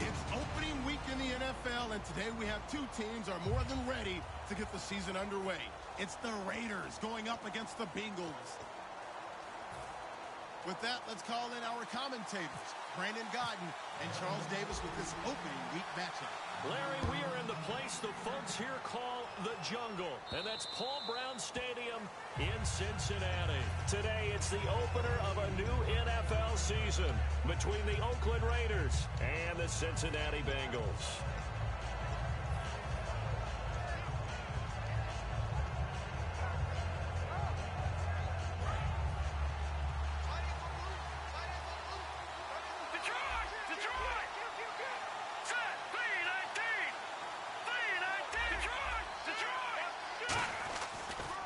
It's opening week in the NFL, and today we have two teams are more than ready to get the season underway. It's the Raiders going up against the Bengals. With that, let's call in our commentators, Brandon Godden and Charles Davis, with this opening week matchup. Larry, we are in the place the folks here call the Jungle, and that's Paul Brown Stadium in Cincinnati. Today, it's the opener of a new NFL season between the Oakland Raiders and the Cincinnati Bengals.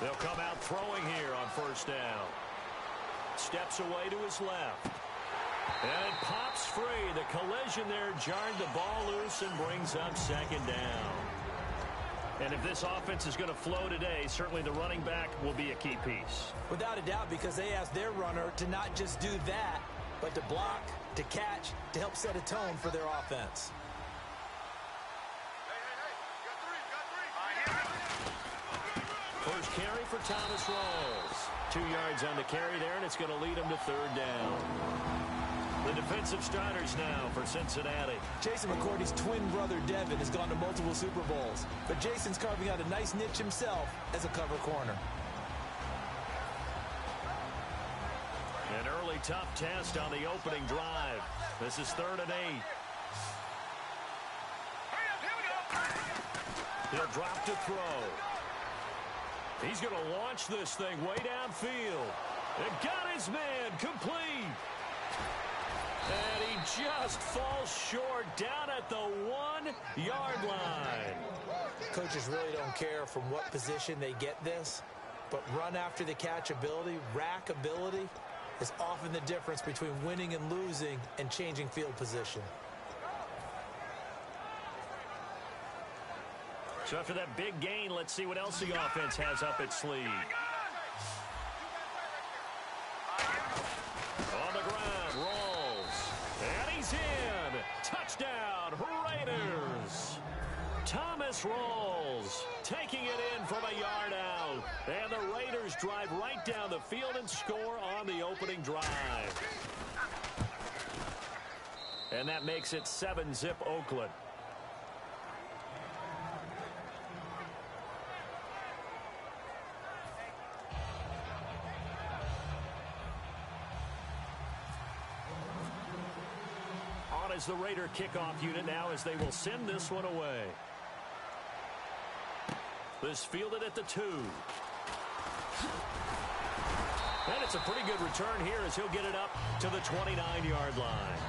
They'll come out throwing here on first down. Steps away to his left. And it pops free. The collision there jarred the ball loose and brings up second down. And if this offense is going to flow today, certainly the running back will be a key piece. Without a doubt, because they asked their runner to not just do that, but to block, to catch, to help set a tone for their offense. First carry for Thomas Rawls. 2 yards on the carry there, and it's going to lead him to third down. The defensive starters now for Cincinnati. Jason McCourty's twin brother, Devin, has gone to multiple Super Bowls, but Jason's carving out a nice niche himself as a cover corner. An early tough test on the opening drive. This is 3rd and 8. He'll drop to throw. He's going to launch this thing way downfield. And got his man complete. And he just falls short down at the 1-yard line. Coaches really don't care from what position they get this, but run after the catch ability, rack ability, is often the difference between winning and losing and changing field position. So after that big gain, let's see what else the offense has up its sleeve. On the ground, rolls. And he's in. Touchdown, Raiders. Thomas Rawls taking it in from a yard out. And the Raiders drive right down the field and score on the opening drive. And that makes it 7-zip Oakland. Is the Raider kickoff unit now as they will send this one away. This fielded at the 2. And it's a pretty good return here as he'll get it up to the 29-yard line.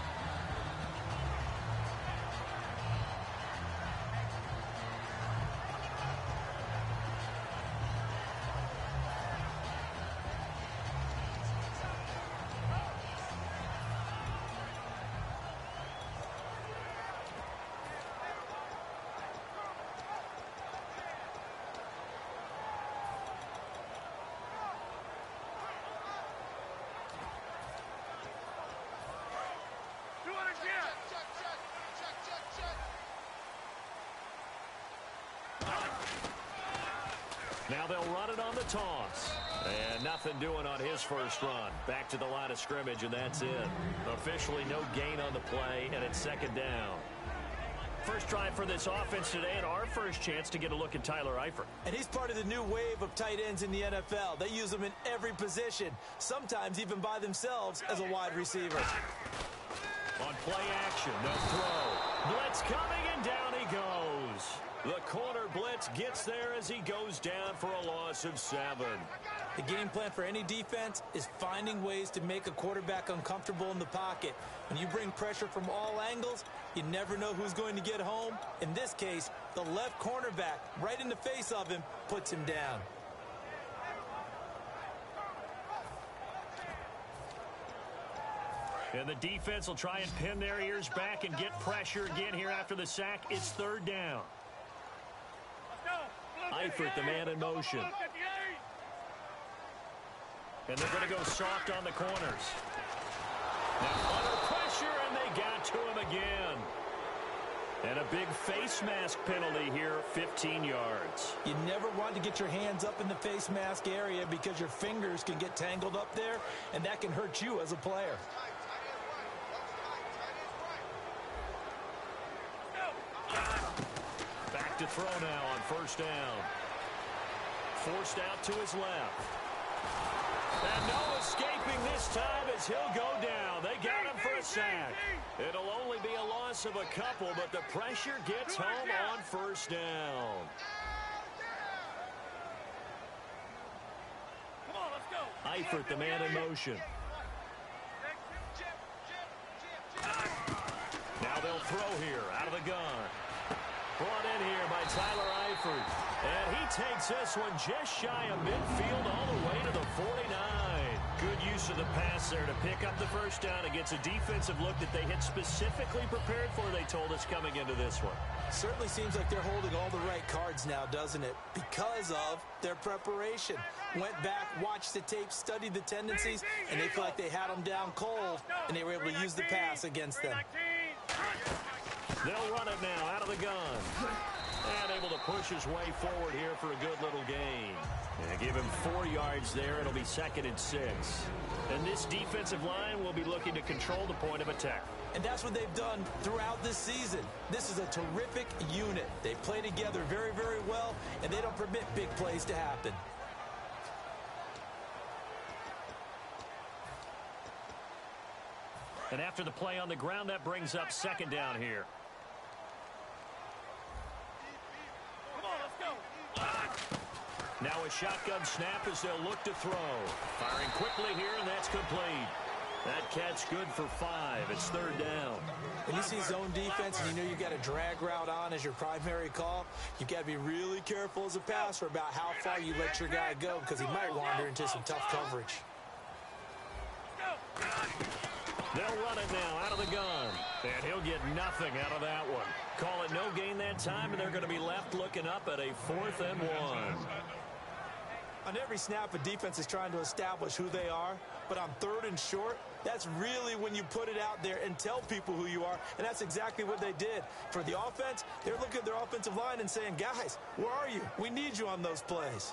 Now they'll run it on the toss. And nothing doing on his first run. Back to the line of scrimmage, and that's it. Officially no gain on the play, and it's second down. First drive for this offense today, and our first chance to get a look at Tyler Eifert. And he's part of the new wave of tight ends in the NFL. They use them in every position, sometimes even by themselves as a wide receiver. On play action, no throw. Blitz coming, and down he goes. The corner blitz gets there as he goes down for a loss of 7. The game plan for any defense is finding ways to make a quarterback uncomfortable in the pocket. When you bring pressure from all angles, you never know who's going to get home. In this case, the left cornerback, right in the face of him, puts him down. And the defense will try and pin their ears back and get pressure again here after the sack. It's third down. Eifert, the man in motion. And they're going to go soft on the corners. Now under pressure, and they got to him again. And a big face mask penalty here, 15 yards. You never want to get your hands up in the face mask area because your fingers can get tangled up there, and that can hurt you as a player. Back to throw now on first down. Forced out to his left. And no escaping this time as he'll go down. They got him for a sack. It'll only be a loss of a couple, but the pressure gets home on first down. Come on, let's go. Eifert, the man in motion. Now they'll throw here out of the gun. Brought in here by Tyler Eifert. And he takes this one just shy of midfield all the way to the 49. Good use of the pass there to pick up the first down against a defensive look that they had specifically prepared for, they told us, coming into this one. Certainly seems like they're holding all the right cards now, doesn't it? Because of their preparation. Went back, watched the tape, studied the tendencies, and they feel like they had them down cold, and they were able to use the pass against them. They'll run it now out of the gun. And able to push his way forward here for a good little gain. And give him 4 yards there. It'll be 2nd and 6. And this defensive line will be looking to control the point of attack. And that's what they've done throughout this season. This is a terrific unit. They play together very, very well, and they don't permit big plays to happen. And after the play on the ground, that brings up 2nd down here. Now a shotgun snap as they'll look to throw. Firing quickly here, and that's complete. That catch good for 5. It's 3rd down. When you see zone defense and you know you got a drag route on as your primary call, you got to be really careful as a passer about how far you let your guy go because he might wander into some tough coverage. They'll run it now out of the gun. And he'll get nothing out of that one. Call it no gain that time, and they're going to be left looking up at a 4th and 1. On every snap, a defense is trying to establish who they are, but on 3rd and short, that's really when you put it out there and tell people who you are, and that's exactly what they did. For the offense, they're looking at their offensive line and saying, guys, where are you? We need you on those plays.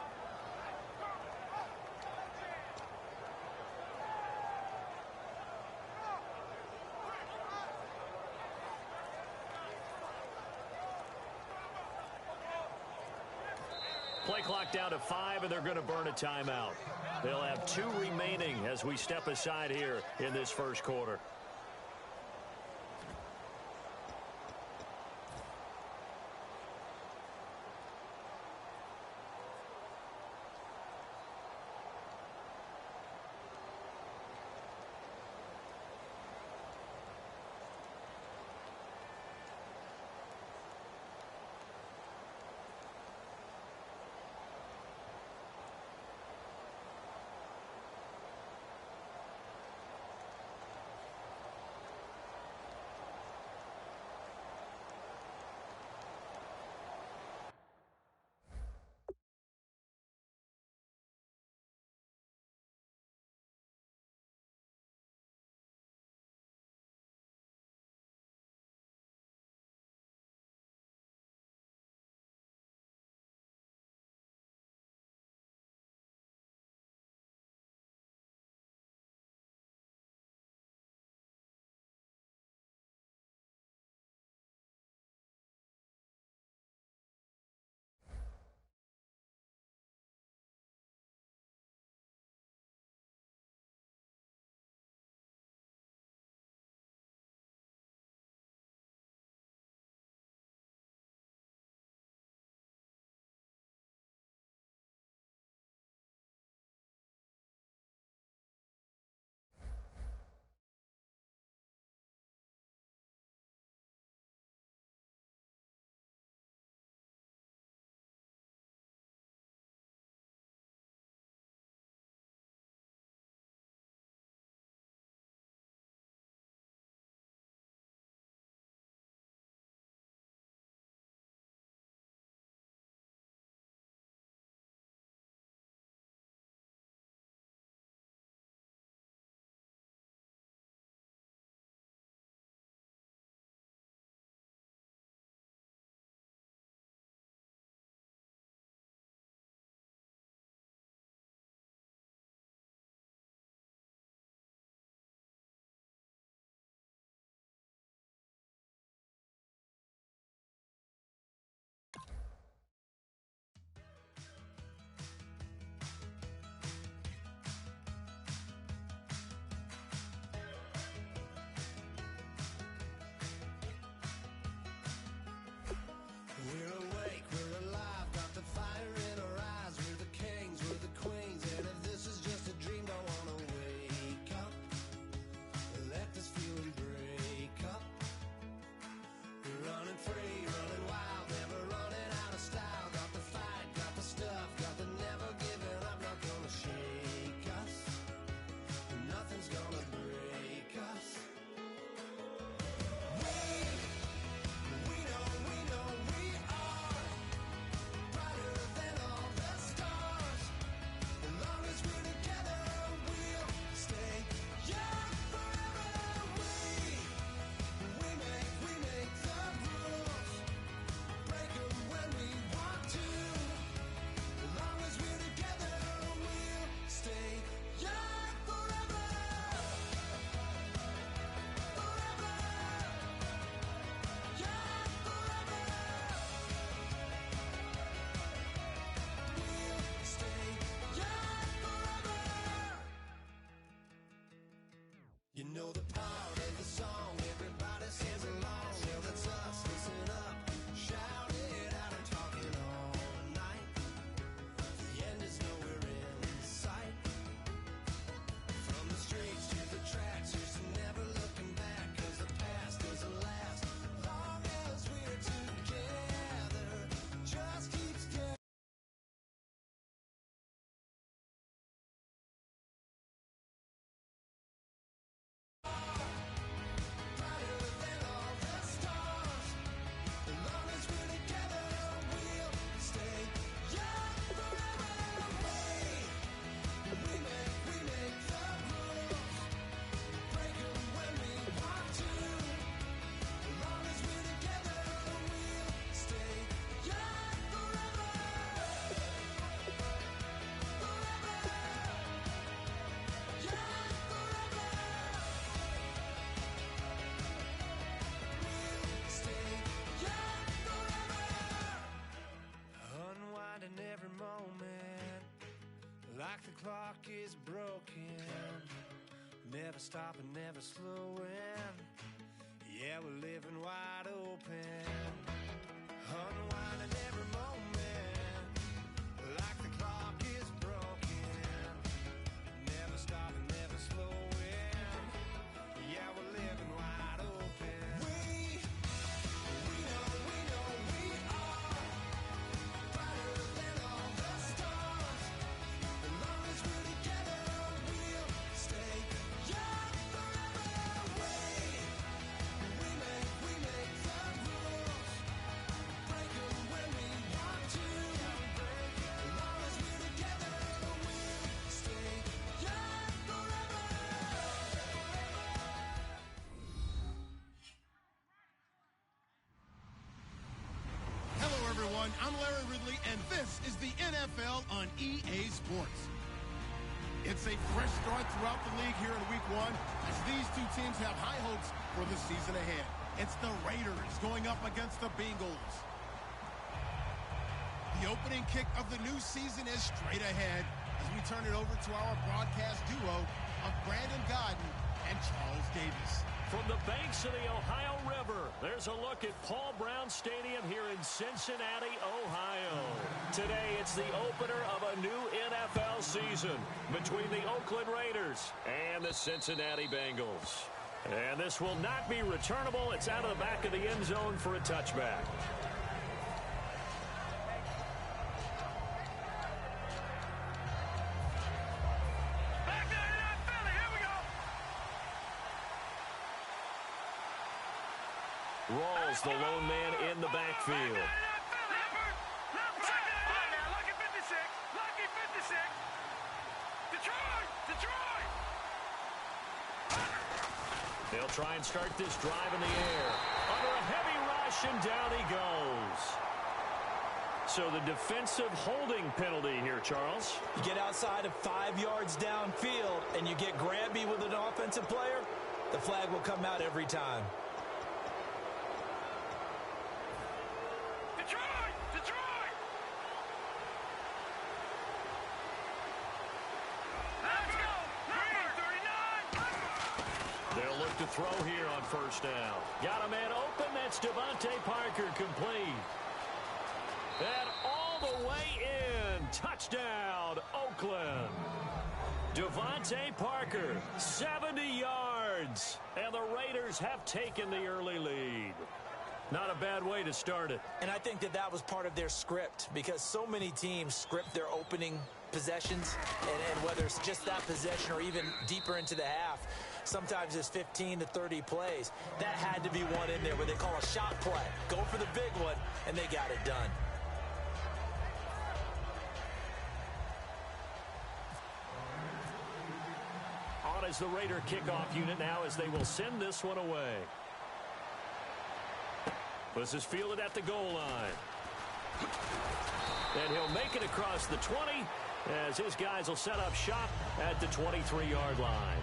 Play clock down to 5, and they're going to burn a timeout. They'll have 2 remaining as we step aside here in this first quarter. clock is broken, never stopping, never slowing. Yeah, we're living wide open, unwinding every moment, like the clock is broken, never stopping, never slowing. Yeah, we're living wide open. We know we are brighter than all the stars. As long as we're together, we'll stay young forever. We make the rules, break them when we want to. As long as we're together, we'll stay young forever. Hello, everyone. I'm Larry Ridley, and this is the NFL on EA Sports. It's a fresh start throughout the league here in Week 1 as these two teams have high hopes for the season ahead. It's the Raiders going up against the Bengals. The opening kick of the new season is straight ahead as we turn it over to our broadcast duo of Brandon Godden and Charles Davis. From the banks of the Ohio River, there's a look at Paul Brown Stadium here in Cincinnati, Ohio. Today, it's the opener of a new NFL season between the Oakland Raiders and the Cincinnati Bengals. And this will not be returnable. It's out of the back of the end zone for a touchback. Rawls, the lone man in the backfield. They'll try and start this drive in the air. Under a heavy rush, and down he goes. So the defensive holding penalty here, Charles. You get outside of 5 yards downfield, and you get grabby with an offensive player, the flag will come out every time. They'll look to throw here on first down. Got a man open. That's Devontae Parker, complete. And all the way in. Touchdown, Oakland. Devontae Parker, 70 yards. And the Raiders have taken the early lead. Not a bad way to start it. And I think that was part of their script, because so many teams script their opening possessions, and whether it's just that possession or even deeper into the half, sometimes it's 15 to 30 plays. That had to be one in there where they call a shot play. Go for the big one, and they got it done. On is the Raider kickoff unit now as they will send this one away. This is fielded at the goal line. And he'll make it across the 20 as his guys will set up shop at the 23-yard line.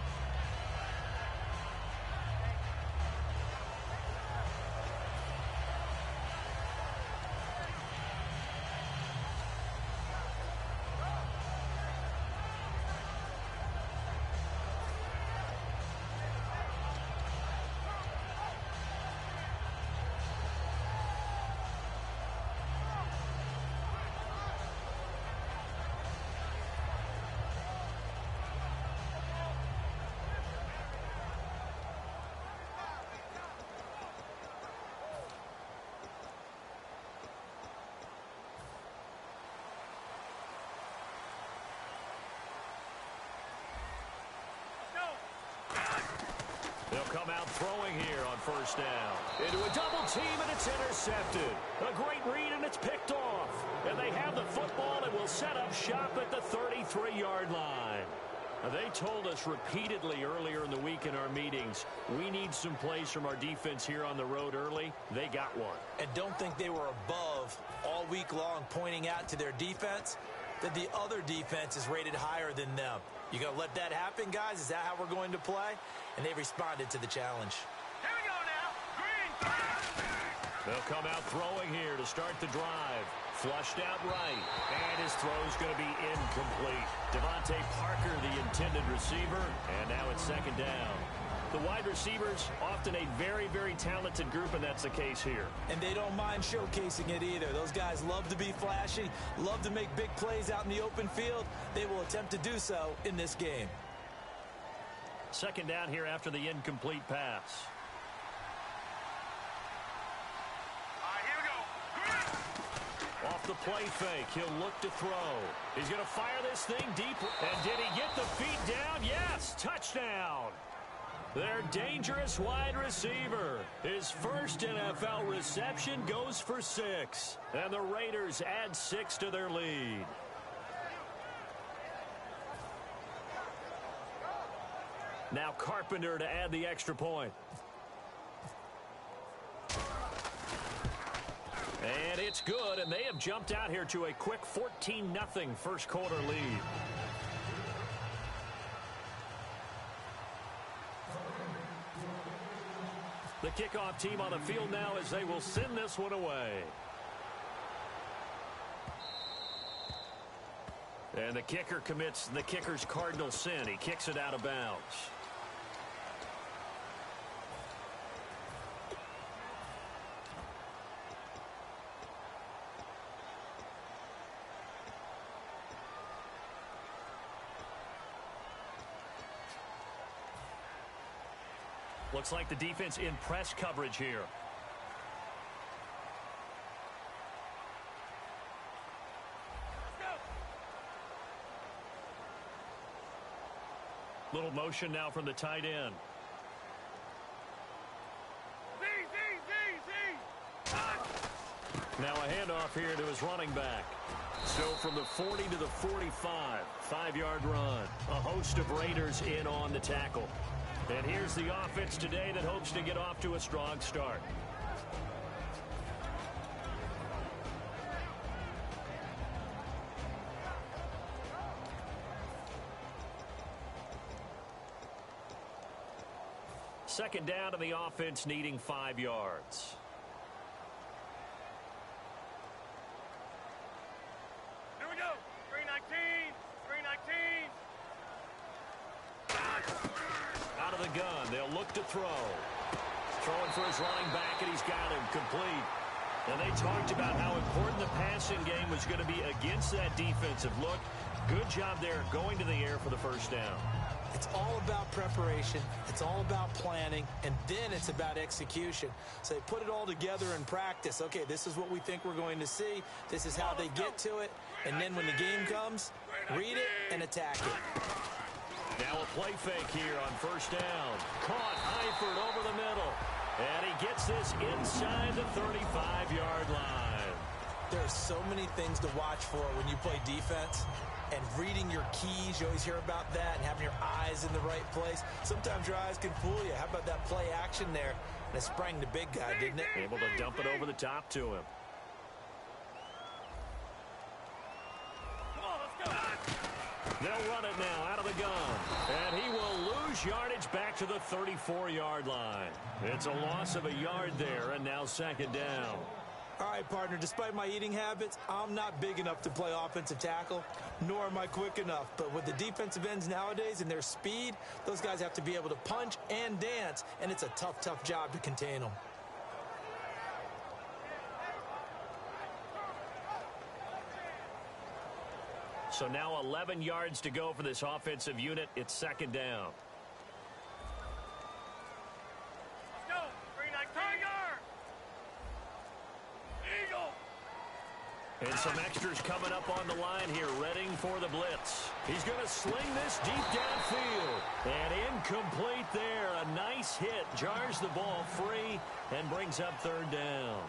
They'll come out throwing here on first down. Into a double team, and it's intercepted. A great read, and it's picked off. And they have the football and will set up shop at the 33-yard line. Now, they told us repeatedly earlier in the week in our meetings, we need some plays from our defense here on the road early. They got one. And don't think they were above all week long, pointing out to their defense that the other defense is rated higher than them. You going to let that happen, guys? Is that how we're going to play? And they responded to the challenge. Here we go now. Green. They'll come out throwing here to start the drive. Flushed out right, and his throw's going to be incomplete. Devontae Parker, the intended receiver, and now it's second down. The wide receivers, often a very, very talented group, and that's the case here. And they don't mind showcasing it either. Those guys love to be flashy, love to make big plays out in the open field. They will attempt to do so in this game. Second down here after the incomplete pass. Off the play fake, he'll look to throw. He's going to fire this thing deep. And did he get the feet down? Yes, touchdown. Their dangerous wide receiver. His first NFL reception goes for 6. And the Raiders add 6 to their lead. Now Carpenter to add the extra point. And it's good, and they have jumped out here to a quick 14-0 first quarter lead. The kickoff team on the field now as they will send this one away. And the kicker commits the kicker's cardinal sin. He kicks it out of bounds. Looks like the defense in press coverage here. Little motion now from the tight end. Now a handoff here to his running back. So from the 40 to the 45, 5-yard run. A host of Raiders in on the tackle. And here's the offense today that hopes to get off to a strong start. Second down to the offense needing 5 yards. Here we go. 319, 319. Out of the gun, they'll look to throw. Throwing for his running back, and he's got him complete. And they talked about how important the passing game was going to be against that defensive look. Good job there going to the air for the first down. It's all about preparation. It's all about planning. And then it's about execution. So they put it all together in practice. Okay, this is what we think we're going to see. This is how they get to it. And then when the game comes, read it and attack it. Now a play fake here on first down. Caught Eifert over the middle. And he gets this inside the 35-yard line. There's so many things to watch for when you play defense. And reading your keys, you always hear about that, and having your eyes in the right place. Sometimes your eyes can fool you. How about that play action there? And it sprang the big guy, didn't it? Able to dump it over the top to him. Come on, let's go. They'll run it now out of the gun. And he will lose yardage back to the 34-yard line. It's a loss of a yard there, and now second down. All right, partner, despite my eating habits, I'm not big enough to play offensive tackle, nor am I quick enough. But with the defensive ends nowadays and their speed, those guys have to be able to punch and dance, and it's a tough, tough job to contain them. So now 11 yards to go for this offensive unit. It's second down. Let's go. 319. Tiger. Eagle. And some extras coming up on the line here, readying for the blitz. He's going to sling this deep downfield. And incomplete there. A nice hit. Jars the ball free and brings up third down.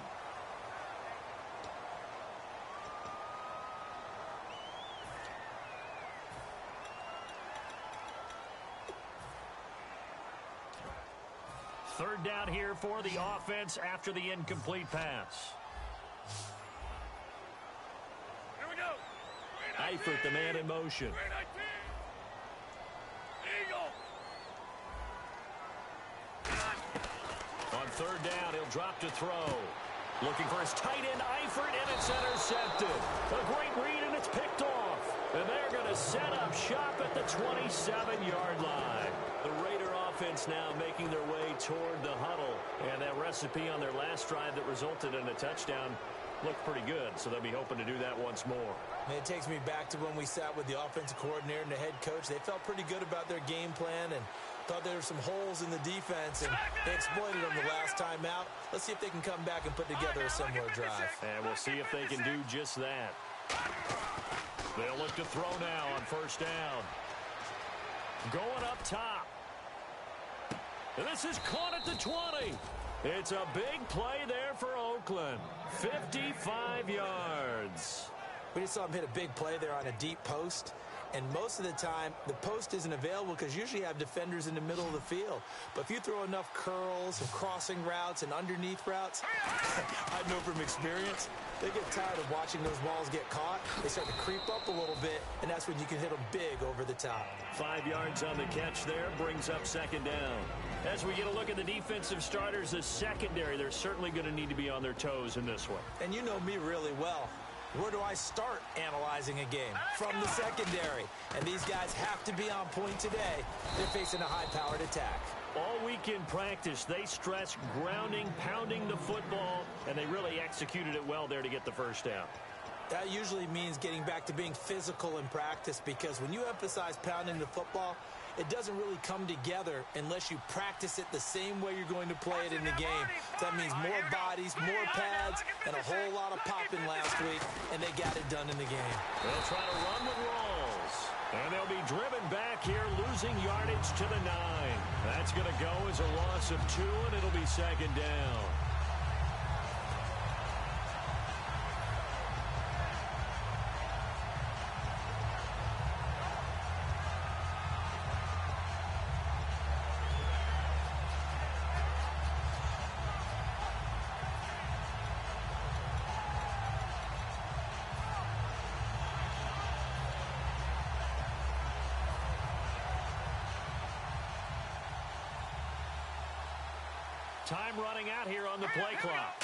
Third down here for the offense after the incomplete pass. Here we go. Eifert, the man in motion. 319. Eagle. On third down, he'll drop to throw. Looking for his tight end, Eifert, and it's intercepted. A great read, and it's picked off. And they're going to set up shop at the 27-yard line. The Raider offense now making their way toward the huddle. And that recipe on their last drive that resulted in a touchdown looked pretty good, so they'll be hoping to do that once more. And it takes me back to when we sat with the offensive coordinator and the head coach. They felt pretty good about their game plan and thought there were some holes in the defense, and they exploited them the last time out. Let's see if they can come back and put together a similar drive. And we'll see if they can do just that. They'll look to throw now on first down. Going up top. And this is caught at the 20. It's a big play there for Oakland. 55 yards. We just saw him hit a big play there on a deep post. And most of the time, the post isn't available because usually you have defenders in the middle of the field. But if you throw enough curls and crossing routes and underneath routes, I know from experience, they get tired of watching those balls get caught. They start to creep up a little bit, and that's when you can hit them big over the top. 5 yards on the catch there, brings up second down. As we get a look at the defensive starters, the secondary, they're certainly going to need to be on their toes in this one. And you know me really well. Where do I start analyzing a game? From the secondary. And these guys have to be on point today. They're facing a high-powered attack. All week in practice, they stress grounding, pounding the football, and they really executed it well there to get the first down. That usually means getting back to being physical in practice, because when you emphasize pounding the football, it doesn't really come together unless you practice it the same way you're going to play it in the game. That means more bodies, more pads, and a whole lot of popping last week, and they got it done in the game. They'll try to run with Rawls, and they'll be driven back here, losing yardage to the 9. That's going to go as a loss of 2, and it'll be second down. Time running out here on the play clock.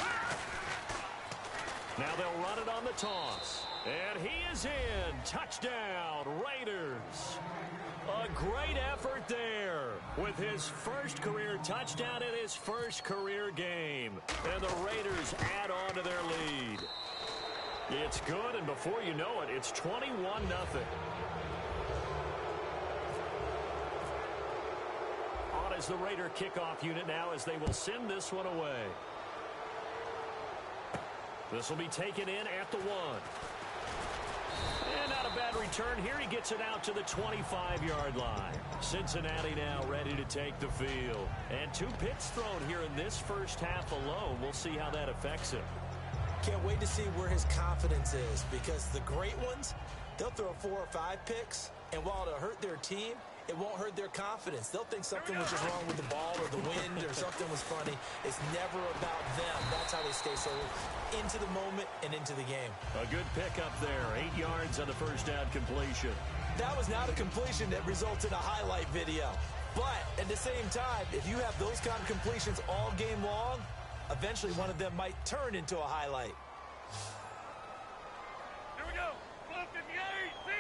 Now they'll run it on the toss. And he is in. Touchdown, Raiders. A great effort there with his first career touchdown in his first career game. And the Raiders add on to their lead. It's good, and before you know it, it's 21-0. As the Raider kickoff unit now, as they will send this one away. This will be taken in at the 1. And not a bad return here. He gets it out to the 25-yard line. Cincinnati now ready to take the field. And 2 picks thrown here in this first half alone. We'll see how that affects him. Can't wait to see where his confidence is, because the great ones, they'll throw 4 or 5 picks, and while it'll hurt their team, it won't hurt their confidence. They'll think something was just wrong with the ball or the wind or something was funny. It's never about them. That's how they stay so into the moment and into the game. A good pickup there. 8 yards on the first down completion. That was not a completion that results in a highlight video. But at the same time, if you have those kind of completions all game long, eventually one of them might turn into a highlight. Here we go. Blue 58. Z.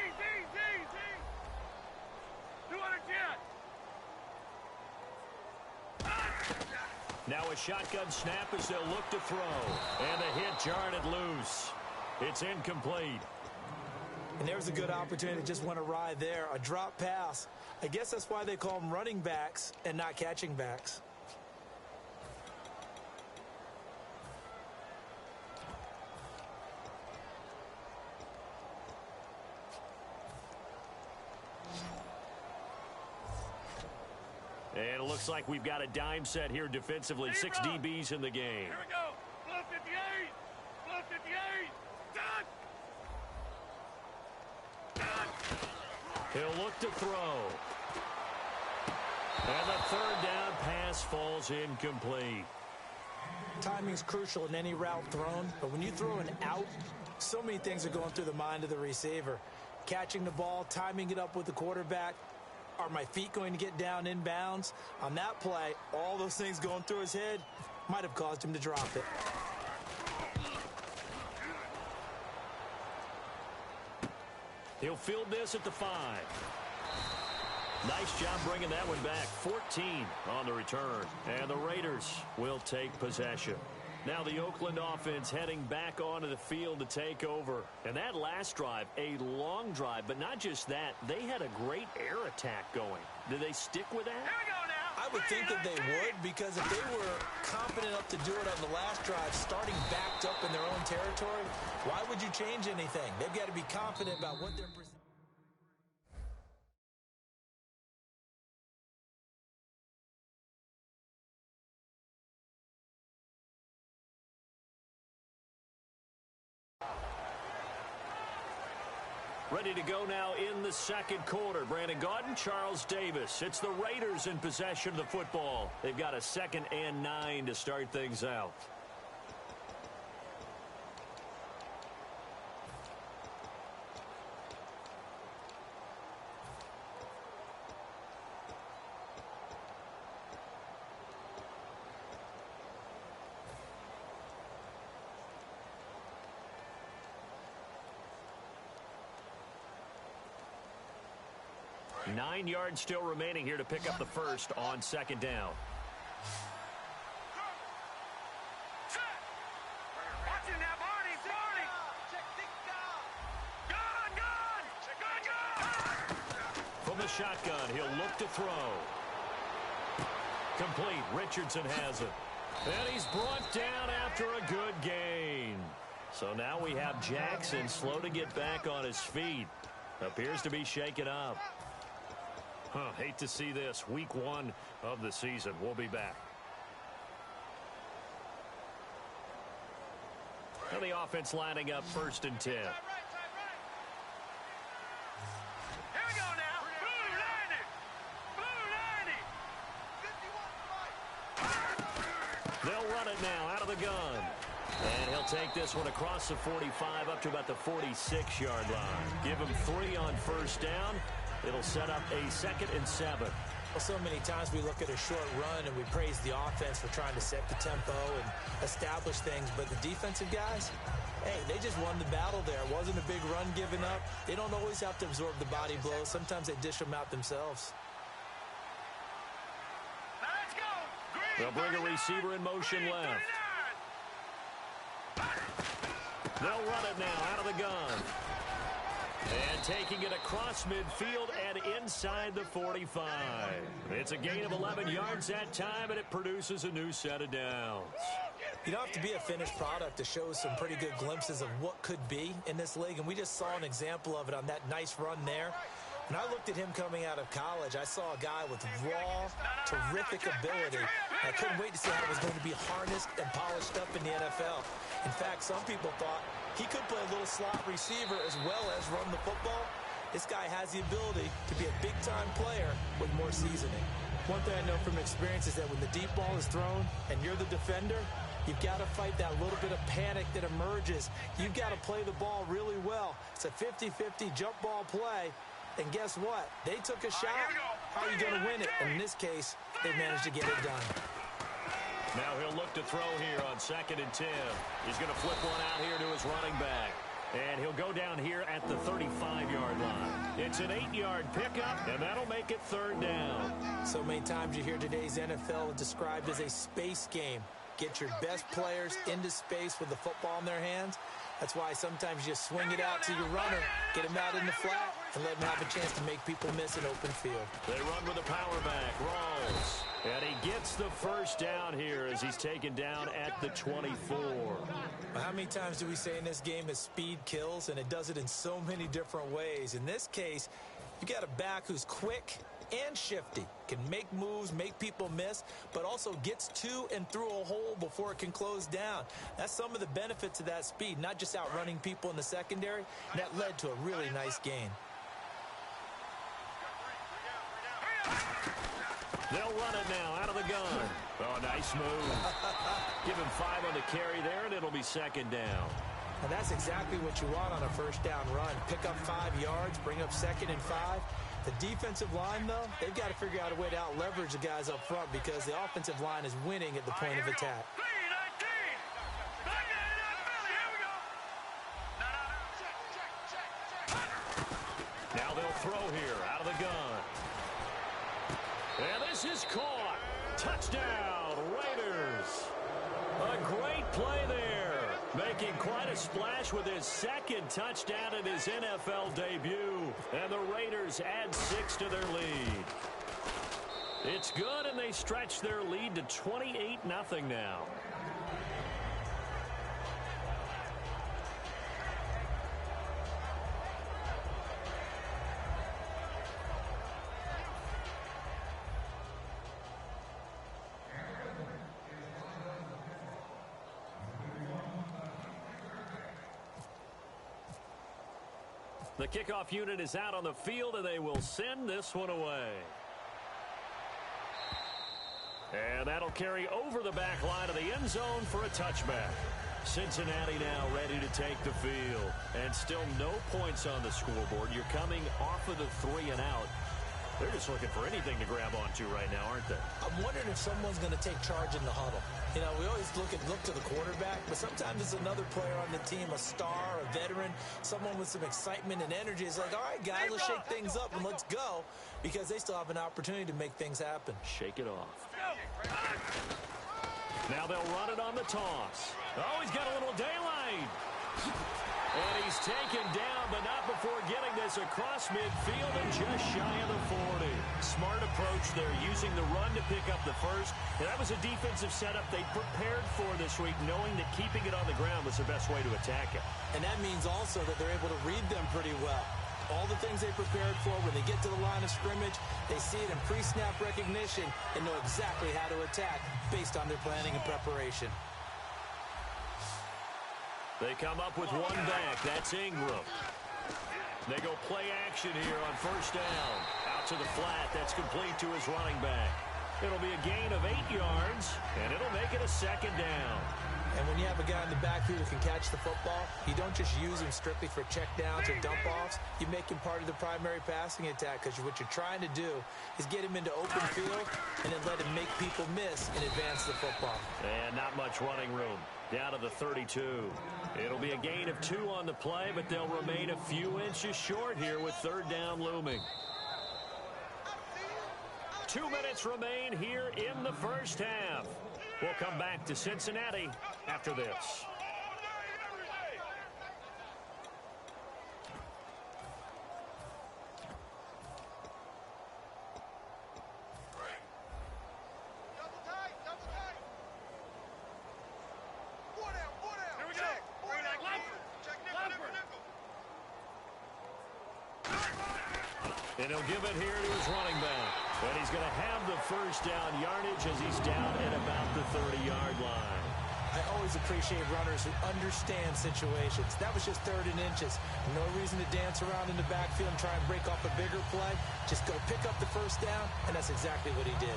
210. Now a shotgun snap as they'll look to throw. And the hit jarred it loose. It's incomplete. And there's a good opportunity that just went awry there. A drop pass. I guess that's why they call them running backs and not catching backs. And it looks like we've got a dime set here defensively. 6 DBs in the game. Here we go. Blue 58. Blue 58. Done. He'll look to throw. And the third down pass falls incomplete. Timing's crucial in any route thrown, but when you throw an out, so many things are going through the mind of the receiver. Catching the ball, timing it up with the quarterback. Are my feet going to get down inbounds? On that play, all those things going through his head might have caused him to drop it. He'll field this at the 5. Nice job bringing that one back. 14 on the return. And the Raiders will take possession. Now the Oakland offense heading back onto the field to take over. And that last drive, a long drive, but not just that. They had a great air attack going. Did they stick with that? Here we go now. I would think that they would, because if they were confident enough to do it on the last drive, starting backed up in their own territory, why would you change anything? They've got to be confident about what they're presenting. Ready to go now in the second quarter. Brandon Gaudin, Charles Davis. It's the Raiders in possession of the football. They've got a 2nd and 9 to start things out. Nine yards still remaining here to pick up the first on 2nd down. Watch it now, Barney. Gun. From the shotgun, he'll look to throw. Complete. Richardson has it. And he's brought down after a good gain. So now we have Jackson slow to get back on his feet. Appears to be shaken up. Hate to see this. Week 1 of the season. We'll be back. And the offense lining up 1st and 10. Here we go now. Blue 90. They'll run it now out of the gun. And he'll take this one across the 45 up to about the 46-yard line. Give him 3 on 1st down. It'll set up a 2nd and 7. Well, so many times we look at a short run and we praise the offense for trying to set the tempo and establish things. But the defensive guys, hey, they just won the battle there. It wasn't a big run given up. They don't always have to absorb the body blows. Sometimes they dish them out themselves. Now let's go. They'll bring a receiver in motion left. They'll run it now out of the gun. And taking it across midfield and inside the 45. It's a gain of 11 yards that time, and it produces a new set of downs. You don't have to be a finished product to show some pretty good glimpses of what could be in this league, and we just saw an example of it on that nice run there. When I looked at him coming out of college, I saw a guy with raw, terrific ability. I couldn't wait to see how it was going to be harnessed and polished up in the NFL. In fact, some people thought he could play a little slot receiver as well as run the football. This guy has the ability to be a big-time player with more seasoning. One thing I know from experience is that when the deep ball is thrown and you're the defender, you've got to fight that little bit of panic that emerges. You've got to play the ball really well. It's a 50-50 jump ball play. And guess what? They took a shot. How are you going to win it? And in this case, they managed to get it done. Now he'll look to throw here on 2nd and 10. He's going to flip one out here to his running back. And he'll go down here at the 35-yard line. It's an 8-yard pickup, and that'll make it 3rd down. So many times you hear today's NFL described as a space game. Get your best players into space with the football in their hands. That's why sometimes you swing it out to your runner, get him out in the flat, and let him have a chance to make people miss an open field. They run with a power back, Rawls. And he gets the 1st down here as he's taken down at the 24. Well, how many times do we say in this game that speed kills, and it does it in so many different ways? In this case, you got a back who's quick and shifty, can make moves, make people miss, but also gets to and through a hole before it can close down. That's some of the benefits of that speed, not just outrunning people in the secondary. And that led to a really nice gain. They'll run it now out of the gun. Oh, nice move. Give him 5 on the carry there, and it'll be 2nd down. And that's exactly what you want on a 1st down run. Pick up 5 yards, bring up 2nd and 5. The defensive line, though, they've got to figure out a way to out-leverage the guys up front because the offensive line is winning at the point of attack. they'll throw here out of the gun. And this is caught. Touchdown, Raiders. A great play there. Making quite a splash with his second touchdown in his NFL debut. And the Raiders add 6 to their lead. It's good, and they stretch their lead to 28-0 now. The kickoff unit is out on the field, and they will send this one away. And that'll carry over the back line of the end zone for a touchback. Cincinnati now ready to take the field. And still no points on the scoreboard. You're coming off of the 3 and out. They're just looking for anything to grab onto right now, aren't they? I'm wondering if someone's going to take charge in the huddle. You know, we always look to the quarterback, but sometimes it's another player on the team, a star, a veteran, someone with some excitement and energy. It's like, all right, guys, let's shake things up and let's go, because they still have an opportunity to make things happen. Shake it off. Now they'll run it on the toss. Oh, he's got a little daylight. And he's taken down, but not before getting this across midfield and just shy of the 40. Smart approach there, using the run to pick up the first. And that was a defensive setup they prepared for this week, knowing that keeping it on the ground was the best way to attack it. And that means also that they're able to read them pretty well. All the things they prepared for, when they get to the line of scrimmage, they see it in pre-snap recognition and know exactly how to attack based on their planning and preparation. They come up with one back. That's Ingram. They go play action here on first down. Out to the flat. That's complete to his running back. It'll be a gain of 8 yards, and it'll make it a second down. And when you have a guy in the backfield who can catch the football, you don't just use him strictly for checkdowns or dump-offs. You make him part of the primary passing attack, because what you're trying to do is get him into open field and then let him make people miss and advance the football. And not much running room. Down to the 32. It'll be a gain of 2 on the play, but they'll remain a few inches short here with third down looming. 2 minutes remain here in the first half. We'll come back to Cincinnati after this. And he'll give it here to his running back. And he's going to have the first down yardage as he's down at about the 30-yard line. I always appreciate runners who understand situations. That was just 3rd and inches. No reason to dance around in the backfield and try and break off a bigger play. Just go pick up the first down, and that's exactly what he did.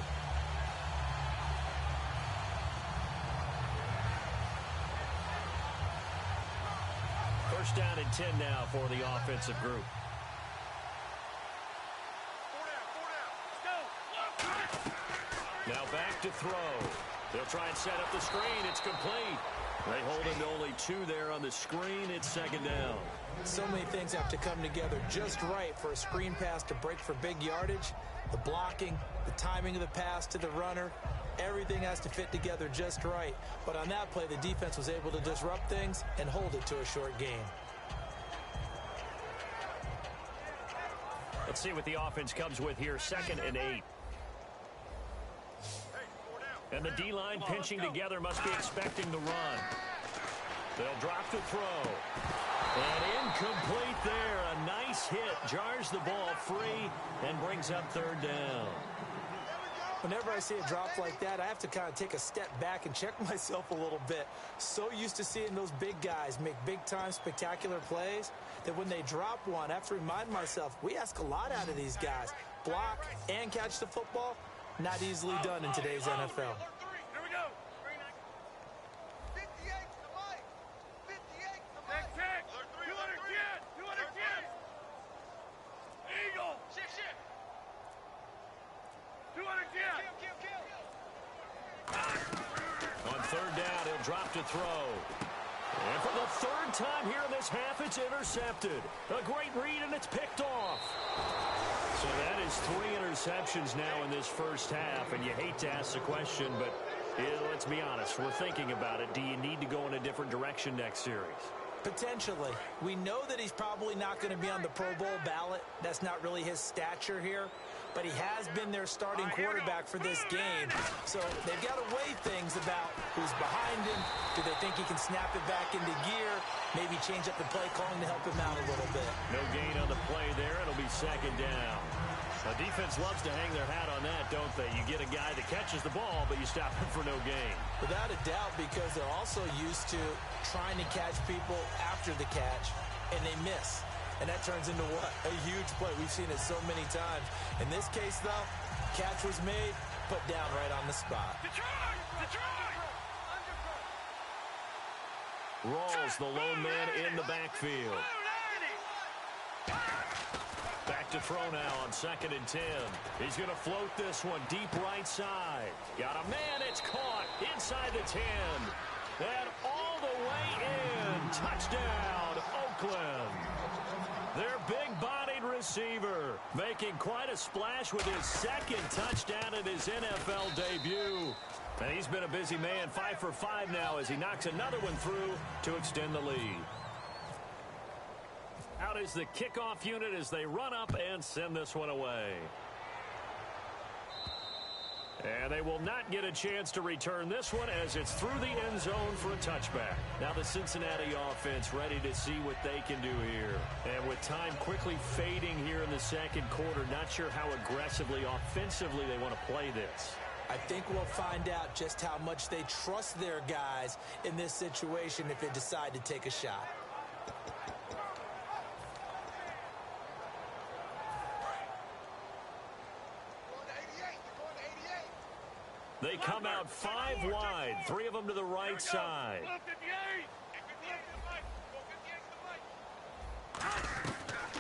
First down and 10 now for the offensive group. Now back to throw. They'll try and set up the screen. It's complete. They hold him to only 2 there on the screen. It's second down. So many things have to come together just right for a screen pass to break for big yardage. The blocking, the timing of the pass to the runner, everything has to fit together just right. But on that play, the defense was able to disrupt things and hold it to a short gain. Let's see what the offense comes with here. 2nd and 8. And the D-line pinching together, must be expecting the run. They'll drop the throw. And incomplete there. A nice hit. Jars the ball free and brings up third down. Whenever I see a drop like that, I have to kind of take a step back and check myself a little bit. So used to seeing those big guys make big-time spectacular plays that when they drop one, I have to remind myself, we ask a lot out of these guys. Block and catch the football. Not easily done in today's NFL. Here we go. 58 to Mike. 58 to Mike. Check. 210. Eagle. Shit. 210. Kill. On third down, he'll drop to throw. And for the third time here in this half, it's intercepted. A great read, and it's picked off. So that is 3 interceptions now in this first half, and you hate to ask the question, but let's be honest, we're thinking about it. Do you need to go in a different direction next series? Potentially. We know that he's probably not going to be on the Pro Bowl ballot. That's not really his stature here. But he has been their starting quarterback for this game. So they've got to weigh things about who's behind him. Do they think he can snap it back into gear? Maybe change up the play calling to help him out a little bit. No gain on the play there. It'll be second down. The defense loves to hang their hat on that, don't they? You get a guy that catches the ball, but you stop him for no gain. Without a doubt, because they're also used to trying to catch people after the catch, and they miss. And that turns into what? A huge play. We've seen it so many times. In this case, though, catch was made, put down right on the spot. Rawls, the lone man in the backfield. Back to throw now on 2nd and 10. He's going to float this one deep right side. Got a man, it's caught inside the 10. And all the way in. Touchdown, Oakland. Their big-bodied receiver making quite a splash with his 2nd touchdown in his NFL debut. And he's been a busy man, 5 for 5 now as he knocks another one through to extend the lead. Out is the kickoff unit as they run up and send this one away. And they will not get a chance to return this one as it's through the end zone for a touchback. Now the Cincinnati offense ready to see what they can do here. And with time quickly fading here in the second quarter, not sure how aggressively, offensively they want to play this. I think we'll find out just how much they trust their guys in this situation if they decide to take a shot. They come out 5 wide, 3 of them to the right side.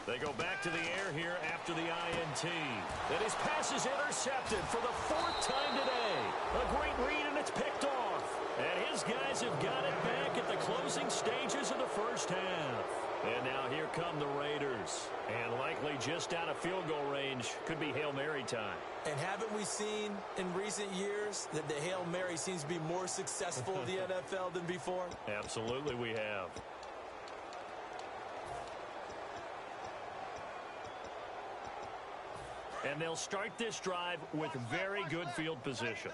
They go back to the air here after the INT. And his pass is intercepted for the 4th time today. A great read, and it's picked off. And his guys have got it back at the closing stages of the first half. And now here come the Raiders. And likely just out of field goal range. Could be Hail Mary time. And haven't we seen in recent years that the Hail Mary seems to be more successful in the NFL than before? Absolutely we have. And they'll start this drive with very good field position.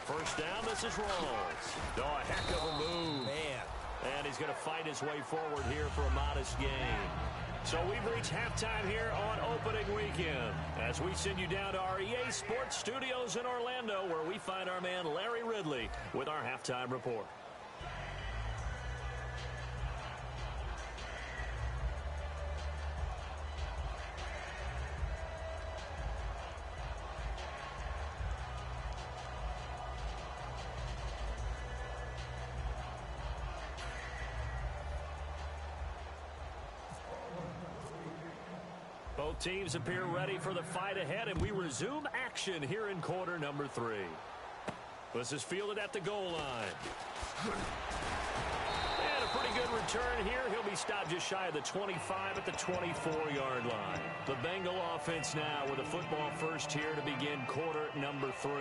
First down, this is Rawls. Oh, a heck of a move. Man. And he's going to fight his way forward here for a modest gain. So we've reached halftime here on opening weekend as we send you down to our EA Sports Studios in Orlando where we find our man Larry Ridley with our halftime report. Both teams appear ready for the fight ahead, and we resume action here in quarter number 3. This is fielded at the goal line. And a pretty good return here. He'll be stopped just shy of the 25 at the 24-yard line. The Bengal offense now with a football first here to begin quarter number 3.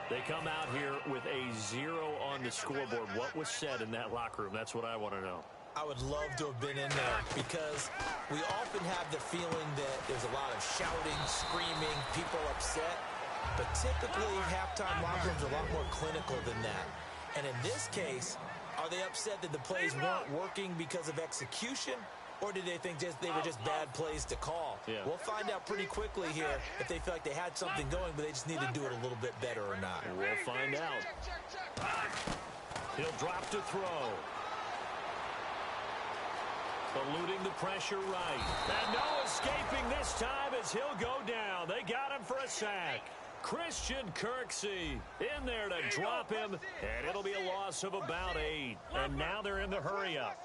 They come out here with a 0 on the scoreboard. What was said in that locker room? That's what I want to know. I would love to have been in there because we often have the feeling that there's a lot of shouting, screaming, people upset. But typically, halftime locker rooms are a lot more clinical than that. And in this case, are they upset that the plays weren't working because of execution? Or did they think they were just bad plays to call? Yeah. We'll find out pretty quickly here if they feel like they had something going, but they just need to do it a little bit better or not. We'll find out. He'll drop to throw. Eluding the pressure right. And no escaping this time as he'll go down. They got him for a sack. Christian Kirksey in there to drop him. And it'll be a loss of about 8. And now they're in the hurry-up.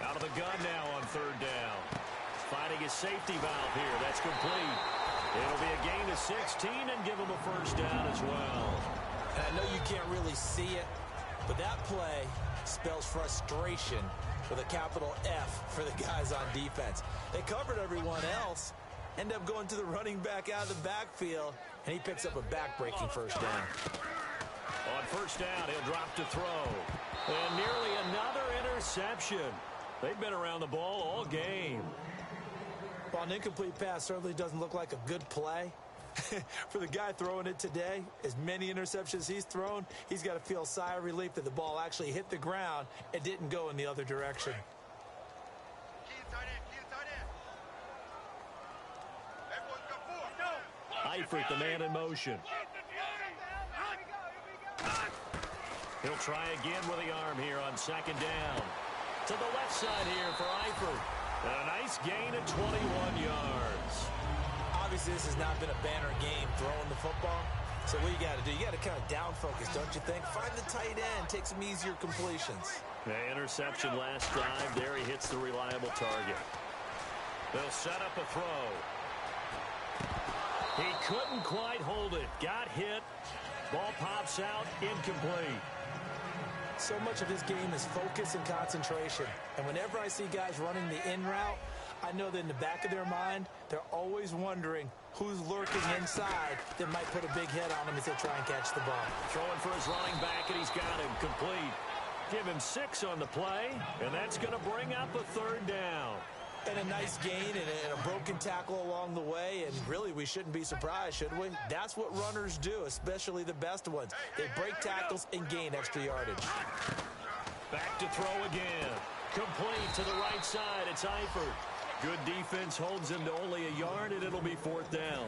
Out of the gun now on 3rd down. Fighting finding his safety valve here. That's complete. It'll be a gain of 16 and give him a first down as well. And I know you can't really see it, but that play spells frustration with a capital F for the guys on defense. They covered everyone else, end up going to the running back out of the backfield, and he picks up a back-breaking first down. On first down, he'll drop to throw. And nearly another interception. They've been around the ball all game. Well, an incomplete pass certainly doesn't look like a good play. For the guy throwing it today, as many interceptions he's thrown, he's got to feel a sigh of relief that the ball actually hit the ground and didn't go in the other direction. Eifert, the man in motion. He'll try again with the arm here on second down. To the left side here for Eifert. And a nice gain of 21 yards. Obviously, this has not been a banner game throwing the football. So what you got to do, you got to kind of down focus, don't you think? Find the tight end, take some easier completions. The interception last drive. There he hits the reliable target. They'll set up a throw. He couldn't quite hold it. Got hit. Ball pops out. Incomplete. So much of this game is focus and concentration. And whenever I see guys running the in route, I know that in the back of their mind, they're always wondering who's lurking inside that might put a big hit on them as they try and catch the ball. Throwing for his running back, and he's got him complete. Give him 6 on the play, and that's going to bring up a third down. And a nice gain and a broken tackle along the way, and really we shouldn't be surprised, should we? That's what runners do, especially the best ones. They break tackles and gain extra yardage. Back to throw again. Complete to the right side. It's Eifert. Good defense holds him to only a yard, and it'll be 4th down.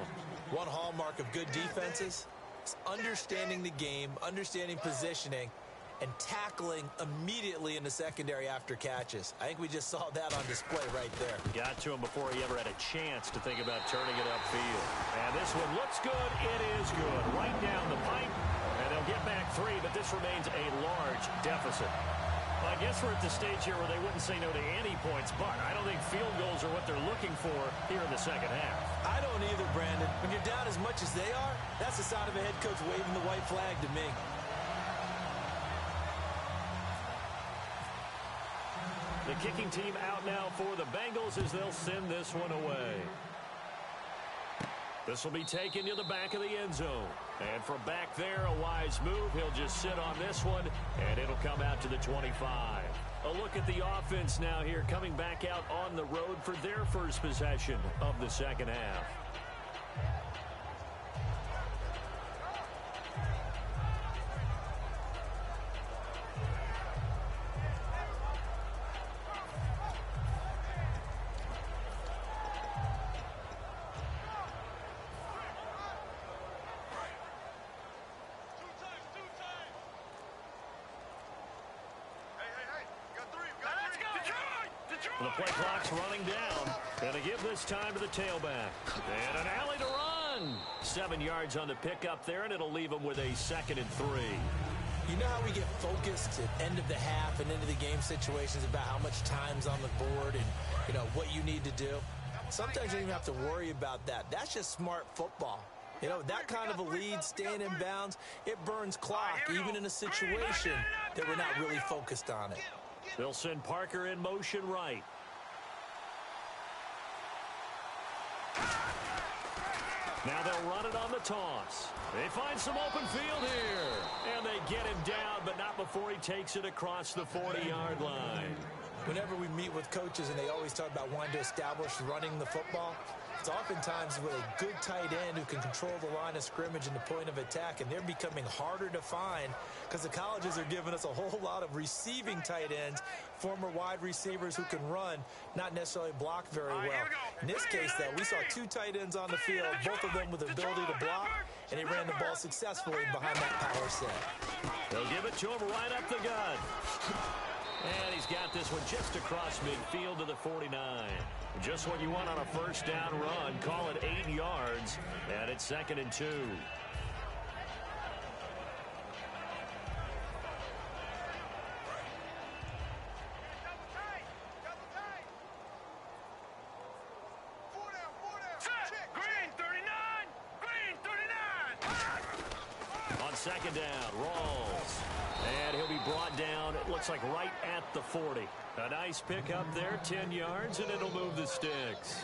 One hallmark of good defenses is understanding the game, understanding positioning, and tackling immediately in the secondary after catches. I think we just saw that on display right there. Got to him before he ever had a chance to think about turning it upfield. And this one looks good. It is good. Right down the pipe. And they'll get back 3, but this remains a large deficit. I guess we're at the stage here where they wouldn't say no to any points, but I don't think field goals are what they're looking for here in the second half. I don't either, Brandon. When you're down as much as they are, that's the sign of a head coach waving the white flag to me. The kicking team out now for the Bengals as they'll send this one away. This will be taken to the back of the end zone. And from back there, a wise move. He'll just sit on this one, and it'll come out to the 25. A look at the offense now here, coming back out on the road for their first possession of the second half. The play clock's running down. And they give this time to the tailback. And an alley to run. 7 yards on the pickup there, and it'll leave them with a 2nd and 3. You know how we get focused at end of the half and into the game situations about how much time's on the board and, you know, what you need to do? Sometimes you don't even have to worry about that. That's just smart football. You know, that kind of a lead, staying in bounds, it burns clock, even in a situation that we're not really focused on it. They'll send Parker in motion right. Now they'll run it on the toss. They find some open field here. And they get him down, but not before he takes it across the 40-yard line. Whenever we meet with coaches and they always talk about wanting to establish running the football, it's oftentimes with a good tight end who can control the line of scrimmage and the point of attack, and they're becoming harder to find because the colleges are giving us a whole lot of receiving tight ends, former wide receivers who can run, not necessarily block very well. In this case, though, we saw 2 tight ends on the field, both of them with the ability to block, and he ran the ball successfully behind that power set. They'll give it to him right up the gut. And he's got this one just across midfield to the 49. Just what you want on a first down run. Call it 8 yards, and it's 2nd and 2. second down. Rawls. And he'll be brought down, it looks like right at the 40. A nice pick up there, 10 yards, and it'll move the sticks.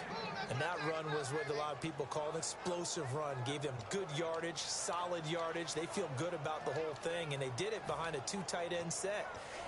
And that run was what a lot of people call an explosive run. Gave them good yardage, solid yardage. They feel good about the whole thing, and they did it behind a 2 tight end set.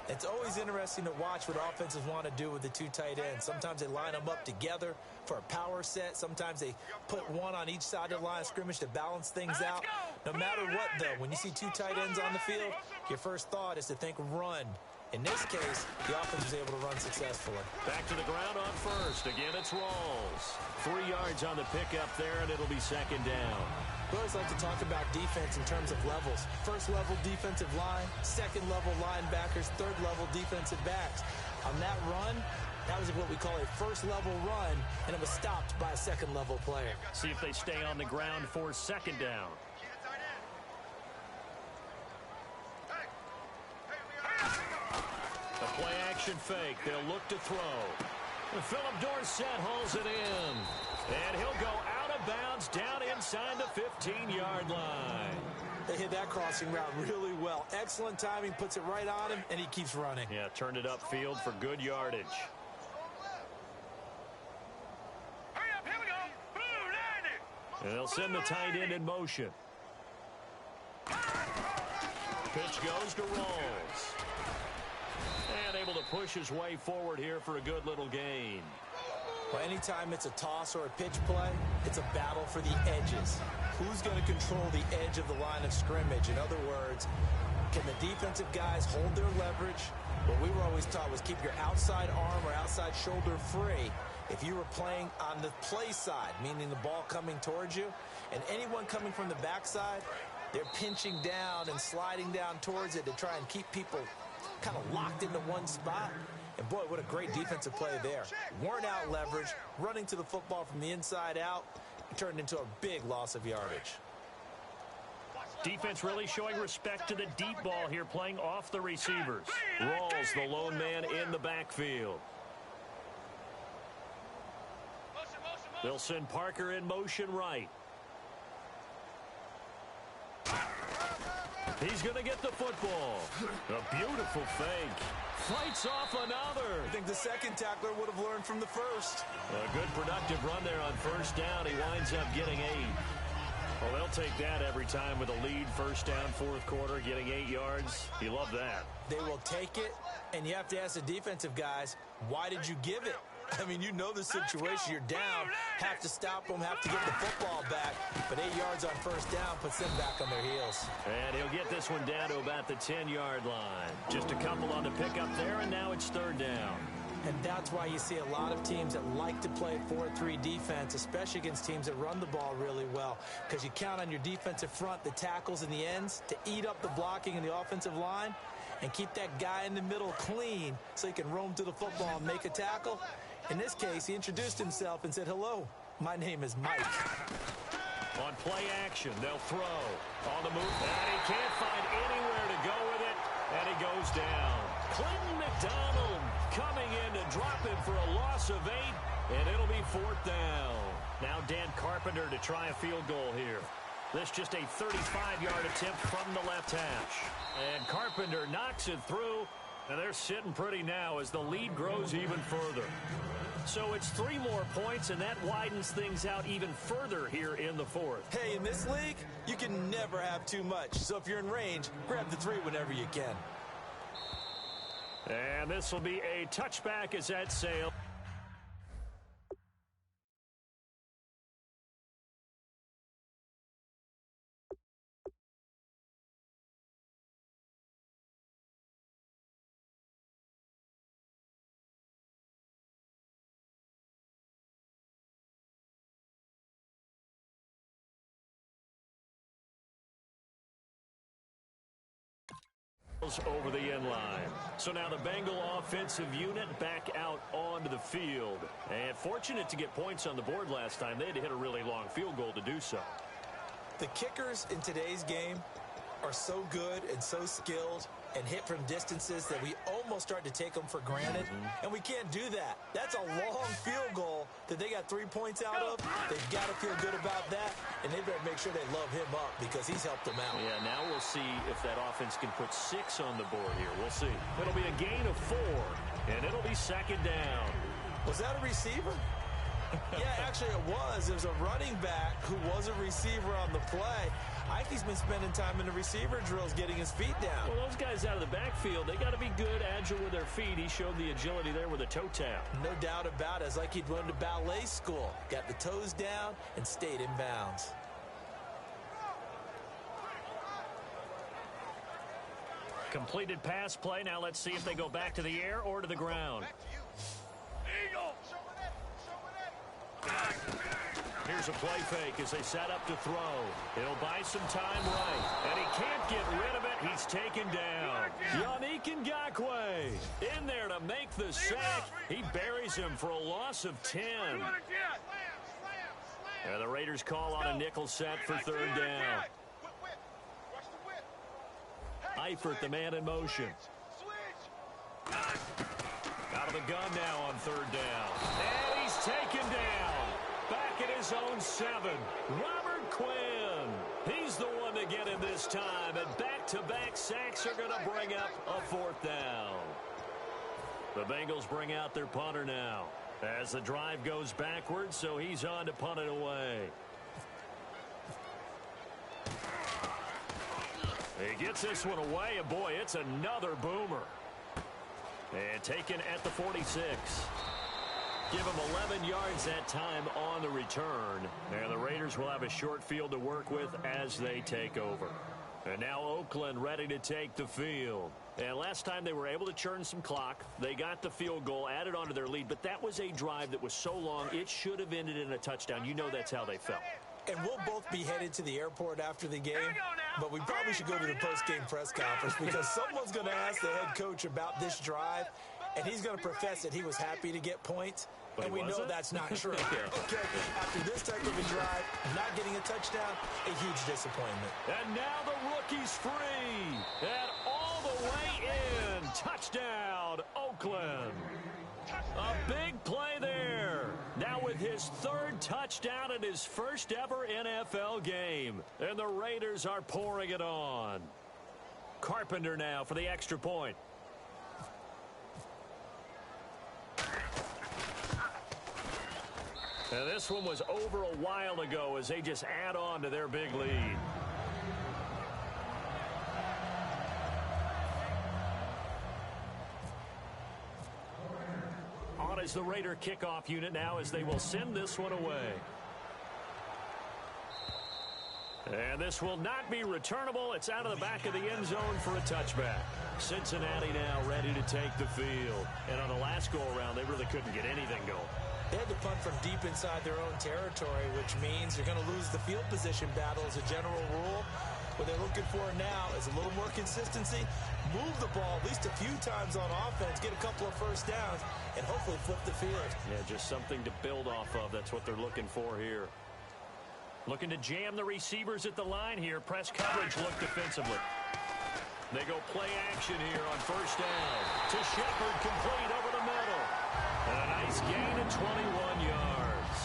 It's always interesting to watch what offenses want to do with the 2 tight ends. Sometimes they line them up together for a power set. Sometimes they put one on each side of the line of scrimmage to balance things out. No matter what, though, when you see 2 tight ends on the field, your first thought is to think run. In this case, the offense was able to run successfully. Back to the ground on first. Again, it's Rawls. 3 yards on the pickup there, and it'll be second down. We always like to talk about defense in terms of levels. First level defensive line, second level linebackers, third level defensive backs. On that run, that was what we call a first level run, and it was stopped by a second level player. See if they stay on the ground for second down. A play action fake. They'll look to throw. Philip Dorsett hauls it in. And he'll go out of bounds down inside the 15-yard line. They hit that crossing route really well. Excellent timing, puts it right on him, and he keeps running. Yeah, turned it upfield for good yardage. Hurry up, here we go. Blue 90. And they'll send the tight end in motion. Pitch goes to Rawls. And able to push his way forward here for a good little gain. Well, anytime it's a toss or a pitch play, it's a battle for the edges. Who's going to control the edge of the line of scrimmage? In other words, can the defensive guys hold their leverage? What we were always taught was keep your outside arm or outside shoulder free if you were playing on the play side, meaning the ball coming towards you. And anyone coming from the backside, they're pinching down and sliding down towards it to try and keep people kind of locked into one spot. And boy, what a great defensive play there. Weren't out leverage, running to the football from the inside out. It turned into a big loss of yardage. Defense really showing respect to the deep ball here, playing off the receivers. Rawls, the lone man in the backfield. They'll send Parker in motion right. He's going to get the football. A beautiful fake. Fights off another. I think the second tackler would have learned from the first. A good productive run there on first down. He winds up getting 8. Well, they'll take that every time with a lead. First down, fourth quarter, getting 8 yards. You love that. They will take it, and you have to ask the defensive guys, why did you give it? I mean, you know the situation. You're down, have to stop them, have to get the football back. But 8 yards on first down puts them back on their heels. And he'll get this one down to about the 10-yard line. Just a couple on the pickup there, and now it's third down. And that's why you see a lot of teams that like to play 4-3 defense, especially against teams that run the ball really well, because you count on your defensive front, the tackles and the ends, to eat up the blocking in the offensive line and keep that guy in the middle clean so he can roam to the football and make a tackle. In this case, he introduced himself and said, "Hello, my name is Mike." On play action, they'll throw. On the move, and he can't find anywhere to go with it, and he goes down. Clinton McDonald coming in to drop him for a loss of 8, and it'll be fourth down. Now Dan Carpenter to try a field goal here. This just a 35-yard attempt from the left hash. And Carpenter knocks it through, and they're sitting pretty now as the lead grows even further. So it's 3 more points, and that widens things out even further here in the fourth. Hey, in this league, you can never have too much. So if you're in range, grab the 3 whenever you can. And this will be a touchback as that sail. Over the end line. So now the Bengal offensive unit back out onto the field. And fortunate to get points on the board last time. They had to hit a really long field goal to do so. The kickers in today's game are so good and so skilled and hit from distances that we almost start to take them for granted, and we can't do that. That's a long field goal that they got 3 points out of. They've got to feel good about that, and they better make sure they love him up because he's helped them out. Yeah, now we'll see if that offense can put 6 on the board here. We'll see. It'll be a gain of 4, and it'll be second down. Was that a receiver? Yeah, actually it was. There's a running back who was a receiver on the play. Ikey's been spending time in the receiver drills getting his feet down. Well, those guys out of the backfield, they got to be good, agile with their feet. He showed the agility there with a toe tap. No doubt about it. It's like he'd went to ballet school. Got the toes down and stayed in bounds. Completed pass play. Now let's see if they go back to the air or to the ground. Eagle! Here's a play fake as they set up to throw. He'll buy some time right. And he can't get rid of it. He's taken down. Yannick Ngakoue in there to make the sack. He buries him for a loss of 10. And the Raiders call on a nickel set for third down. Eifert, the man in motion. Out of the gun now on third down. And he's taken down. Back at his own 7. Robert Quinn. He's the one to get him this time. And back-to-back sacks are going to bring up a 4th down. The Bengals bring out their punter now as the drive goes backwards, so he's on to punt it away. He gets this one away, and boy, it's another boomer. And taken at the 46. Give him 11 yards that time on the return. And the Raiders will have a short field to work with as they take over. And now Oakland ready to take the field. And last time they were able to churn some clock. They got the field goal, added on to their lead. But that was a drive that was so long, it should have ended in a touchdown. You know that's how they felt. And we'll both be headed to the airport after the game, but we probably should go to the post-game press conference because someone's going to ask the head coach about this drive, and he's going to profess that he was happy to get points, and we know that's not true. Okay, after this type of a drive, not getting a touchdown, a huge disappointment. And now the rookie's free, and all the way in. Touchdown, Oakland. A big play there. Now with his 3rd touchdown in his first ever NFL game. And the Raiders are pouring it on. Carpenter now for the extra point. And this one was over a while ago as they just add on to their big lead. On is the Raider kickoff unit now as they will send this one away. And this will not be returnable. It's out of the back of the end zone for a touchback. Cincinnati now ready to take the field. And on the last go-around, they really couldn't get anything going. They had to punt from deep inside their own territory, which means you're going to lose the field position battle as a general rule. What they're looking for now is a little more consistency, move the ball at least a few times on offense, get a couple of first downs, and hopefully flip the field. Yeah, just something to build off of. That's what they're looking for here. Looking to jam the receivers at the line here. Press coverage look defensively. They go play action here on first down. To Shepard, complete over the middle. And a nice gain of 21 yards.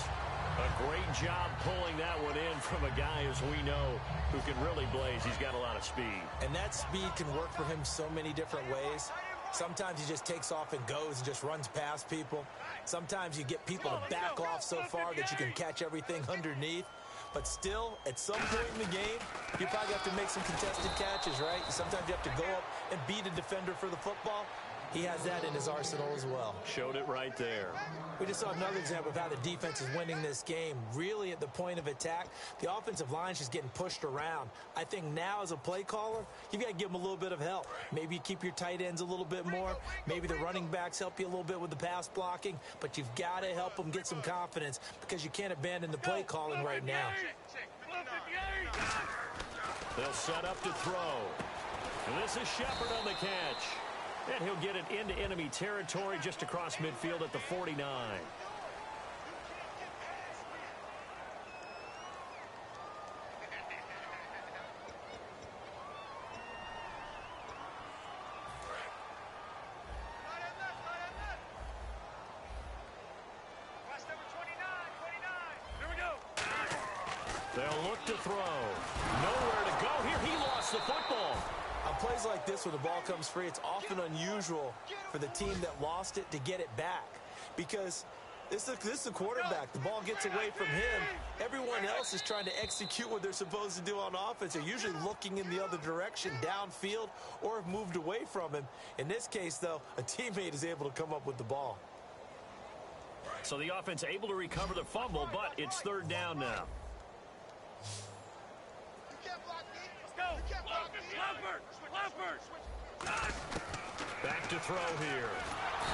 A great job pulling that one in from a guy, as we know, who can really blaze. He's got a lot of speed. And that speed can work for him so many different ways. Sometimes he just takes off and goes and just runs past people. Sometimes you get people to back off so far that you can catch everything underneath. But still, at some point in the game, you probably have to make some contested catches, right? Sometimes you have to go up and beat a defender for the football. He has that in his arsenal as well. Showed it right there. We just saw another example of how the defense is winning this game. Really at the point of attack, the offensive line's just getting pushed around. I think now as a play caller, you've got to give them a little bit of help. Maybe you keep your tight ends a little bit more. Maybe the running backs help you a little bit with the pass blocking. But you've got to help them get some confidence because you can't abandon the play calling right now. They'll set up to throw. And this is Shepard on the catch. And he'll get it into enemy territory just across midfield at the 49. They'll look to throw. Nowhere to go here. He lost the football. On plays like this where the ball comes free, it's often unusual for the team that lost it to get it back. Because this is the quarterback. The ball gets away from him. Everyone else is trying to execute what they're supposed to do on offense. They're usually looking in the other direction, downfield, or have moved away from him. In this case, though, a teammate is able to come up with the ball. So the offense able to recover the fumble, but it's third down now. Back to throw here.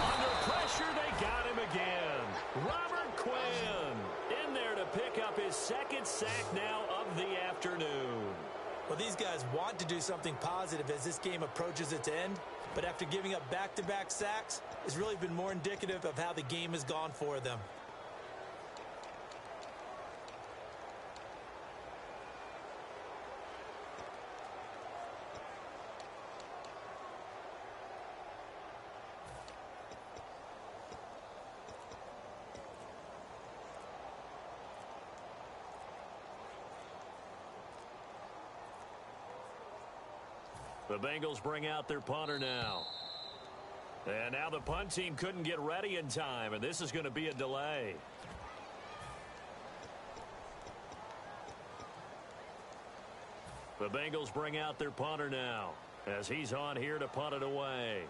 Under pressure, they got him again. Robert Quinn in there to pick up his second sack now of the afternoon. Well, these guys want to do something positive as this game approaches its end, but after giving up back-to-back sacks, it's really been more indicative of how the game has gone for them. The Bengals bring out their punter now. And now the punt team couldn't get ready in time, and this is going to be a delay. The Bengals bring out their punter now as he's on here to punt it away.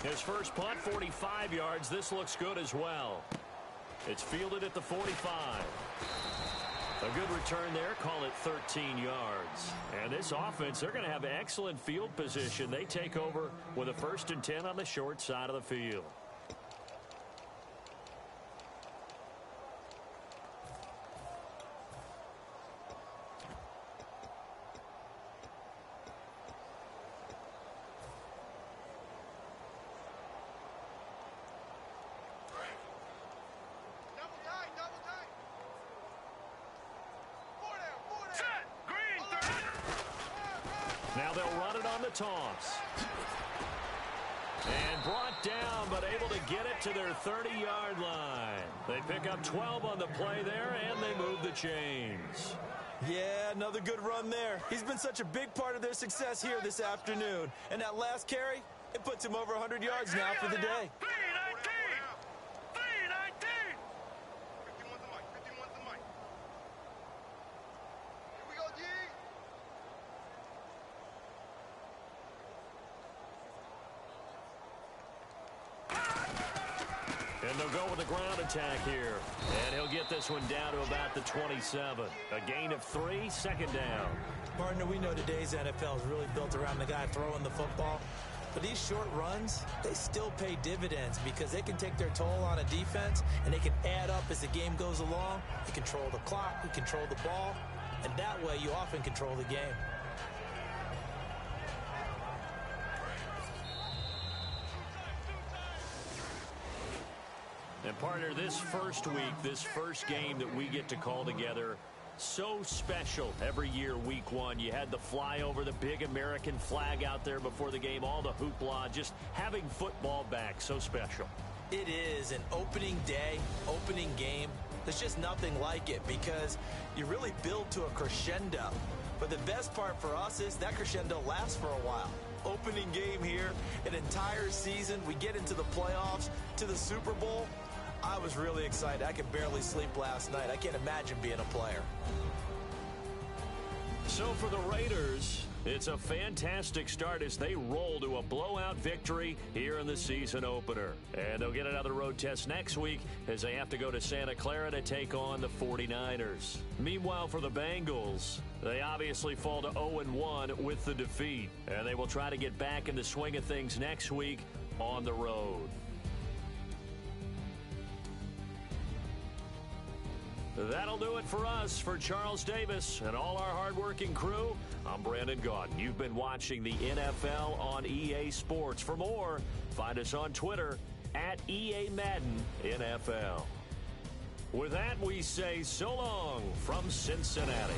His first punt, 45 yards. This looks good as well. It's fielded at the 45. A good return there, call it 13 yards. And this offense, they're going to have excellent field position. They take over with a 1st and 10 on the short side of the field. Now they'll run it on the toss. And brought down, but able to get it to their 30-yard line. They pick up 12 on the play there, and they move the chains. Yeah, another good run there. He's been such a big part of their success here this afternoon. And that last carry, it puts him over 100 yards now for the day. And they'll go with a ground attack here. And he'll get this one down to about the 27. A gain of 3, 2nd down. Partner, we know today's NFL is really built around the guy throwing the football. But these short runs, they still pay dividends because they can take their toll on a defense and they can add up as the game goes along. You control the clock, you control the ball, and that way you often control the game. And partner, this first week, this first game that we get to call together, so special every year, week 1. You had the flyover, the big American flag out there before the game, all the hoopla, just having football back, so special. It is an opening day, opening game. There's just nothing like it because you really build to a crescendo. But the best part for us is that crescendo lasts for a while. Opening game here, an entire season, we get into the playoffs, to the Super Bowl. I was really excited. I could barely sleep last night. I can't imagine being a player. So for the Raiders, it's a fantastic start as they roll to a blowout victory here in the season opener. And they'll get another road test next week as they have to go to Santa Clara to take on the 49ers. Meanwhile, for the Bengals, they obviously fall to 0-1 with the defeat. And they will try to get back in the swing of things next week on the road. That'll do it for us. For Charles Davis and all our hardworking crew, I'm Brandon Gaudin. You've been watching the NFL on EA Sports. For more, find us on Twitter at EA Madden NFL. With that, we say so long from Cincinnati.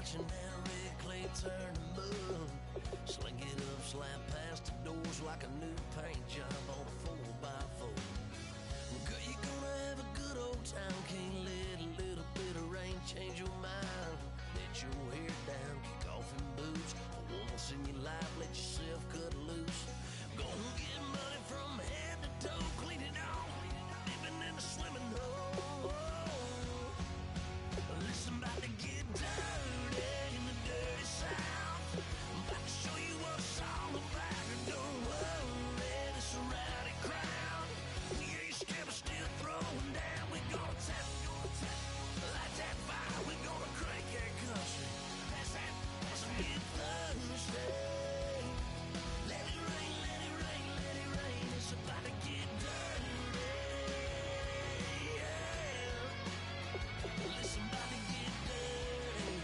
touching down, red clay turn to mud. Sling it up, slap past the doors like a new paint job on a 4x4. Girl, you're gonna have a good old time. Can't let a little bit of rain change your mind. Let your hair down, kick off in boots. For once in your life, let yourself cut loose. Gonna get money from head to toe, clean it off, dipping in the swimming hole. Listen, about to get dirty in the dirty South. I'm about to show you what it's all about. And don't worry, this a rowdy crowd. Yeah, your step is still throwing down. We're gonna tap, light that fire. We're gonna crank that country. That's get thirsty. Let it rain, let it rain, let it rain. It's about to get dirty. Yeah. Listen, about to get dirty.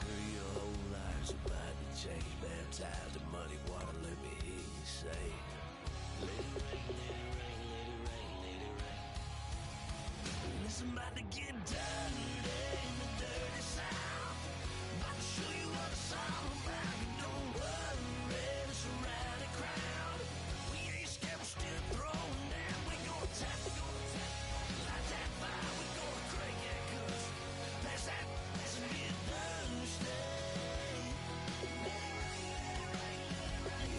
Girl, your whole life's about to change. Baptized in muddy water, let me hear you say, let it rain, let it rain, let it rain, let it rain. Listen, about to get dirty in the dirty South. About to show you what it's all about. And don't worry, it's a rowdy crowd. We ain't scared, we're still throwing down. We gonna tap, light that fire. We gonna crank that country. Pass that, let's get thirsty.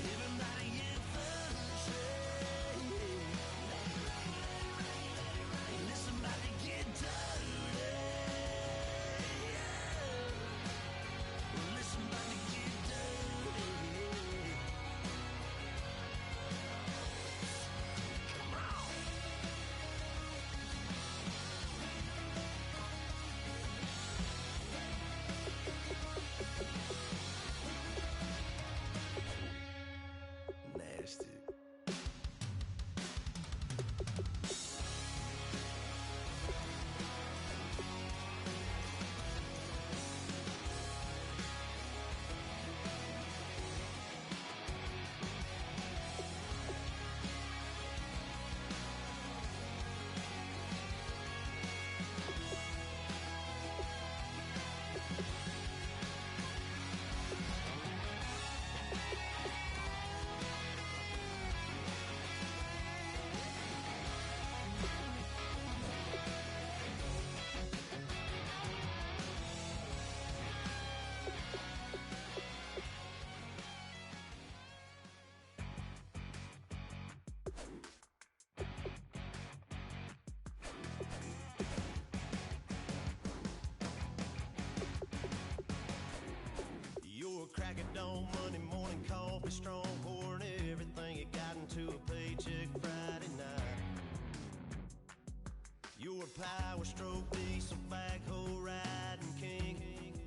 Everybody get thirsty. Listen, about to get dirty. Listen, about to get dirty. Come on. Nasty. You're a crack at dawn, Monday morning coffee, strong pouring everything you got into a paycheck Friday night. You're a power stroke, diesel backhoe riding king,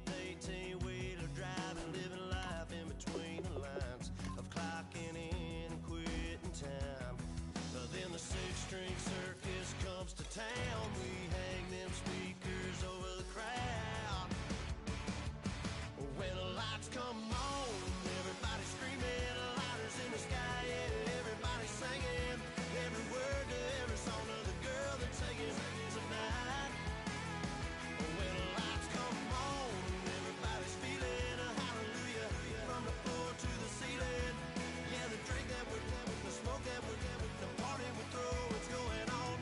18-wheeler driving, living life in between the lines of clocking in and quitting time. Then the six-string circus comes to town. We hang them speakers over the crowd. When the lights come on, everybody's screaming, lighters in the sky, yeah, everybody's singing every word to every song of the girl they're taking tonight. When the lights come on, everybody's feeling a hallelujah from the floor to the ceiling. Yeah, the drink that we're, the smoke that we're, the party we throw, it's going on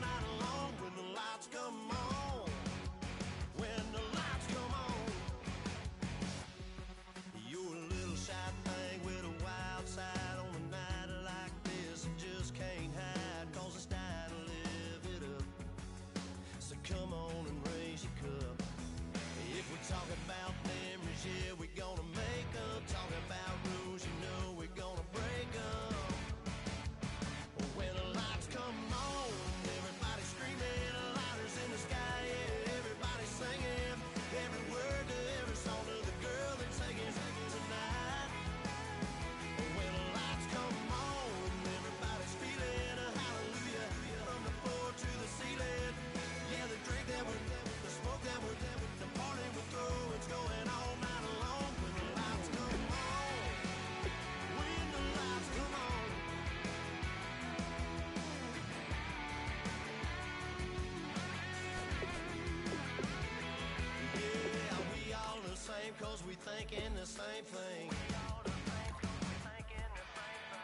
thinking the same thing.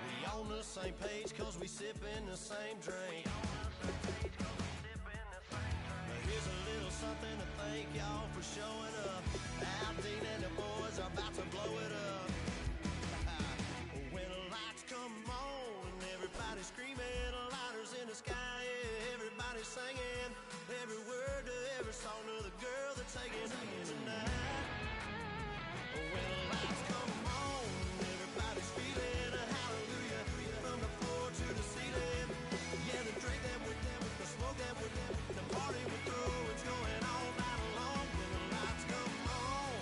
We on the same page cause we sippin' the same drink. But here's a little something to thank y'all for showing up. Al Dean and the boys are about to blow it up. When the lights come on and everybody's screaming, lighters in the sky, yeah, everybody's singing every word to every song of the girl that's taking tonight. When the lights come on, everybody's feeling a hallelujah from the floor to the ceiling. Yeah, the drink that we're down, the smoke that we're down, the party we're through, it's going all night long. When the lights come on,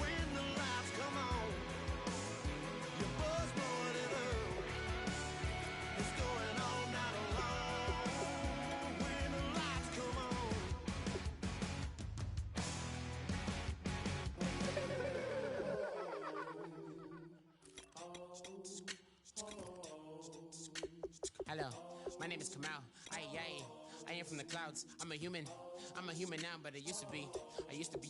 when the lights come on, your buzz blowing it up. It's going all night long. When the lights come on. Hello, my name is Kamal. I am from the clouds. I'm a human now, but I used to be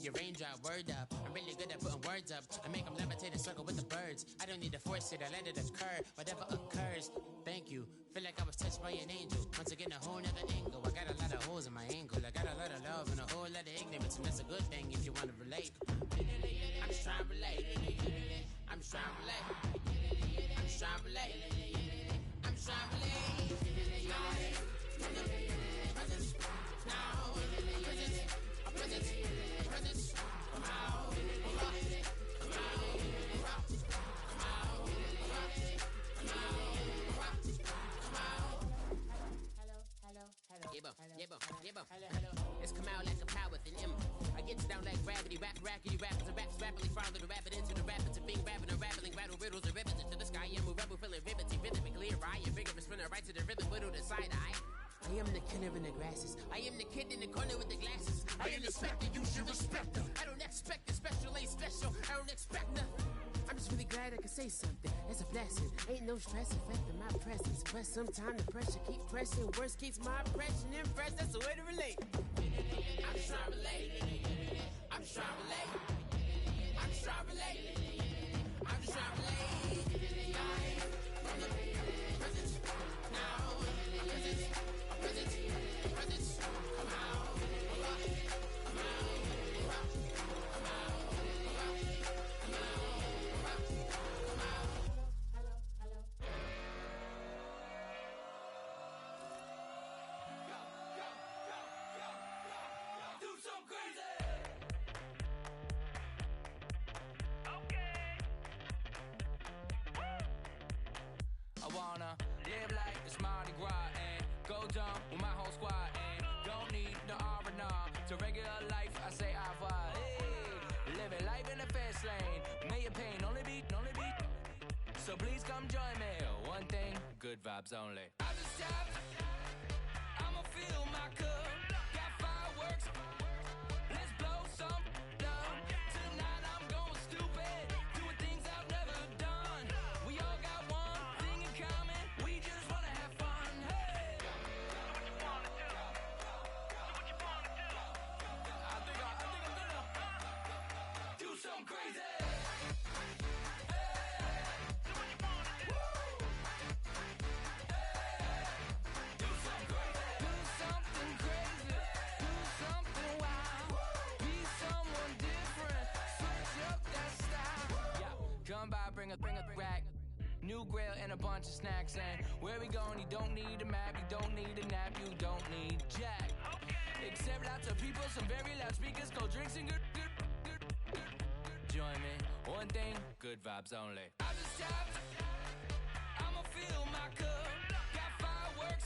a raindrop. Word up, I'm really good at putting words up. I make them levitate and circle with the birds. I don't need to force it, I let it occur. Whatever occurs, thank you. Feel like I was touched by an angel. Once again, a whole nother angle. I got a lot of holes in my angle. I got a lot of love and a whole lot of ignorance, and that's a good thing if you want to relate. I'm just trying to relate. I'm just trying to relate. I'm just trying to relate. I'm just trying to relate. It's come out like a power with an M. I get down like gravity, rackety rappers and raps rapidly follow the rapid into the rapids of being rapping and rattling, rattle riddles and ribbons into the sky. I'm a rebel feeling rhythmically right and vigorous, running right to the rhythm, widow the side eye. I am the killer in the grasses. I am the kid in the corner with the glasses. I am the specter, you should respect them. I don't expect the special, ain't special. I don't expect nothing. I'm just really glad I can say something. It's a blessing. Ain't no stress affecting my presence. But sometimes the pressure keep pressing. Worst keeps my impression impressed. That's the way to relate. I'm just trying to relate. I'm just trying to relate. I'm just trying to relate. I'm just trying to relate. From the presence now. Presence. Come out. Come out. I wanna live like it's Mardi Gras and go dumb with my whole squad and don't need the R&R to regular life. I say au revoir. Hey, living life in the fast lane. May your pain only be. So please come join me. One thing, good vibes only. I just tapped. I'ma fill my cup. Got fireworks. Let's blow some down. Tonight I'm going stupid. Doing things I've never done. We all got one thing in common. We just wanna have fun. Hey. Do what you wanna do. Do what you wanna do. I think I'm gonna do something crazy. Come by, bring a rack. New grill and a bunch of snacks. And where we going, you don't need a map. You don't need a nap. You don't need jack. Except lots of people, some very loud speakers, cold drinks and good. Join me. One thing, good vibes only. I just tapped. I'ma fill my cup. Got fireworks.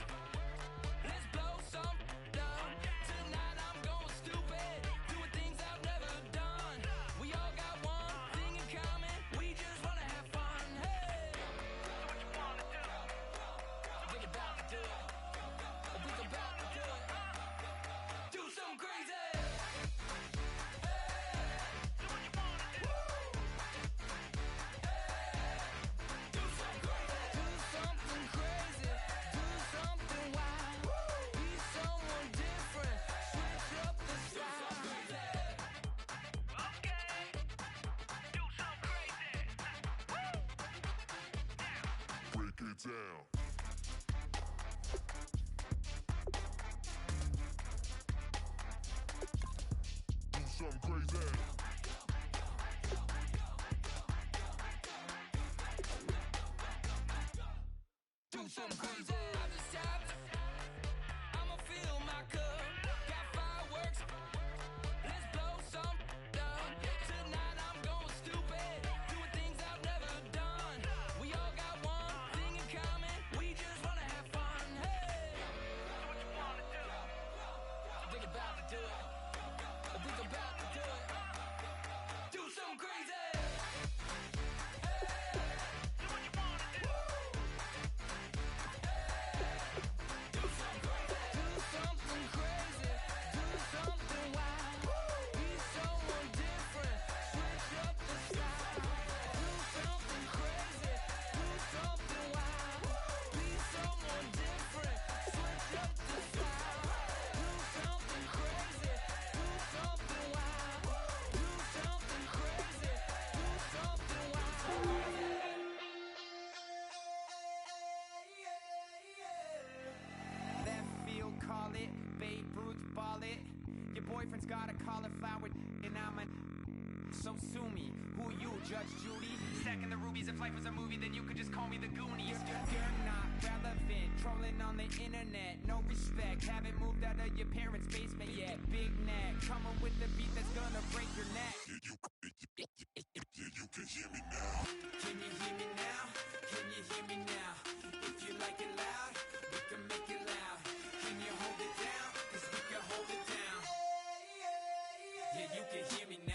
Let's blow some down. Tonight I'm going stupid. Doing things I've never done. We all got one thing in common. We just wanna have fun. Hey. Do what you wanna do. Think about to do it. Think about to do it. Do something crazy. Do what you wanna do. Do something crazy. Do something crazy. down. Do something crazy. Do something crazy. I just tapped. I'ma fill my cup. Got fireworks. Let's blow some up. Tonight I'm going stupid. Doing things I've never done. We all got one thing in common. We just wanna have fun. Hey, do what you wanna do. Think about to do it. Think about to do it. Do something crazy. Call it, Babe Ruth ball it. Your boyfriend's got a cauliflower and I'm a so sue me. Who you, Judge Judy? Stacking the rubies. If life was a movie, then you could just call me the Goonies. You're not relevant, trolling on the internet. No respect, haven't moved out of your parents' basement yet. Big neck, coming with the beat that's gonna break your neck. You can hear me now. Can you hear me now? Can you hear me now? If you like it loud, we can make it loud. Can you hold it down? 'Cause we can hold it down. Yeah, you can hear me now.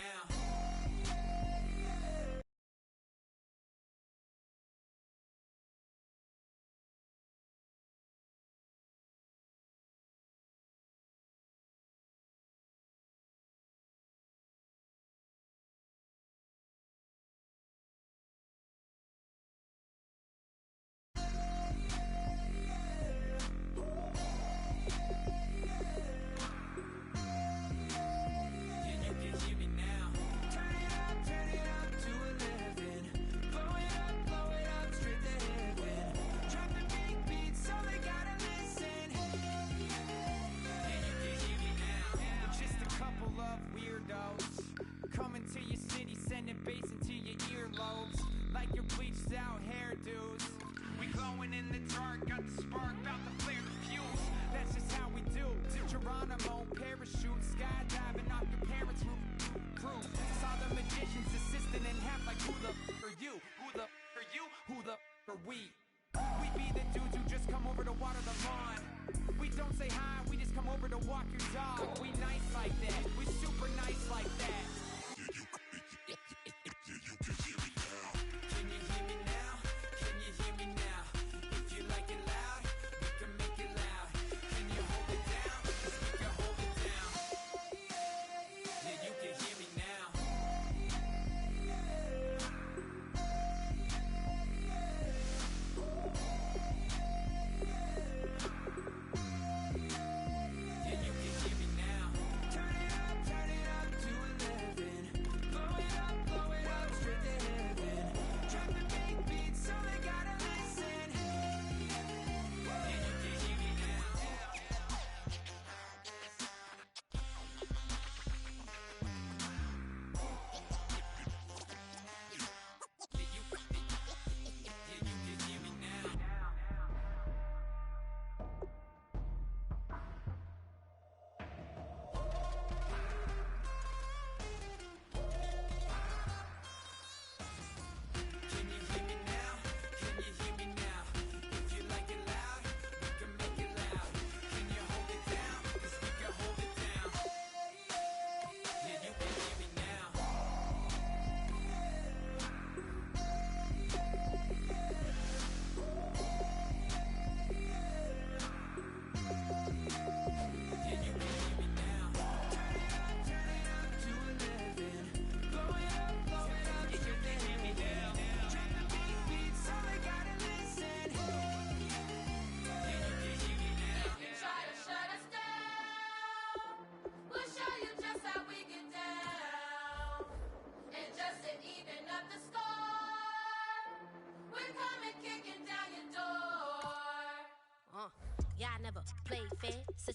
Coming to your city, sending bass into your earlobes. Like your bleached out hairdos. We glowing in the dark, got the spark, about to flare the fuse. That's just how we do. Geronimo, parachute, skydiving off your parents' roof. Crew, saw the magician's assistant in half like who the are you? Who the are you? Who the are we? We be the dudes who just come over to water the lawn. We don't say hi, we just come over to walk your dog. We nice like that, we super nice like that. You can hear me now. Can you hear me now? Can you hear me now? If you like it loud, we can make it loud. Can you hold it down? 'Cause we can hold it down. Yeah, you can hear me now. Yeah, you can hear me now. Turn it up to 11.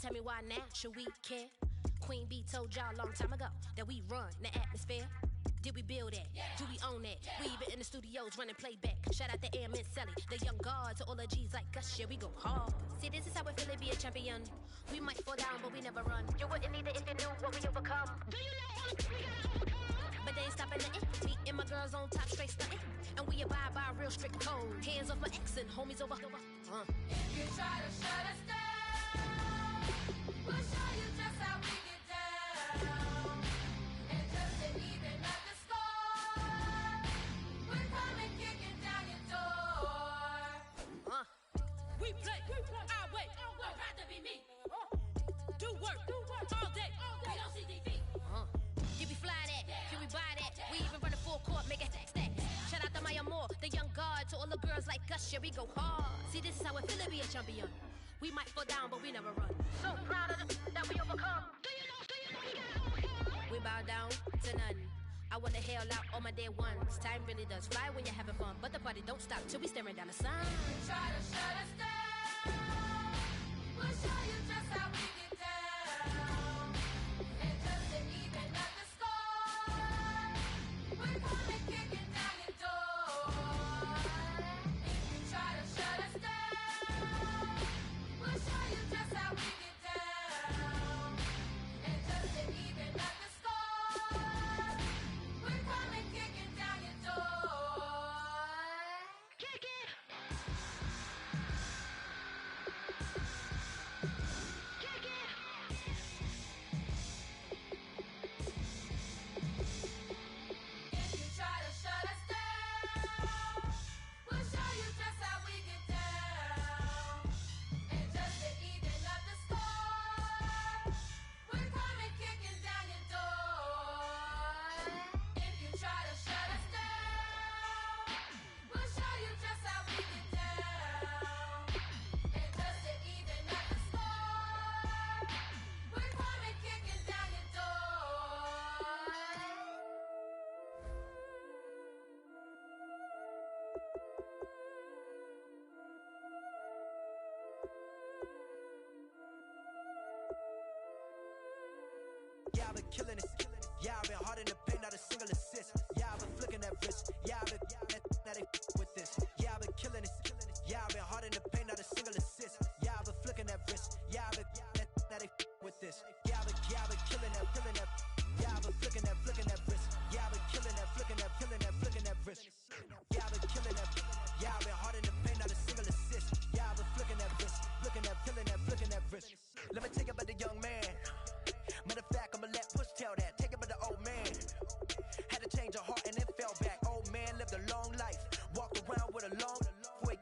tell me why now should we care? Queen B told y'all a long time ago that we run the atmosphere. Did we build it? Do we own it? We even in the studios running playback. Shout out to Airman Sally, the young guard to all the G's like us. Yeah, we go hard. See, this is how we feel to be a champion. We might fall down, but we never run. You wouldn't either if you knew what we overcome. Do you know all the we gotta overcome? But they ain't stopping nothing. Me and my girls on top straight stunting. And we abide by a real strict code. Hands off my ex and homies over. If you try to shut us down, we'll show you just how we get down. And just to even up the score, we're coming kicking down your door. We play our way. I'd rather be me. Do work all day. We don't see defeat. Can we fly that? Can we buy that? We even run a full court, make it stack. Shout out to Maya Moore, the young guard, to all the girls like us. Yeah, we go hard. See, this is how it feel to be a champion. We might fall down, but we never run. So proud of that we overcome. Do you know we gotta overcome? We bow down to none. I wanna hail out all my dear ones. Time really does fly when you're having fun, but the party don't stop till we staring down the sun. Try to shut us down, we'll show you just how we get down. And just to even up the score, we're coming kicking down your door. If you try to shut us down, we'll show you just how we get down. And just to even up the score, we're coming kicking down your door. Kick it! Kick it! If you try to shut us down, we'll show you just how we get down. And just to even up the score, we're coming kicking down your door. If you try to shut us down, we'll show you just how we get down. And just to even up the score, we're coming kicking down your door. Yeah, I've been killing it. Yeah, I've been hard in the paint, not a single assist. Yeah, I've been flicking that wrist. Yeah, I've been now they with this. Yeah, I've been killing it. Yeah, I've been hard in the paint, not a single assist. Yeah, I've been flicking that wrist. Yeah, I've been now they with this. Yeah, I've been killing that. Yeah, I've been flicking that wrist. Yeah, I've been killing that, flicking that wrist. Yeah, I've been killing that. Yeah, I've been hard in the paint, not a single assist. Yeah, I've been flicking that wrist, flicking that wrist. Let me tell you about the young man. Matter of fact, I'ma let Push tell that. Take it about the old man. Had to change her heart and then fell back. Old man lived a long life. Walked around with a long way.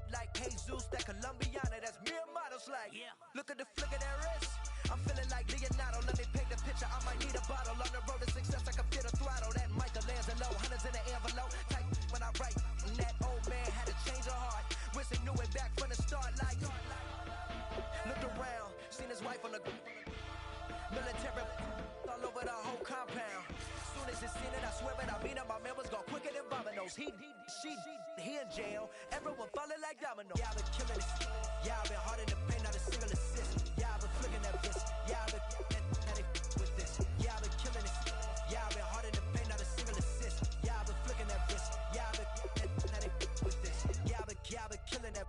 Like Jesus, that Colombiana. That's mere models like. Look at the flick of that wrist. I'm feeling like Leonardo. Let me paint the picture. I might need a bottle. On the road to success, I can feel the throttle. That Michelangelo, hundreds in the envelope. Type when I write. And that old man had to change her heart. Wish he knew it back from the start. Like, looked around, seen his wife on the military all over the whole compound. Soon as he seen it, I swear it, I mean it, my man was gone quicker than dominoes. He in jail, everyone falling like dominoes. Yeah, I've been killing it. Yeah, I've been hard in the paint, not a single assist. Yeah, I've been flicking that wrist. Yeah, I've been now they with this. Yeah, I've been killing it. Yeah, I've been hard in the paint, not a single assist. Yeah, I've been flicking that wrist. Yeah, I've been now they with this. Yeah, I've been killing that.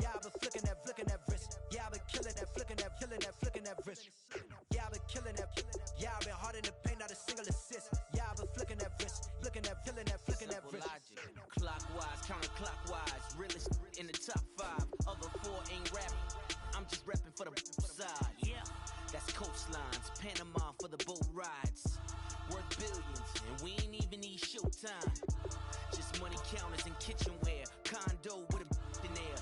Yeah, I've been flicking that wrist. Yeah, I've been killing that, flicking that wrist. Yeah, I've been killing that. Yeah, I've been hard in the paint, not a single assist. Yeah, I've been flicking that wrist, flicking that wrist. Logic, clockwise, counterclockwise, realest in the top 5. Other 4 ain't rapping. I'm just repping for the side. Yeah, that's coastlines, Panama for the boat rides. Worth billions, and we ain't even need showtime. Just money counters and kitchenware, condo with a in there.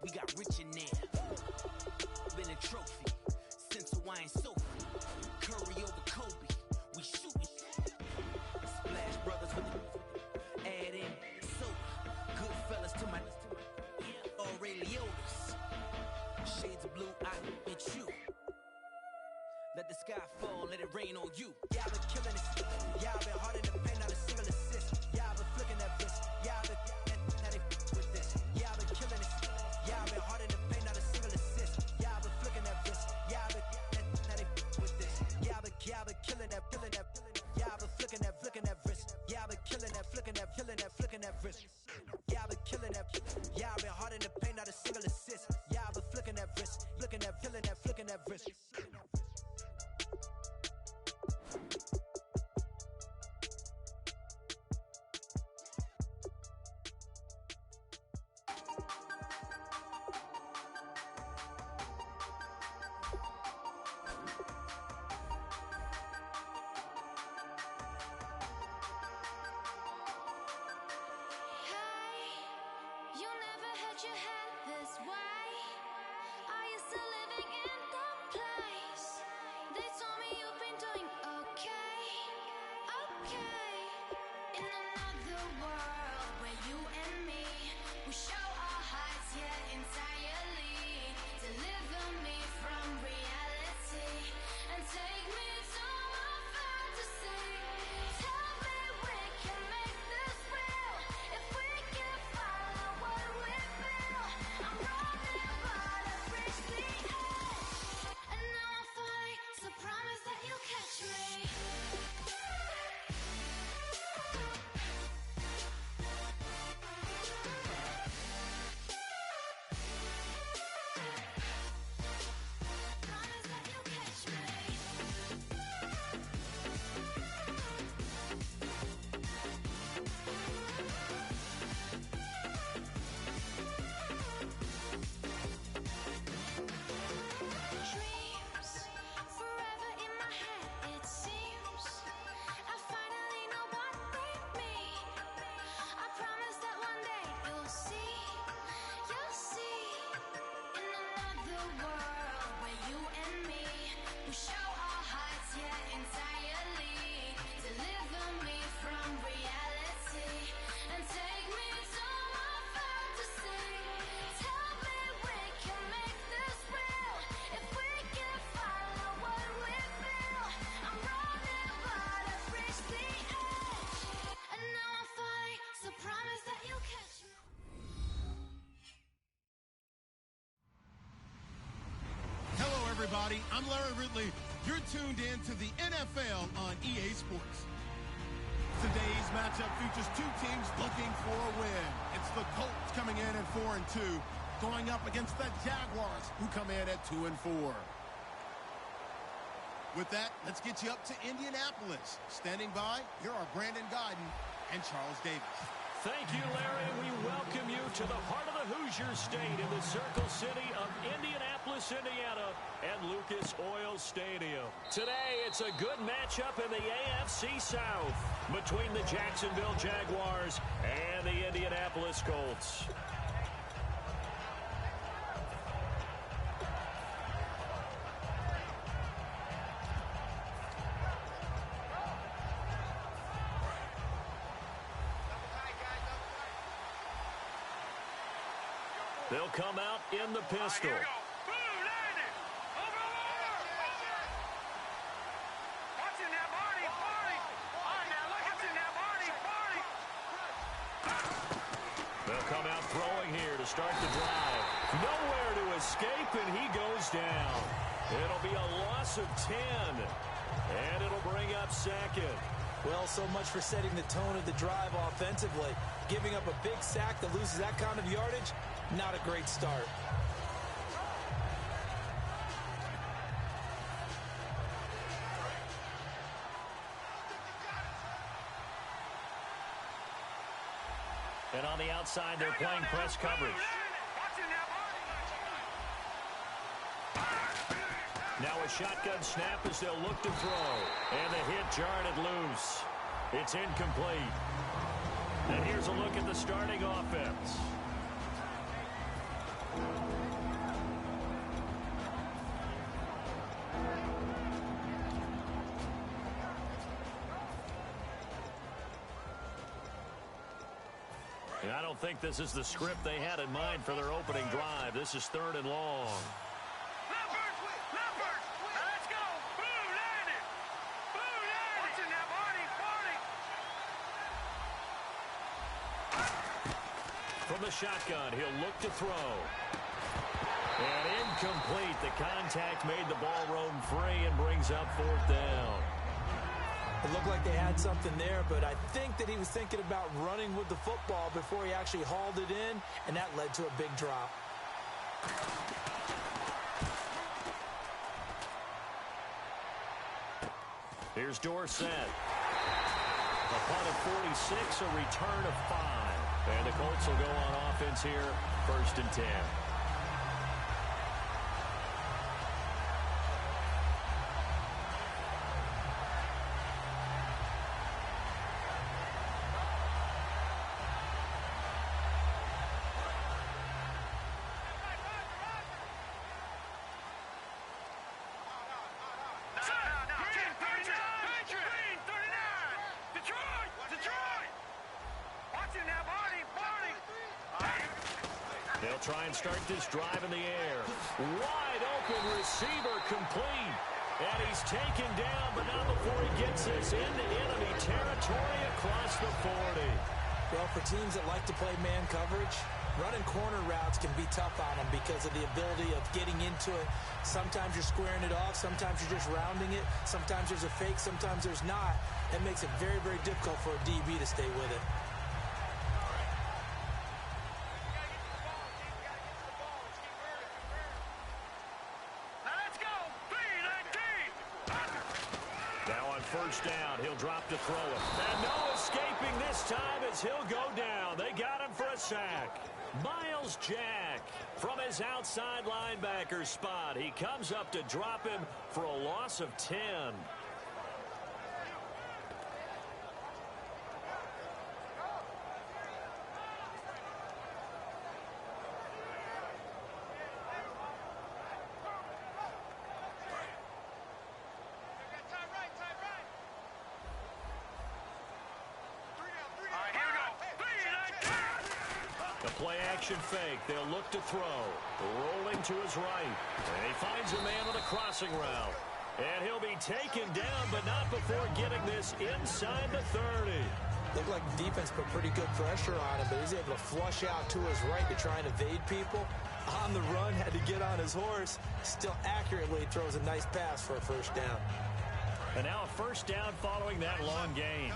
We got rich in there. Been a trophy since Hawaiian Sophie. Curry over Kobe, we shooting. Splash Brothers with the add in soda. Good fellas to my Aureliotis. Shades of blue, I admit you. Let the sky fall, let it rain on you. Yeah, I've been killing it. Yeah, I've been hard in the paint, not a single assist. Yeah, I've been flicking that wrist. Yeah, I've been now they with this. Yeah, I've been killing it. Yeah, I've been hard in the paint, not a single assist. smelling that, flicking that wrist. You never had your head this way. Are you still living in that place? They told me you've been doing okay, okay. In another world where you and me, we show our hearts, yeah, entirely. Deliver me from reality and take me to my fantasy. Tell me we can make this real if we can follow what we feel. I'm running, but I've reached the edge, and now I'm falling. So promise that you'll catch me. Promise that you'll catch me. Dreams forever in my head, it seems. I finally know what they mean. I promise that one day you'll see. In another world where you and me, we show our hearts, yeah, entirely. Deliver me from reality and take me to my fantasy. Tell me we can make this real if we can follow what we feel. I'm running, but I've reached the edge, and now I'm falling. So promise that you'll catch me. Hello, everybody. I'm Larry Ridley. You're tuned in to the NFL on EA Sports. Today's matchup features two teams looking for a win. It's the Colts coming in at 4-2, going up against the Jaguars, who come in at 2-4. With that, let's get you up to Indianapolis. Standing by, here are Brandon Guyton and Charles Davis. Thank you, Larry. We welcome you to the heart of the Hoosier State in the Circle City of Indianapolis, Indiana, at Lucas Oil Stadium. Today, it's a good matchup in the AFC South between the Jacksonville Jaguars and the Indianapolis Colts. They'll come out in the pistol. Here we go. Boom, landed. Over. Watching that body, Barney. All right, now look at that body, Barney. They'll come out throwing here to start the drive. Nowhere to escape, and he goes down. It'll be a loss of 10, and it'll bring up second. Well, so much for setting the tone of the drive offensively. Giving up a big sack that loses that kind of yardage, not a great start. And on the outside, they're playing press coverage. Watching that body. Now a shotgun snap as they'll look to throw. And the hit jarred it loose. It's incomplete. And here's a look at the starting offense. And I don't think this is the script they had in mind for their opening drive. This is 3rd and long. Leopard. Now let's go. Boom, landed. Watching that body, From the shotgun, he'll look to throw. And incomplete. The contact made the ball roam free and brings up 4th down. It looked like they had something there, but I think that he was thinking about running with the football before he actually hauled it in, and that led to a big drop. Here's Dorsett. A punt of 46, a return of 5. And the Colts will go on offense here, 1st and 10. They'll try and start this drive in the air. Wide open receiver complete. And he's taken down, but not before he gets this into enemy territory across the 40. Well, for teams that like to play man coverage, running corner routes can be tough on them because of the ability of getting into it. Sometimes you're squaring it off. Sometimes you're just rounding it. Sometimes there's a fake. Sometimes there's not. That makes it very, very difficult for a DB to stay with it. First down, he'll drop to throw it. And no escaping this time as he'll go down. They got him for a sack. Miles Jack from his outside linebacker spot. He comes up to drop him for a loss of 10. Play-action fake. They'll look to throw. Rolling to his right. And he finds a man on the crossing route. And he'll be taken down, but not before getting this inside the 30. Looked like the defense put pretty good pressure on him, but he's able to flush out to his right to try and evade people. On the run, had to get on his horse. Still accurately throws a nice pass for a first down. And now a first down following that long gain.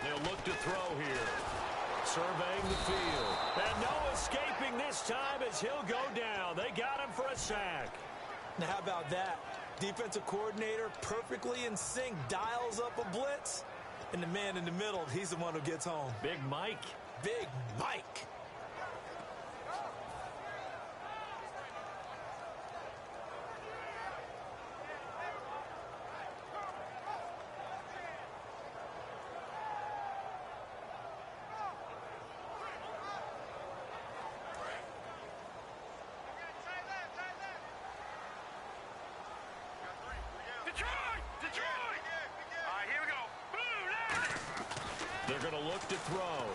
They'll look to throw here. Surveying the field. And no escaping this time as he'll go down. They got him for a sack. Now how about that? Defensive coordinator perfectly in sync, dials up a blitz. And the man in the middle, he's the one who gets home. Big Mike. Big Mike. They're going to look to throw.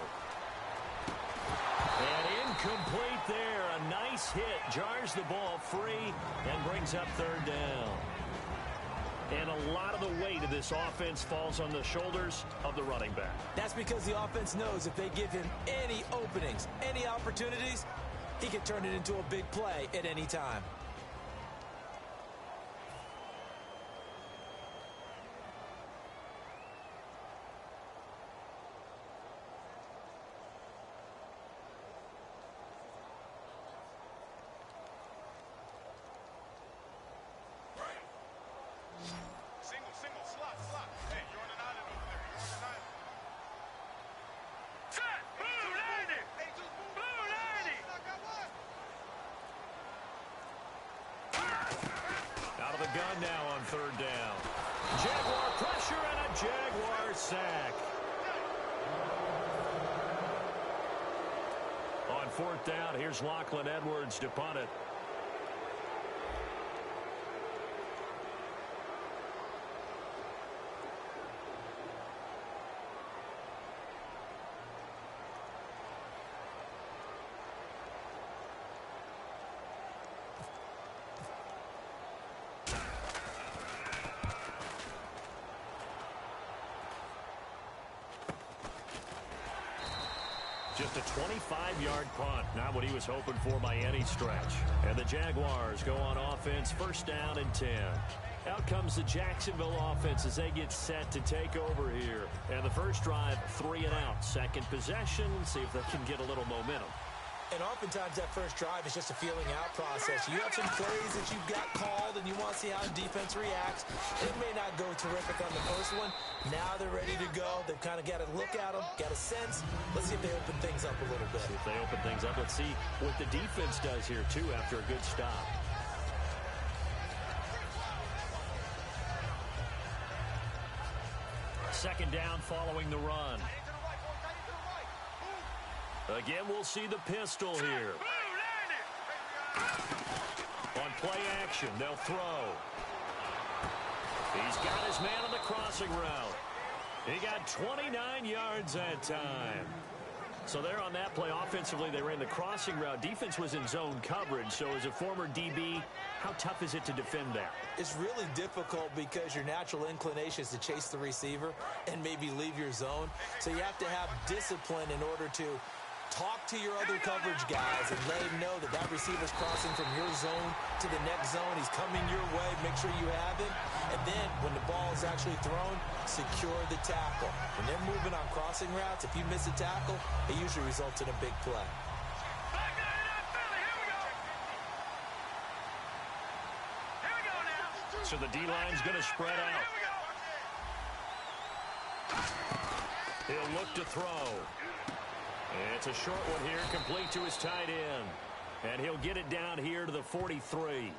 And incomplete there. A nice hit. Jars the ball free and brings up 3rd down. And a lot of the weight of this offense falls on the shoulders of the running back. That's because the offense knows if they give him any openings, any opportunities, he can turn it into a big play at any time. Gun now on 3rd down. Jaguar pressure and a Jaguar sack. On 4th down, here's Lachlan Edwards to punt it. Just a 25-yard punt, not what he was hoping for by any stretch. And the Jaguars go on offense, 1st down and 10. Out comes the Jacksonville offense as they get set to take over here. And the first drive, 3 and out. Second possession, see if they can get a little momentum. And oftentimes that first drive is just a feeling out process. You have some plays that you've got called and you want to see how the defense reacts. It may not go terrific on the first one. Now they're ready to go. They've kind of got to look at them, got a sense. Let's see if they open things up a little bit. See if they open things up. Let's see what the defense does here, too, after a good stop. Second down following the run. Again, we'll see the pistol here. On play action, they'll throw. He's got his man on the crossing route. He got 29 yards that time. So there on that play, offensively, they ran the crossing route. Defense was in zone coverage. So as a former DB, how tough is it to defend that? It's really difficult because your natural inclination is to chase the receiver and maybe leave your zone. So you have to have discipline in order to talk to your other coverage guys and let him know that that receiver's crossing from your zone to the next zone. He's coming your way. Make sure you have him. And then when the ball is actually thrown, secure the tackle. When they're moving on crossing routes, if you miss a tackle, it usually results in a big play. So the D-line's going to spread out. He'll look to throw. It's a short one here, complete to his tight end. And he'll get it down here to the 43.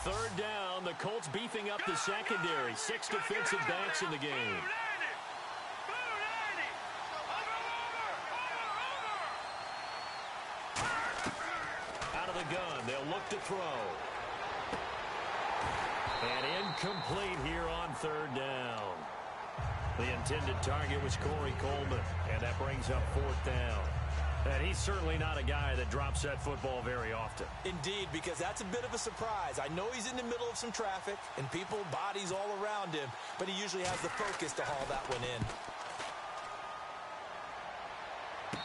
Third down, the Colts beefing up the secondary. 6 defensive backs in the game. Out of the gun, they'll look to throw. And incomplete here on third down. The intended target was Corey Coleman, and that brings up fourth down. And he's certainly not a guy that drops that football very often. Indeed, because that's a bit of a surprise. I know he's in the middle of some traffic and people, bodies all around him, but he usually has the focus to haul that one in.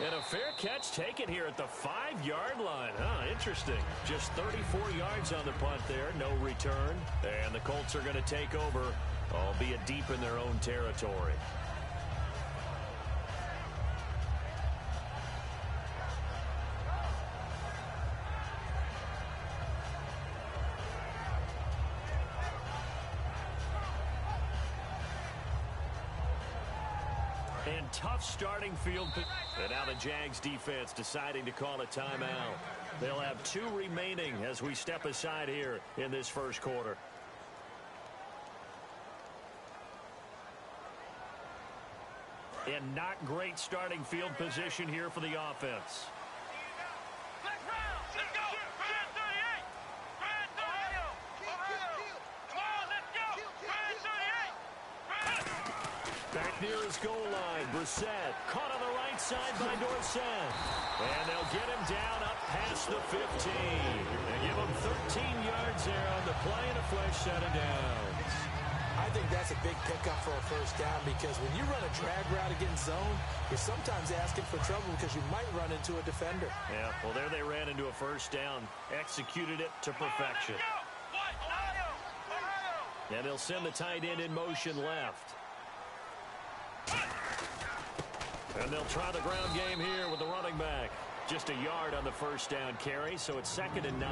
And a fair catch taken here at the 5-yard line. Interesting. Just 34 yards on the punt there. No return. And the Colts are going to take over, albeit deep in their own territory. And tough starting field. And now the Jags defense deciding to call a timeout. They'll have 2 remaining as we step aside here in this first quarter. And not great starting field position here for the offense. Back near his goal line, Brissett caught on the right side by Dorsett. And they'll get him down up past the 15. They give him 13 yards there on the play and a fresh set of downs. I think that's a big pickup for a first down because when you run a drag route against zone, you're sometimes asking for trouble because you might run into a defender. Yeah, well, there they ran into a first down, executed it to perfection. And they'll send the tight end in motion left. And they'll try the ground game here with the running back. Just a yard on the first down carry, so it's 2nd and 9.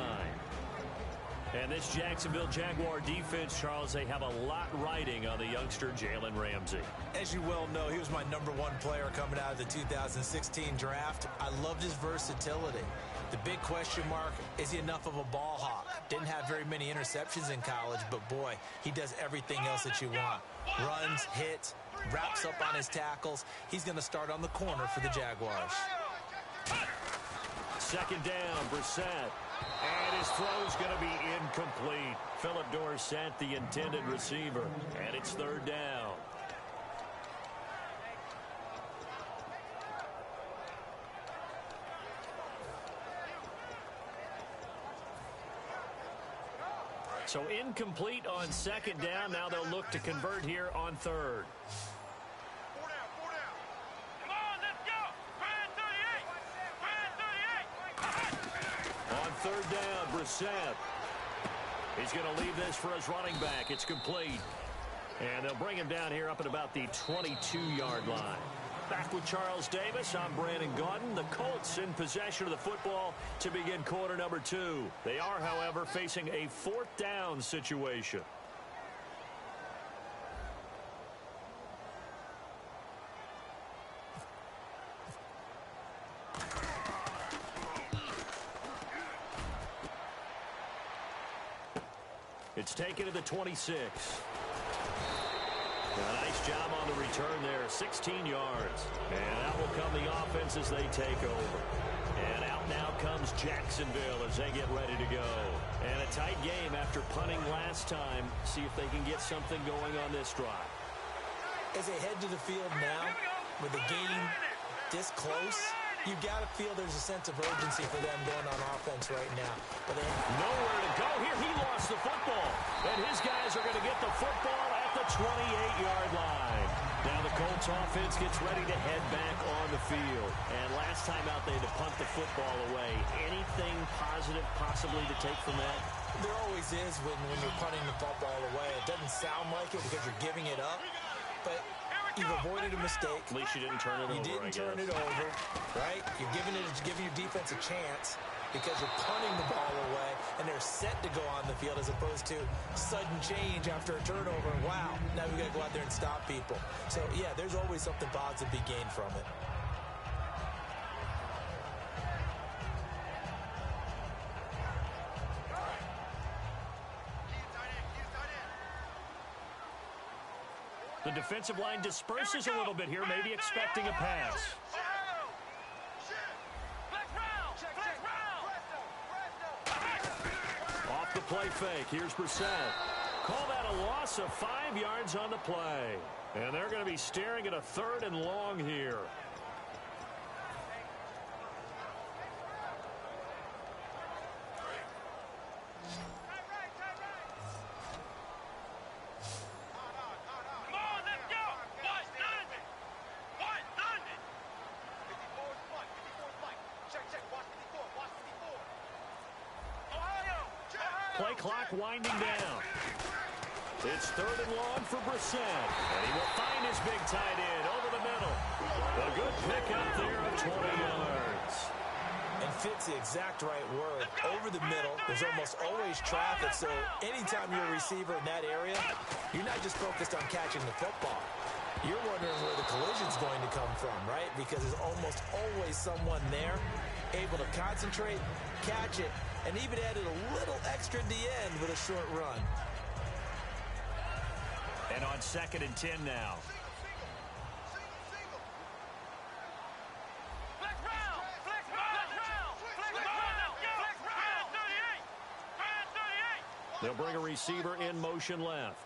And this Jacksonville Jaguar defense, Charles, they have a lot riding on the youngster Jalen Ramsey. As you well know, he was my #1 player coming out of the 2016 draft. I loved his versatility. The big question mark, is he enough of a ball hawk? Didn't have very many interceptions in college, but boy, he does everything else that you want. Runs, hits, wraps up on his tackles. He's going to start on the corner for the Jaguars. Second down, Brissett. And his throw's going to be incomplete. Philip Dorsett, the intended receiver. And it's third down. So incomplete on second down. Now they'll look to convert here on third. Come on, let's go. On third down, Brissett. He's going to leave this for his running back. It's complete. And they'll bring him down here up at about the 22-yard line. Back with Charles Davis, I'm Brandon Gaudin. The Colts in possession of the football to begin quarter number 2. They are, however, facing a fourth down situation. It's taken to the 26. A nice job on the return there, 16 yards. And out will come the offense as they take over. And out now comes Jacksonville as they get ready to go. And a tight game after punting last time. See if they can get something going on this drive. As they head to the field now, with the game this close, you've got to feel there's a sense of urgency for them going on offense right now. But they have nowhere to go here. He lost the football. And his guys are going to get the football at the 28-yard line. Now the Colts offense gets ready to head back on the field. And last time out, they had to punt the football away. Anything positive possibly to take from that? There always is when you're punting the football away. It doesn't sound like it because you're giving it up. But you've avoided a mistake. At least you didn't turn it over, You didn't turn it over, right? You're giving your defense a chance because you're punting the ball away, and they're set to go on the field as opposed to sudden change after a turnover. And wow, now we've got to go out there and stop people. So, yeah, there's always something positive to be gained from it. The defensive line disperses a little bit here, maybe expecting a pass. Off the play fake, here's Brissett. Call that a loss of 5 yards on the play. And they're going to be staring at a 3rd and long here. Play clock winding down. It's 3rd and long for Brissett. And he will find his big tight end over the middle. A good pickup there of 20 yards. And fits the exact right word. Over the middle, there's almost always traffic. So anytime you're a receiver in that area, you're not just focused on catching the football. You're wondering where the collision's going to come from, right? Because there's almost always someone there able to concentrate, catch it, and even added a little extra at the end with a short run. And on 2nd and 10 now. They'll bring a receiver in motion left.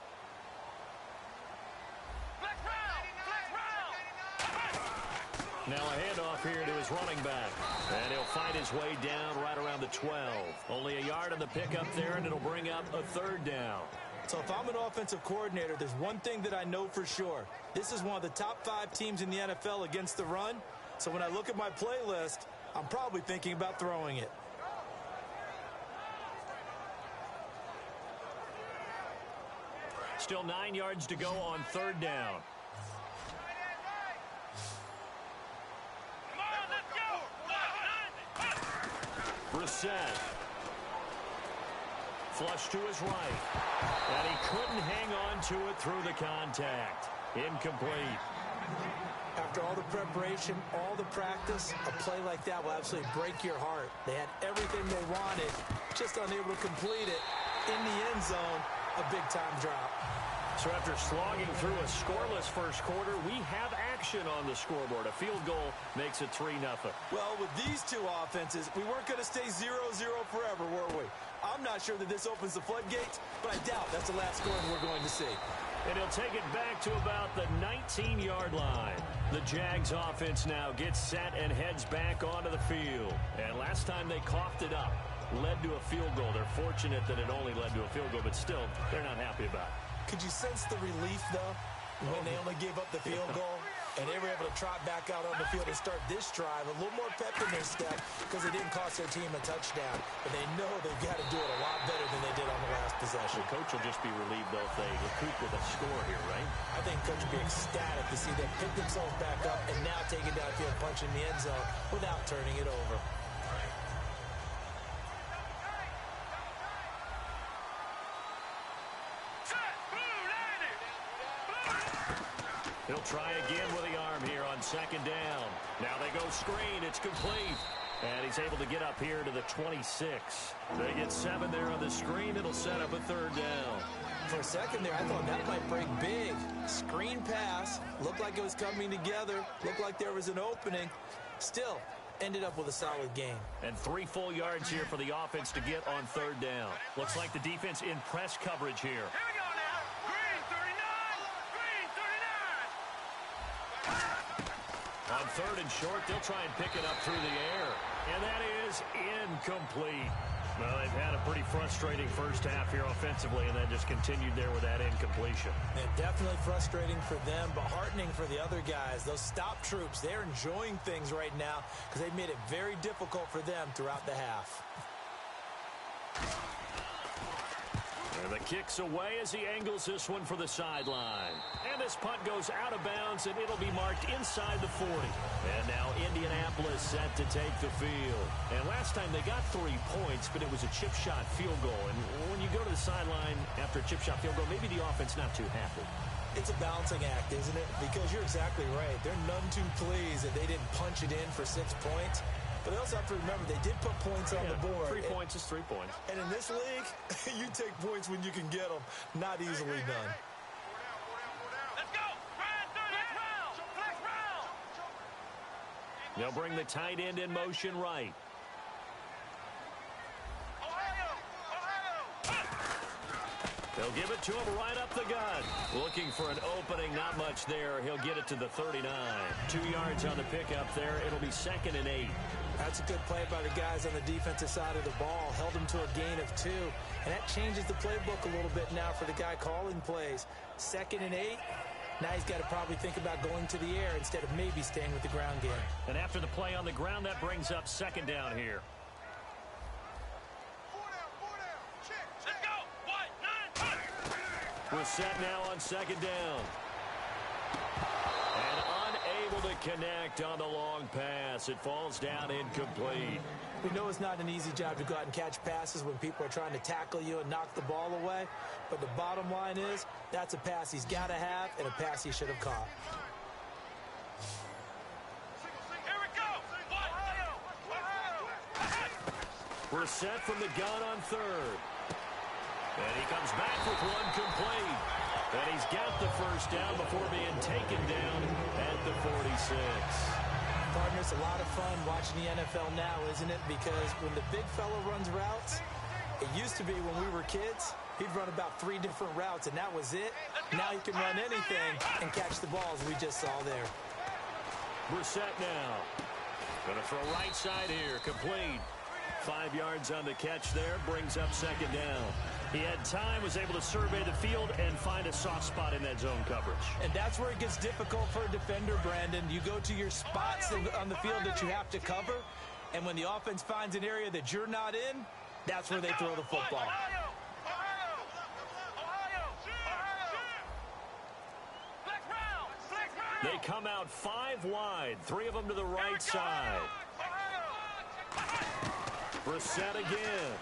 Now a handoff here to his running back. And he'll find his way down right around the 12. Only a yard on the pickup there, and it'll bring up a 3rd down. So if I'm an offensive coordinator, there's one thing that I know for sure. This is one of the top 5 teams in the NFL against the run. So when I look at my playlist, I'm probably thinking about throwing it. Still 9 yards to go on 3rd down. Brissett. Flush to his right. And he couldn't hang on to it through the contact. Incomplete. After all the preparation, all the practice, a play like that will absolutely break your heart. They had everything they wanted, just unable to complete it. In the end zone, a big-time drop. So after slogging through a scoreless first quarter, we have action on the scoreboard. A field goal makes it 3-0. Well, with these two offenses, we weren't going to stay 0-0 forever, were we? I'm not sure that this opens the floodgates, but I doubt that's the last score we're going to see. And he'll take it back to about the 19-yard line. The Jags offense now gets set and heads back onto the field. And last time they coughed it up. led to a field goal. They're fortunate that it only led to a field goal, but still, they're not happy about it. Could you sense the relief, though, when they only gave up the field goal and they were able to trot back out on the field and start this drive a little more pep in their step because it didn't cost their team a touchdown. But they know they've got to do it a lot better than they did on the last possession. The coach will just be relieved, though, if they recoup with a score here, right? I think coach will be ecstatic to see them pick themselves back up and now take it downfield, punch in the end zone without turning it over. He'll try again with the arm here on second down. Now they go screen. It's complete. And he's able to get up here to the 26. They get 7 there on the screen. It'll set up a third down. For a second there, I thought that might break big. Screen pass. Looked like it was coming together. Looked like there was an opening. Still, ended up with a solid game. And 3 full yards here for the offense to get on third down. Looks like the defense in press coverage here. Here we go now. Green 39. On third and short, they'll try and pick it up through the air. And that is incomplete. Well, they've had a pretty frustrating first half here offensively, and then just continued there with that incompletion. And definitely frustrating for them, but heartening for the other guys. Those stop troops, they're enjoying things right now because they've made it very difficult for them throughout the half. And the kick's away as he angles this one for the sideline. And this punt goes out of bounds, and it'll be marked inside the 40. And now Indianapolis set to take the field. And last time they got 3 points, but it was a chip shot field goal. And when you go to the sideline after a chip shot field goal, maybe the offense not too happy. It's a balancing act, isn't it? Because you're exactly right. They're none too pleased that they didn't punch it in for 6 points. But they also have to remember they did put points on the board. 3 points is 3 points. And in this league, you take points when you can get them. Not easily done. Let's go. Flex round. They'll bring the tight end in motion right. They'll give it to him right up the gut. Looking for an opening, not much there. He'll get it to the 39. 2 yards on the pickup there. It'll be 2nd and 8. That's a good play by the guys on the defensive side of the ball. Held him to a gain of 2. And that changes the playbook a little bit now for the guy calling plays. 2nd and 8. Now he's got to probably think about going to the air instead of maybe staying with the ground game. And after the play on the ground, that brings up 2nd down here. Let's go. We're set now on 2nd down. And unable to connect on the long pass. It falls down incomplete. We know it's not an easy job to go out and catch passes when people are trying to tackle you and knock the ball away. But the bottom line is, that's a pass he's got to have and a pass he should have caught. Here we go. We're set from the gun on third. And he comes back with one complete. And he's got the first down before being taken down at the 46. Partner, it's a lot of fun watching the NFL now, isn't it? Because when the big fella runs routes, it used to be when we were kids, he'd run about 3 different routes, and that was it. Now he can run anything and catch the balls we just saw there. We're set now. Going to throw right side here, complete. 5 yards on the catch there, brings up 2nd down. He had time, was able to survey the field and find a soft spot in that zone coverage. And that's where it gets difficult for a defender, Brandon. You go to your spots on the field that you have to cover, and when the offense finds an area that you're not in, that's where they throw the football. They come out 5 wide, 3 of them to the right side. Brissett again.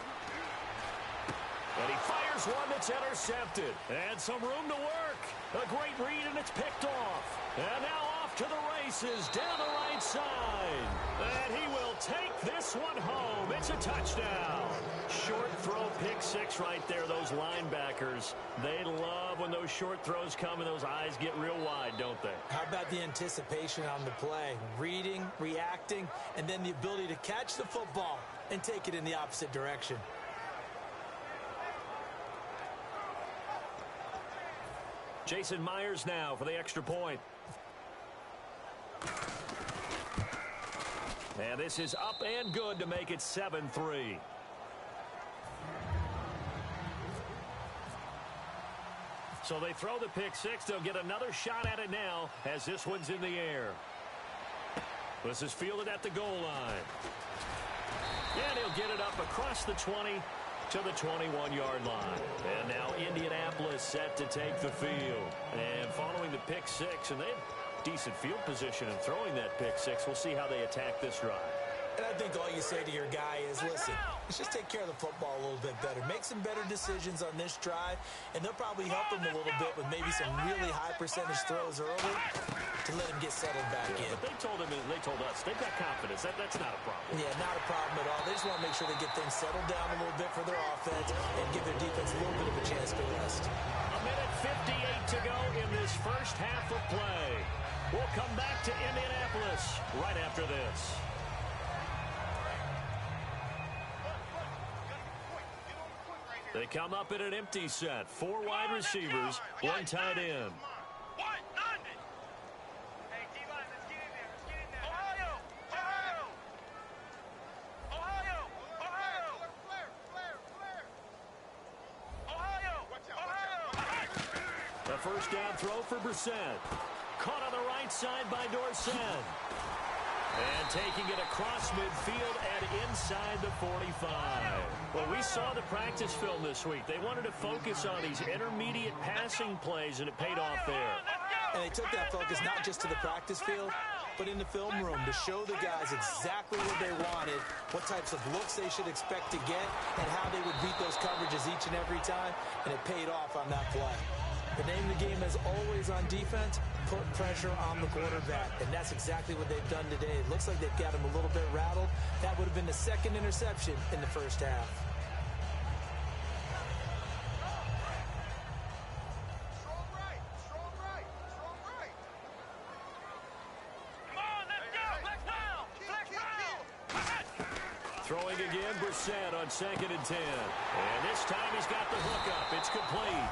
And he fires one that's intercepted. And some room to work. A great read, and it's picked off. And now off to the races down the right side. And he will take this one home. It's a touchdown. Short throw, pick 6 right there. Those linebackers, they love when those short throws come and those eyes get real wide, don't they? How about the anticipation on the play? Reading, reacting, and then the ability to catch the football and take it in the opposite direction. Jason Myers now for the extra point. And this is up and good to make it 7-3. So they throw the pick six. They'll get another shot at it now as this one's in the air. This is fielded at the goal line. And he'll get it up across the 20 to the 21-yard line. And now Indianapolis set to take the field. And following the pick six, and they have decent field position in throwing that pick six. We'll see how they attack this drive. And I think all you say to your guy is, listen, let's just take care of the football a little bit better. Make some better decisions on this drive, and they'll probably help him a little bit with maybe some really high percentage throws early to let him get settled back in. But they told us, they've got confidence. That's not a problem. Yeah, not a problem at all. They just want to make sure they get things settled down a little bit for their offense and give their defense a little bit of a chance to rest. A minute 58 to go in this first half of play. We'll come back to Indianapolis right after this. They come up in an empty set. 4 wide receivers, 1 tight end. A first down throw for Brissett. Caught on the right side by Dorsett. And taking it across midfield and inside the 45. Well, we saw the practice film this week. They wanted to focus on these intermediate passing plays, and it paid off there. And they took that focus not just to the practice field, but in the film room to show the guys exactly what they wanted, what types of looks they should expect to get, and how they would beat those coverages each and every time, and it paid off on that play. The name of the game is always on defense, put pressure on the quarterback, and that's exactly what they've done today. It looks like they've got him a little bit rattled. That would have been the second interception in the first half. Throwing again, Brissett on 2nd and 10. And this time he's got the hookup. It's complete.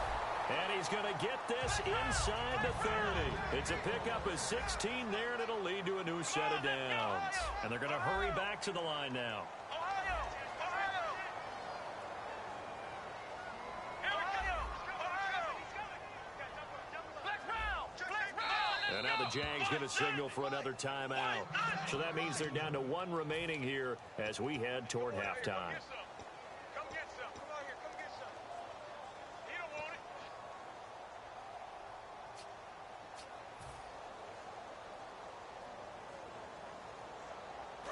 And he's going to get this inside the 30. It's a pickup of 16 there, and it'll lead to a new set of downs. And they're going to hurry back to the line now. And now the Jags going to signal for another timeout. So that means they're down to 1 remaining here as we head toward halftime.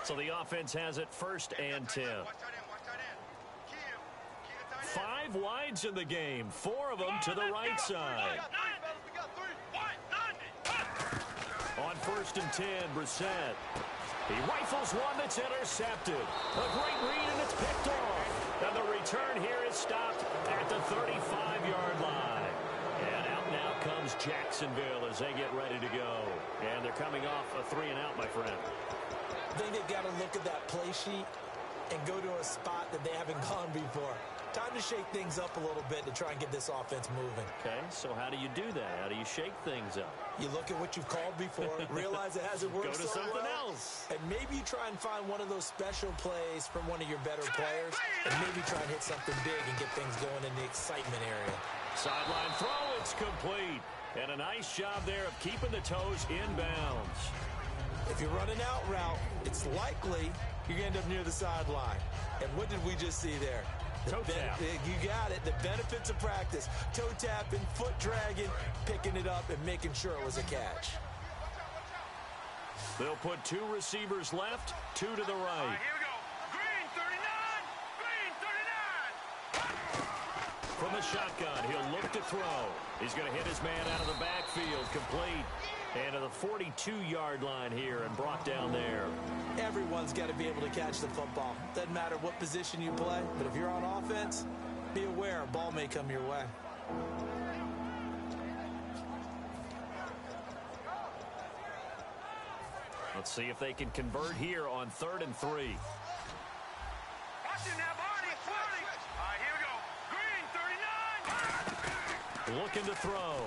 So the offense has it 1st and 10. 5 wides in the game, 4 of them to the right side. On 1st and 10, Brissett. He rifles one that's intercepted. A great read, and it's picked off. And the return here is stopped at the 35-yard line. And out now comes Jacksonville as they get ready to go. And they're coming off a 3-and-out, my friend. I think they've got to look at that play sheet and go to a spot that they haven't gone before. Time to shake things up a little bit to try and get this offense moving. Okay, so how do you do that? How do you shake things up? You look at what you've called before, realize it hasn't worked Go to so something well, else. and maybe you try and find one of those special plays from one of your better players, and maybe try and hit something big and get things going in the excitement area. Sideline throw, it's complete. And a nice job there of keeping the toes inbounds. If you're running out route, it's likely you're going to end up near the sideline. And what did we just see there? Toe tap. You got it. The benefits of practice. Toe tapping, foot dragging, picking it up, and making sure it was a catch. They'll put 2 receivers left, 2 to the right. Here we go. Green 39. Green 39. From the shotgun, he'll look to throw. He's going to hit his man out of the backfield, complete. And to the 42-yard line here and brought down there. Everyone's got to be able to catch the football. Doesn't matter what position you play, but if you're on offense, be aware a ball may come your way. Let's see if they can convert here on 3rd and 3. Watch him now, Barney. 40. All right, here we go. Green 39. Looking to throw.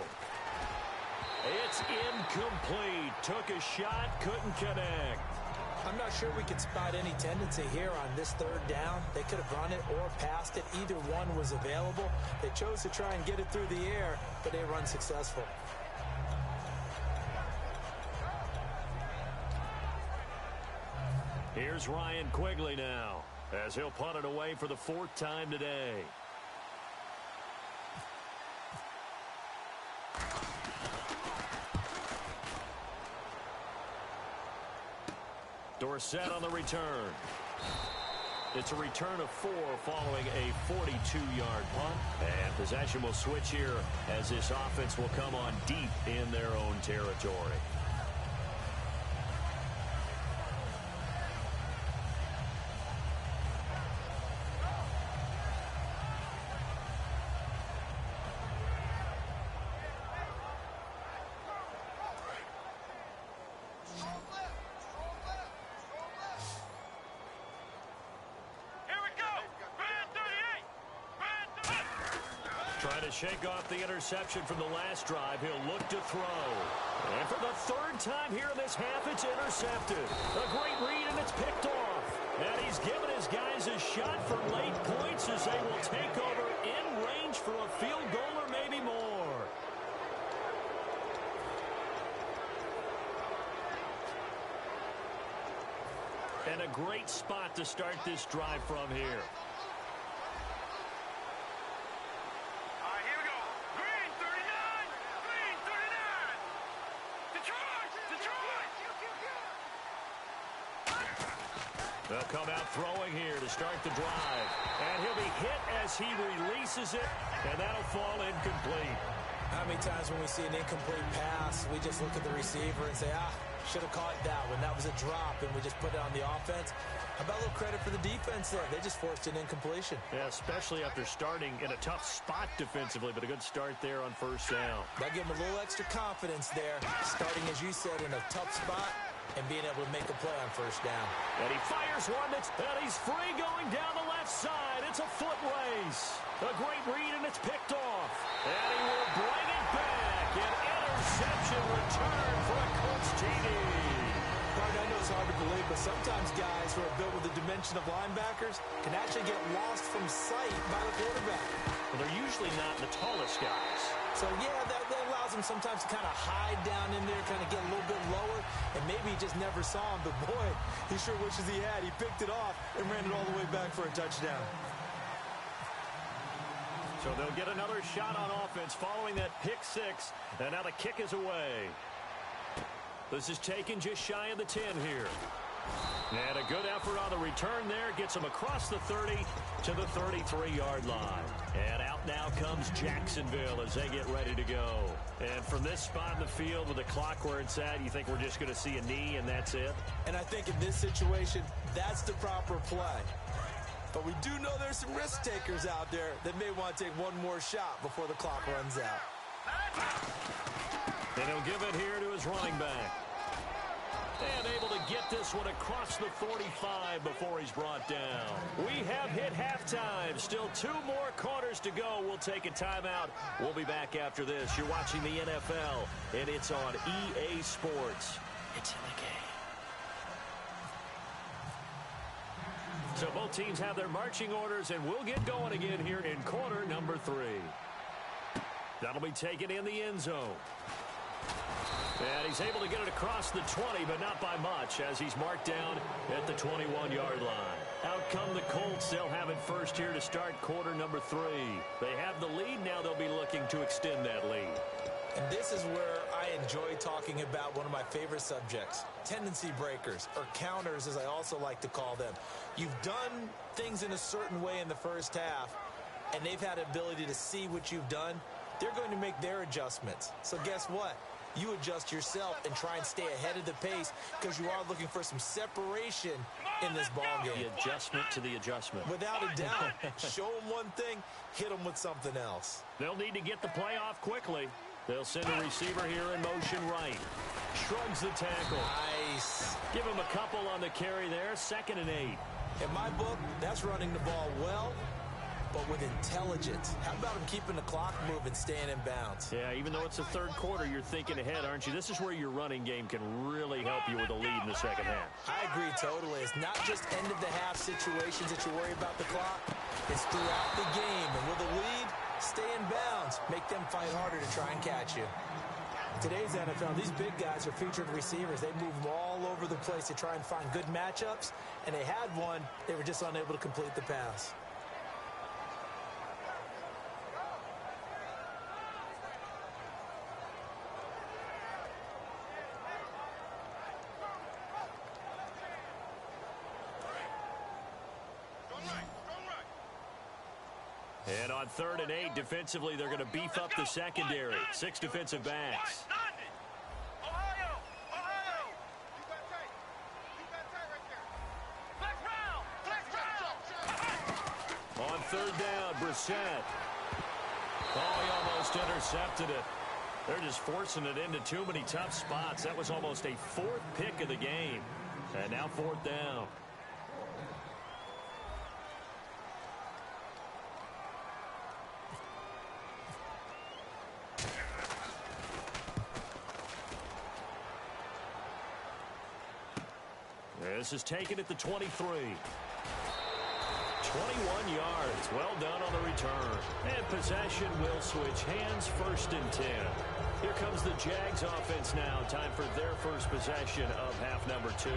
It's incomplete. Took a shot, couldn't connect. I'm not sure we could spot any tendency here on this third down. They could have run it or passed it. Either one was available. They chose to try and get it through the air, but they run successful. Here's Ryan Quigley now, as he'll punt it away for the 4th time today. Dorsett on the return. It's a return of 4 following a 42-yard punt. And possession will switch here as this offense will come on deep in their own territory. Trying to shake off the interception from the last drive. He'll look to throw. And for the 3rd time here in this half, it's intercepted. A great read, and it's picked off. And he's given his guys a shot for late points as they will take over in range for a field goal or maybe more. And a great spot to start this drive from here. They'll come out throwing here to start the drive. And he'll be hit as he releases it, and that'll fall incomplete. How many times when we see an incomplete pass, we just look at the receiver and say, should have caught that one. That was a drop, and we just put it on the offense. How about a little credit for the defense there? They just forced an incompletion. Yeah, especially after starting in a tough spot defensively, but a good start there on 1st down. That gave him a little extra confidence there, starting, as you said, in a tough spot and being able to make a play on 1st down. And he fires one and he's free going down the left side. It's a foot race. A great read, and it's picked off. And he will bring it back. An interception return for a Colts TD. I know it's hard to believe, but sometimes guys who are built with the dimension of linebackers can actually get lost from sight by the quarterback. Well, they're usually not the tallest guys. So, yeah, that allows him sometimes to kind of hide down in there, kind of get a little bit lower, and maybe he just never saw him. But, boy, he sure wishes he had. He picked it off and ran it all the way back for a touchdown. So they'll get another shot on offense following that pick 6, and now the kick is away. This is taken just shy of the 10 here. And a good effort on the return there. Gets him across the 30 to the 33-yard line. And out now comes Jacksonville as they get ready to go. And from this spot in the field with the clock where it's at, you think we're just going to see a knee and that's it? And I think in this situation, that's the proper play. But we do know there's some risk takers out there that may want to take one more shot before the clock runs out. And he'll give it here to his running back. And able to get this one across the 45 before he's brought down. We have hit halftime. Still 2 more quarters to go. We'll take a timeout. We'll be back after this. You're watching the NFL, and it's on EA Sports. It's in the game. So both teams have their marching orders, and we'll get going again here in quarter number 3. That'll be taken in the end zone. And he's able to get it across the 20, but not by much, as he's marked down at the 21-yard line. Out come the Colts. They'll have it first here to start quarter number 3. They have the lead. Now they'll be looking to extend that lead. And this is where I enjoy talking about one of my favorite subjects, tendency breakers, or counters, as I also like to call them. You've done things in a certain way in the first half, and they've had the ability to see what you've done. They're going to make their adjustments. So guess what? You adjust yourself and try and stay ahead of the pace because you are looking for some separation in this ballgame. The adjustment to the adjustment. Without a doubt. Show them one thing, hit them with something else. They'll need to get the play off quickly. They'll send a receiver here in motion right. Shrugs the tackle. Nice. Give him a couple on the carry there. 2nd and 8. In my book, that's running the ball well, but with intelligence. How about him keeping the clock moving, staying in bounds? Yeah, even though it's the third quarter, you're thinking ahead, aren't you? This is where your running game can really help you with a lead in the second half. I agree totally. It's not just end-of-the-half situations that you worry about the clock. It's throughout the game. And with a lead, stay in bounds. Make them fight harder to try and catch you. In today's NFL, these big guys are featured receivers. They move them all over the place to try and find good matchups, and they had one. They were just unable to complete the pass. And on 3rd and 8, defensively, they're going to beef up the secondary. 6 defensive backs. On 3rd down, Brissett. Oh, he almost intercepted it. They're just forcing it into too many tough spots. That was almost a 4th pick of the game. And now 4th down. This is taken at the 23. 21 yards. Well done on the return. And possession will switch hands. 1st and 10. Here comes the Jags offense now. Time for their first possession of half number 2.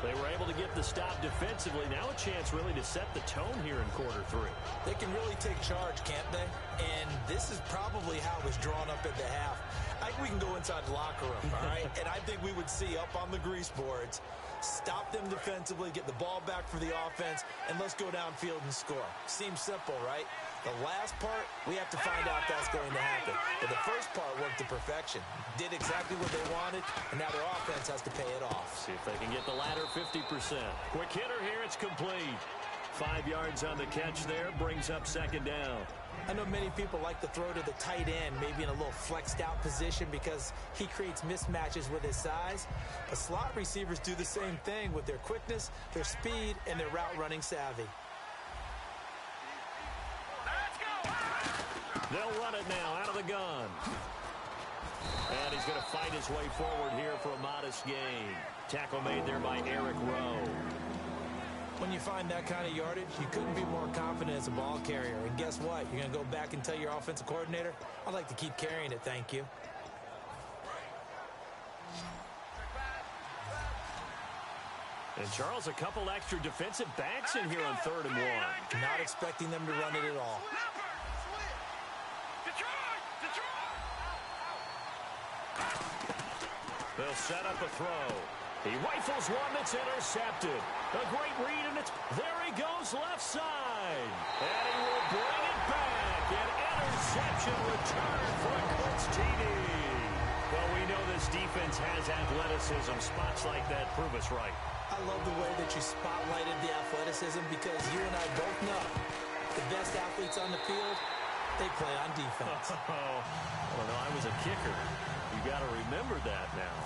They were able to get the stop defensively. Now a chance really to set the tone here in quarter 3. They can really take charge, can't they? And this is probably how it was drawn up at the half. I think we can go inside the locker room, all right? And I think we would see up on the grease boards, stop them defensively, get the ball back for the offense, and let's go downfield and score. Seems simple, right? The last part, we have to find out if that's going to happen. But the first part worked to perfection. Did exactly what they wanted, and now their offense has to pay it off. See if they can get the latter 50%. Quick hitter here, it's complete. 5 yards on the catch there, brings up 2nd down. I know many people like to throw to the tight end, maybe in a little flexed out position because he creates mismatches with his size. But slot receivers do the same thing with their quickness, their speed, and their route running savvy. They'll run it now out of the gun. And he's going to fight his way forward here for a modest gain. Tackle made there by Eric Rowe. When you find that kind of yardage, you couldn't be more confident as a ball carrier. And guess what? You're going to go back and tell your offensive coordinator, I'd like to keep carrying it, thank you. And Charles, a couple extra defensive backs in here on 3rd and 1. Not expecting them to run it at all. They'll set up a throw. He rifles one that's intercepted. A great read, and there he goes left side. And he will bring it back. An interception return for a Colts TD. Well, we know this defense has athleticism. Spots like that prove us right. I love the way that you spotlighted the athleticism because you and I both know the best athletes on the field, they play on defense. Well, no, I was a kicker. You got to remember that now.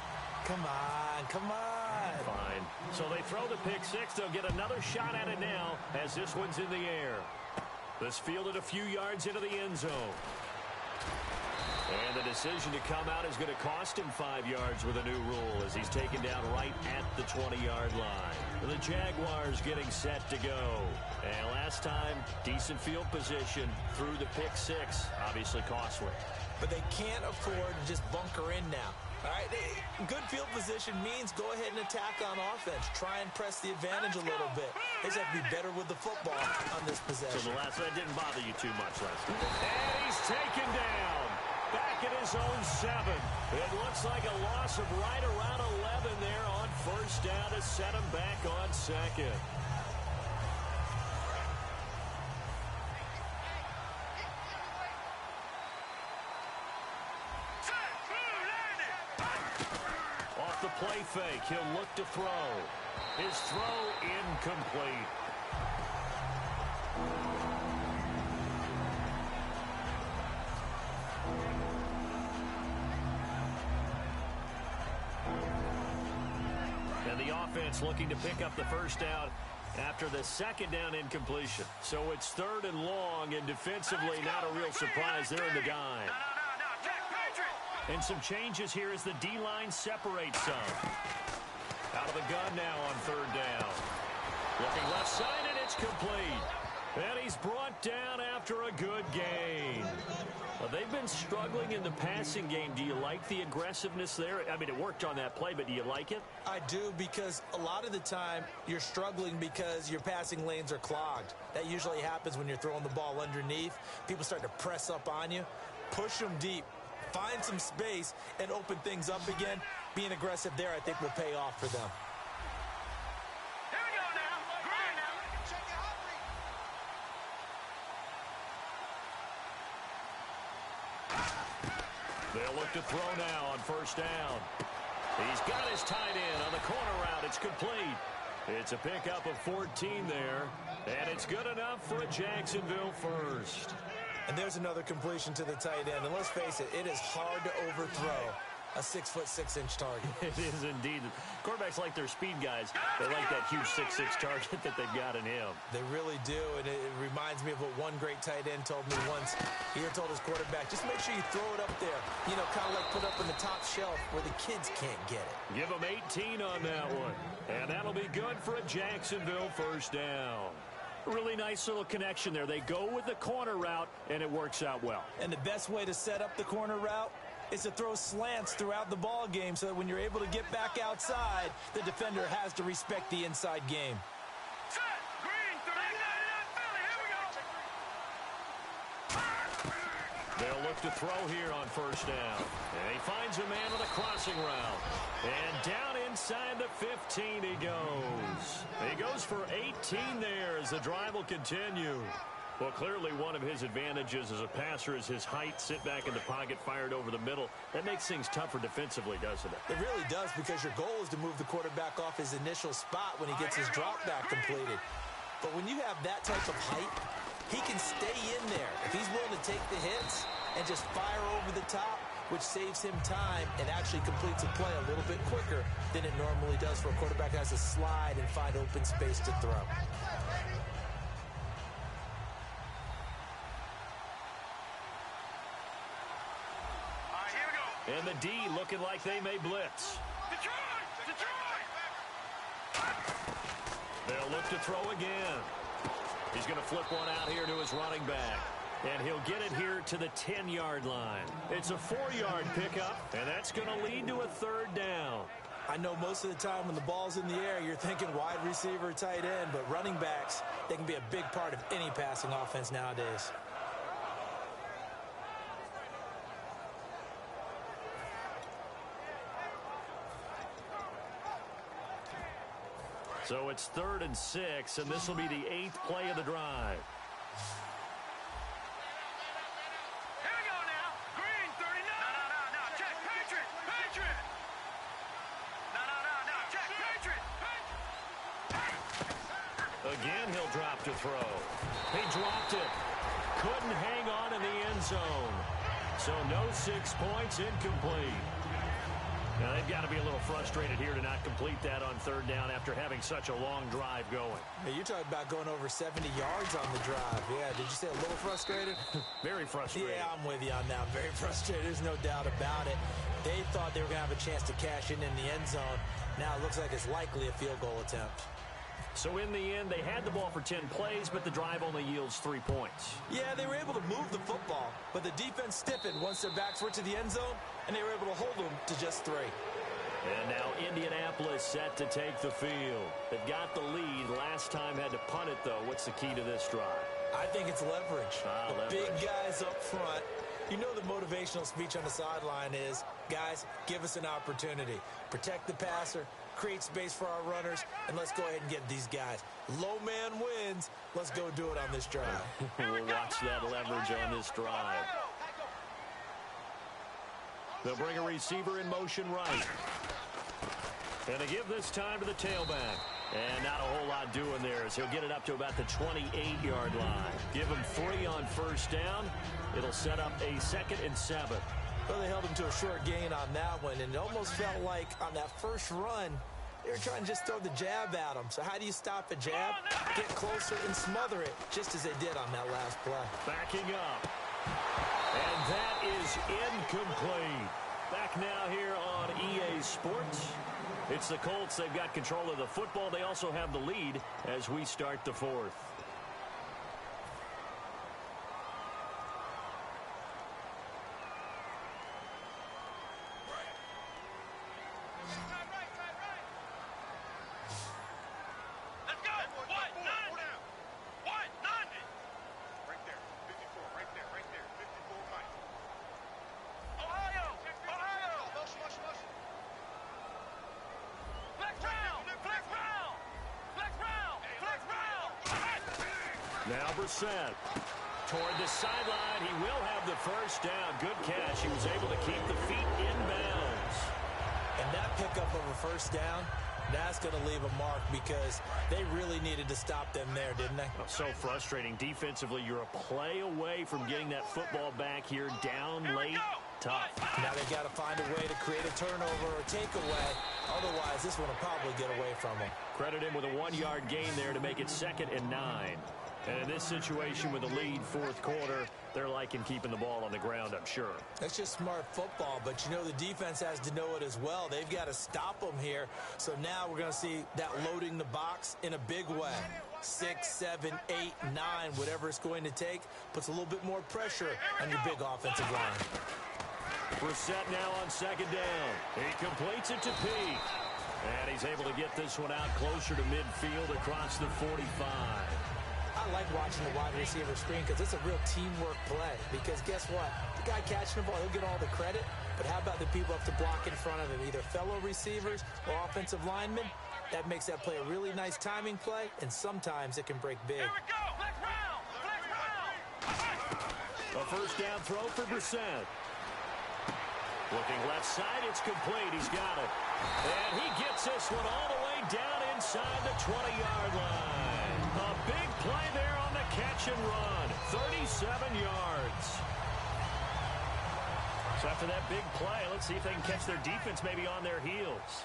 Come on, come on. Fine. So they throw the pick 6. They'll get another shot at it now as this one's in the air. This fielded a few yards into the end zone. And the decision to come out is going to cost him 5 yards with a new rule as he's taken down right at the 20-yard line. The Jaguars getting set to go. And last time, decent field position through the pick 6. Obviously costly. But they can't afford to just bunker in now. All right, good field position means go ahead and attack on offense. Try and press the advantage a little bit. They just have to be better with the football on this possession. So the last one didn't bother you too much last time. And he's taken down. Back at his own 7. It looks like a loss of right around 11 there on 1st down to set him back on 2nd. Off the play fake, he'll look to throw. His throw incomplete. And the offense looking to pick up the 1st down after the second down incompletion. So it's third and long, and defensively not a real surprise. They're in the dive. And some changes here as the D-line separates some. Out of the gun now on third down. Looking left side, and it's complete. And he's brought down after a good gain. Well, they've been struggling in the passing game. Do you like the aggressiveness there? I mean, it worked on that play, but do you like it? I do, because a lot of the time you're struggling because your passing lanes are clogged. That usually happens when you're throwing the ball underneath. People start to press up on you. Push them deep. Find some space and open things up again. Being aggressive there, I think, will pay off for them. Here we go now. Green now. They'll look to throw now on first down. He's got his tight end on the corner route. It's complete. It's a pickup of 14 there, and it's good enough for a Jacksonville first. And there's another completion to the tight end. And let's face it, it is hard to overthrow a 6'6" target. It is indeed. Quarterbacks like their speed guys. They like that huge 6'6" target that they've got in him. They really do, and it reminds me of what one great tight end told me once. He had told his quarterback, just make sure you throw it up there. You know, kind of like put up in the top shelf where the kids can't get it. Give them 18 on that one. And that'll be good for a Jacksonville first down. Really nice little connection there. They go with the corner route, and it works out well. And the best way to set up the corner route is to throw slants throughout the ball game so that when you're able to get back outside, the defender has to respect the inside game. Set. Green. 39 Philly. Here we go. They'll look to throw here on first down. And he finds a man with a crossing route. And down inside the 15 he goes. He goes for 18 there as the drive will continue. Well, clearly one of his advantages as a passer is his height. Sit back in the pocket, fired over the middle. That makes things tougher defensively, doesn't it? It really does, because your goal is to move the quarterback off his initial spot when he gets his drop back completed. But when you have that type of height, he can stay in there. If he's willing to take the hits and just fire over the top, which saves him time and actually completes a play a little bit quicker than it normally does for a quarterback who has to slide and find open space to throw. And the D looking like they may blitz. Detroit! They'll look to throw again. He's going to flip one out here to his running back. And he'll get it here to the 10-yard line. It's a 4-yard pickup, and that's going to lead to a third down. I know most of the time when the ball's in the air, you're thinking wide receiver, tight end, but running backs, they can be a big part of any passing offense nowadays. So it's 3rd and 6, and this will be the 8th play of the drive. Here we go now. Green, 39. No. Check. Patriot. No. Check. Patriot. Again, he'll drop to throw. He dropped it. Couldn't hang on in the end zone. So no 6 points, incomplete. Now, they've got to be a little frustrated here to not complete that on third down after having such a long drive going. Hey, you're talking about going over 70 yards on the drive. Yeah, did you say a little frustrated? Very frustrated. Yeah, I'm with you on that. Very frustrated. There's no doubt about it. They thought they were going to have a chance to cash in the end zone. Now it looks like it's likely a field goal attempt. So in the end, they had the ball for 10 plays, but the drive only yields 3 points. Yeah, they were able to move the football, but the defense stiffened once their backs were to the end zone, and they were able to hold them to just 3. And now Indianapolis set to take the field. They've got the lead. Last time had to punt it, though. What's the key to this drive? I think it's leverage. Leverage. Big guys up front. You know the motivational speech on the sideline is, guys, give us an opportunity. Protect the passer, create space for our runners, and let's go ahead and get these guys. Low man wins. Let's go do it on this drive. We'll watch that leverage on this drive. They'll bring a receiver in motion right. And they give this time to the tailback. And not a whole lot doing there as he'll get it up to about the 28-yard line. Give him 3 on first down. It'll set up a 2nd and 7. Well, they held him to a short gain on that one, and it almost felt like on that first run, They were trying to just throw the jab at him. So how do you stop a jab? Get closer and smother it, just as they did on that last play. Backing up. And that is incomplete. Back now here on EA Sports. It's the Colts. They've got control of the football. They also have the lead as we start the fourth. Now Brissett toward the sideline. He will have the first down. Good catch. He was able to keep the feet in bounds. And that pickup of a first down, that's going to leave a mark because they really needed to stop them there, didn't they? Oh, so frustrating. Defensively, you're a play away from getting that football back here down late. Tough. Now they've got to find a way to create a turnover or takeaway. Otherwise, this one will probably get away from them. Credit him with a 1-yard gain there to make it 2nd and 9. And in this situation with the lead, fourth quarter, they're liking keeping the ball on the ground, I'm sure. That's just smart football, but you know the defense has to know it as well. They've got to stop them here. So now we're going to see that loading the box in a big way. 6, 7, 8, 9, whatever it's going to take, puts a little bit more pressure on your big offensive line. Brissett now on 2nd down. He completes it to Peak. And he's able to get this one out closer to midfield across the 45. I like watching the wide receiver screen because it's a real teamwork play. Because guess what? The guy catching the ball, he'll get all the credit. But how about the people up to block in front of him, either fellow receivers or offensive linemen? That makes that play a really nice timing play, and sometimes it can break big. Here we go. Flex round. Flex round. A first down throw for Brissett. Looking left side, it's complete. He's got it. And he gets this one all the way down inside the 20-yard line. A big play there on the catch and run. 37 yards. So after that big play, let's see if they can catch their defense maybe on their heels.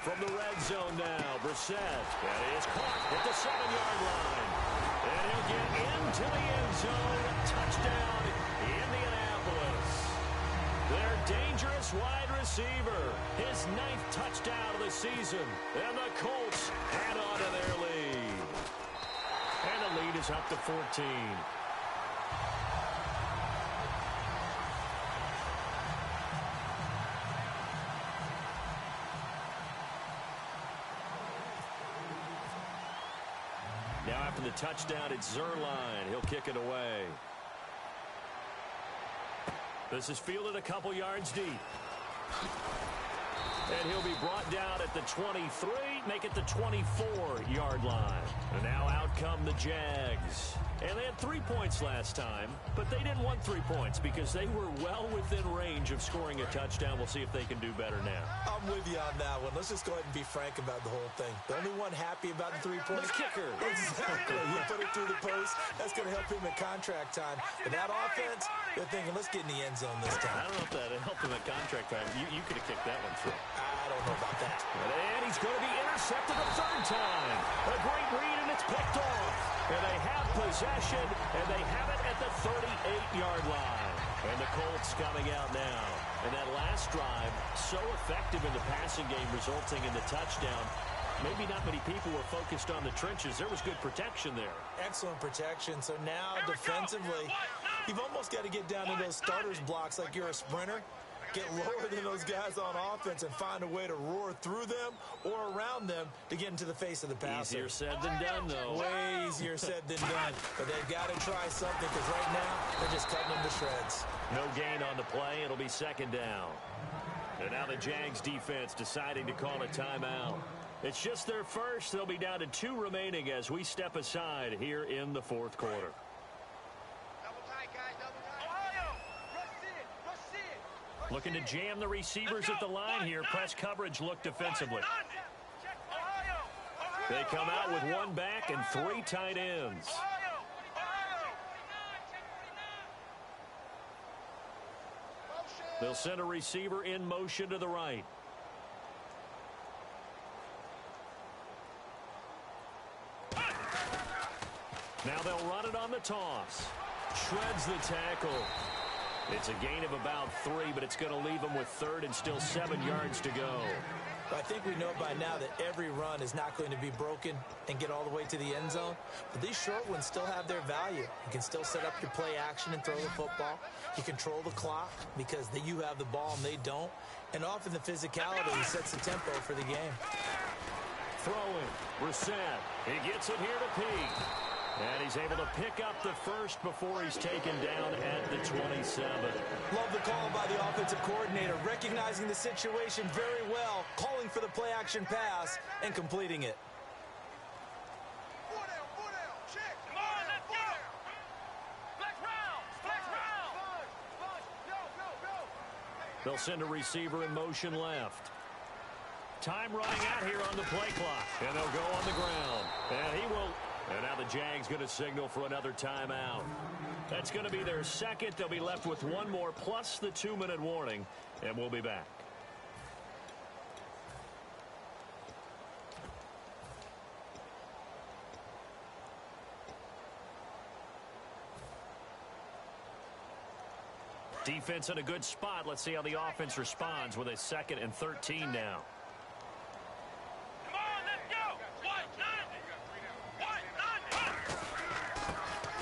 From the red zone now, Brissett. That is caught at the 7-yard line. And he'll get into the end zone. Touchdown, Indianapolis. Their dangerous wide receiver. His 9th touchdown of the season. And the Colts add on to their lead. And the lead is up to 14. Now after the touchdown, it's Zerline. He'll kick it away. This is fielded a couple yards deep. And he'll be brought down at the 23, make it the 24-yard line. And now out come the Jags. And they had 3 points last time, but they didn't want 3 points because they were well within range of scoring a touchdown. We'll see if they can do better now. I'm with you on that one. Let's just go ahead and be frank about the whole thing. The only one happy about the 3-point kicker. Exactly. He put it through the post. That's going to help him at contract time. But that offense, they're thinking, let's get in the end zone this time. I don't know if that helped him at contract time. You could have kicked that one through. I don't know about that. And he's going to be intercepted a 3rd time. A great read, and it's picked off. And they have possession, and they have it at the 38-yard line. And the Colts coming out now. And that last drive, so effective in the passing game, resulting in the touchdown. Maybe not many people were focused on the trenches. There was good protection there. Excellent protection. So now, defensively, you've almost got to get down to those starters blocks like you're a sprinter. Get lower than those guys on offense and find a way to roar through them or around them to get into the face of the passer. Easier said than done, though. Way easier said than done. But they've got to try something because right now they're just cutting them to shreds. No gain on the play. It'll be 2nd down. And now the Jags defense deciding to call a timeout. It's just their first. They'll be down to 2 remaining as we step aside here in the 4th quarter. Looking to jam the receivers at the line here. Press coverage look defensively. They come out with 1 back and 3 tight ends. They'll send a receiver in motion to the right. Now they'll run it on the toss. Shreds the tackle. It's a gain of about 3, but it's going to leave them with third and still 7 yards to go. I think we know by now that every run is not going to be broken and get all the way to the end zone. But these short ones still have their value. You can still set up your play action and throw the football. You control the clock because you have the ball and they don't. And often the physicality sets the tempo for the game. Throwing. Brissett. He gets it here to Peake. And he's able to pick up the first before he's taken down at the 27. Love the call by the offensive coordinator, recognizing the situation very well, calling for the play-action pass, and completing it. Come on, let's go! Flex round! Flex round! They'll send a receiver in motion left. Time running out here on the play clock. And they'll go on the ground. And he will... And now the Jags going to signal for another timeout. That's going to be their second. They'll be left with one more plus the 2-minute warning. And we'll be back. Defense in a good spot. Let's see how the offense responds with a 2nd and 13 now.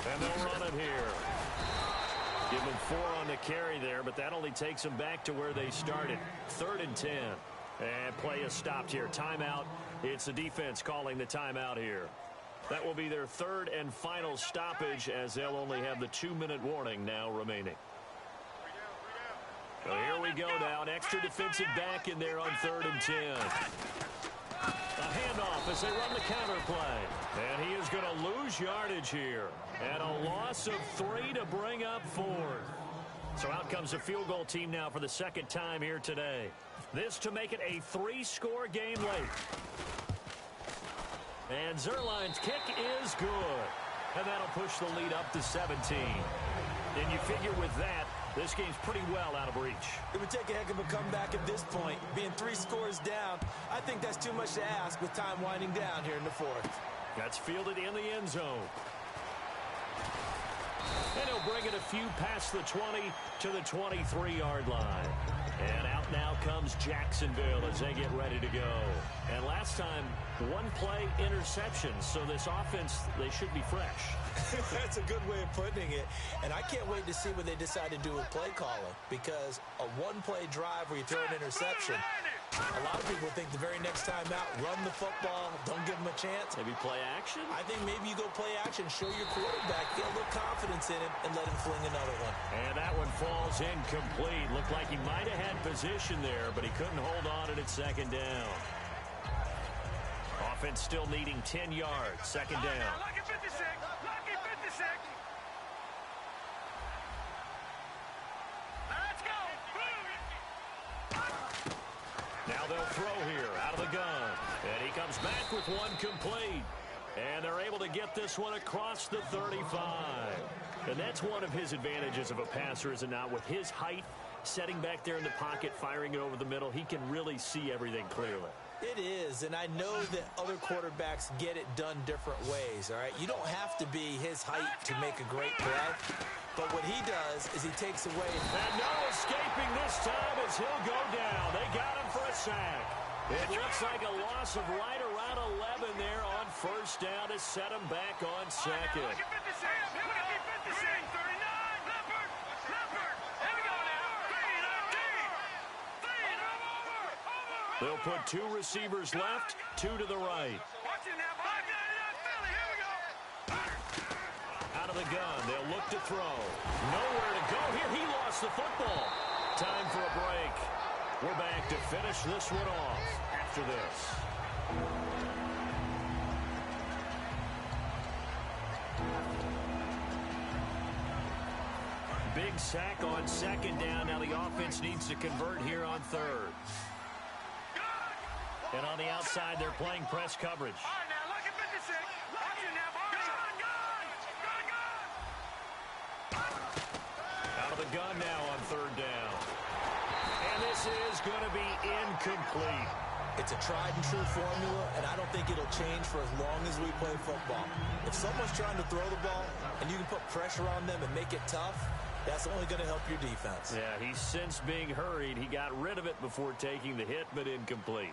And they'll run it here. Give them 4 on the carry there, but that only takes them back to where they started. 3rd and 10. And play is stopped here. Timeout. It's the defense calling the timeout here. That will be their 3rd and final stoppage as they'll only have the 2-minute warning now remaining. So here we go now. An extra defensive back in there on 3rd and 10. A handoff as they run the counter play. And he is going to lose yardage here. And a loss of 3 to bring up 4th. So out comes the field goal team now for the 2nd time here today. This to make it a 3-score game late. And Zerline's kick is good. And that'll push the lead up to 17. And you figure with that, this game's pretty well out of reach. It would take a heck of a comeback at this point. Being 3 scores down, I think that's too much to ask with time winding down here in the 4th. That's fielded in the end zone. And he'll bring it a few past the 20 to the 23-yard line. And out now comes Jacksonville as they get ready to go. And last time, 1-play interception. So this offense, they should be fresh. That's a good way of putting it. And I can't wait to see what they decide to do with play calling. Because a 1-play drive where you throw an interception, a lot of people think the very next time out, run the football, don't give them a chance. Maybe play action? I think maybe you go play action, show your quarterback, get a little confidence in him, and let him fling another one. And that one falls incomplete. Looked like he might have had position there, but he couldn't hold on it at 2nd down. Offense still needing 10 yards. 2nd down. Lucky 56. Lucky 56. Let's go. Now they'll throw here out of the gun. And he comes back with one complete. And they're able to get this one across the 35. And that's one of his advantages of a passer, is it not? With his height, setting back there in the pocket, firing it over the middle, he can really see everything clearly. It is, and I know that other quarterbacks get it done different ways, all right? You don't have to be his height to make a great play, but what he does is he takes away. And no escaping this time as he'll go down. They got him for a sack. It looks like a loss of right around 11 there on 1st down to set him back on 2nd. Lucky 56. Lucky 56. 39. Leopard. Leopard. Here we go now. 3-19. 3 over. They'll put 2 receivers left, 2 to the right. Watch it now. 5-99 Philly. Here we go. Out of the gun, they'll look to throw. Nowhere to go here. He lost the football. Time for a break. We're back to finish this one off after this. Big sack on 2nd down. Now the offense needs to convert here on 3rd. And on the outside, they're playing press coverage. All right, now, lucky 56. Watch it now, boys. Gun. Out of the gun now on 3rd down. This is going to be incomplete. It's a tried-and-true formula, and I don't think it'll change for as long as we play football. If someone's trying to throw the ball and you can put pressure on them and make it tough, that's only going to help your defense. Yeah, he's since being hurried. He got rid of it before taking the hit, but incomplete.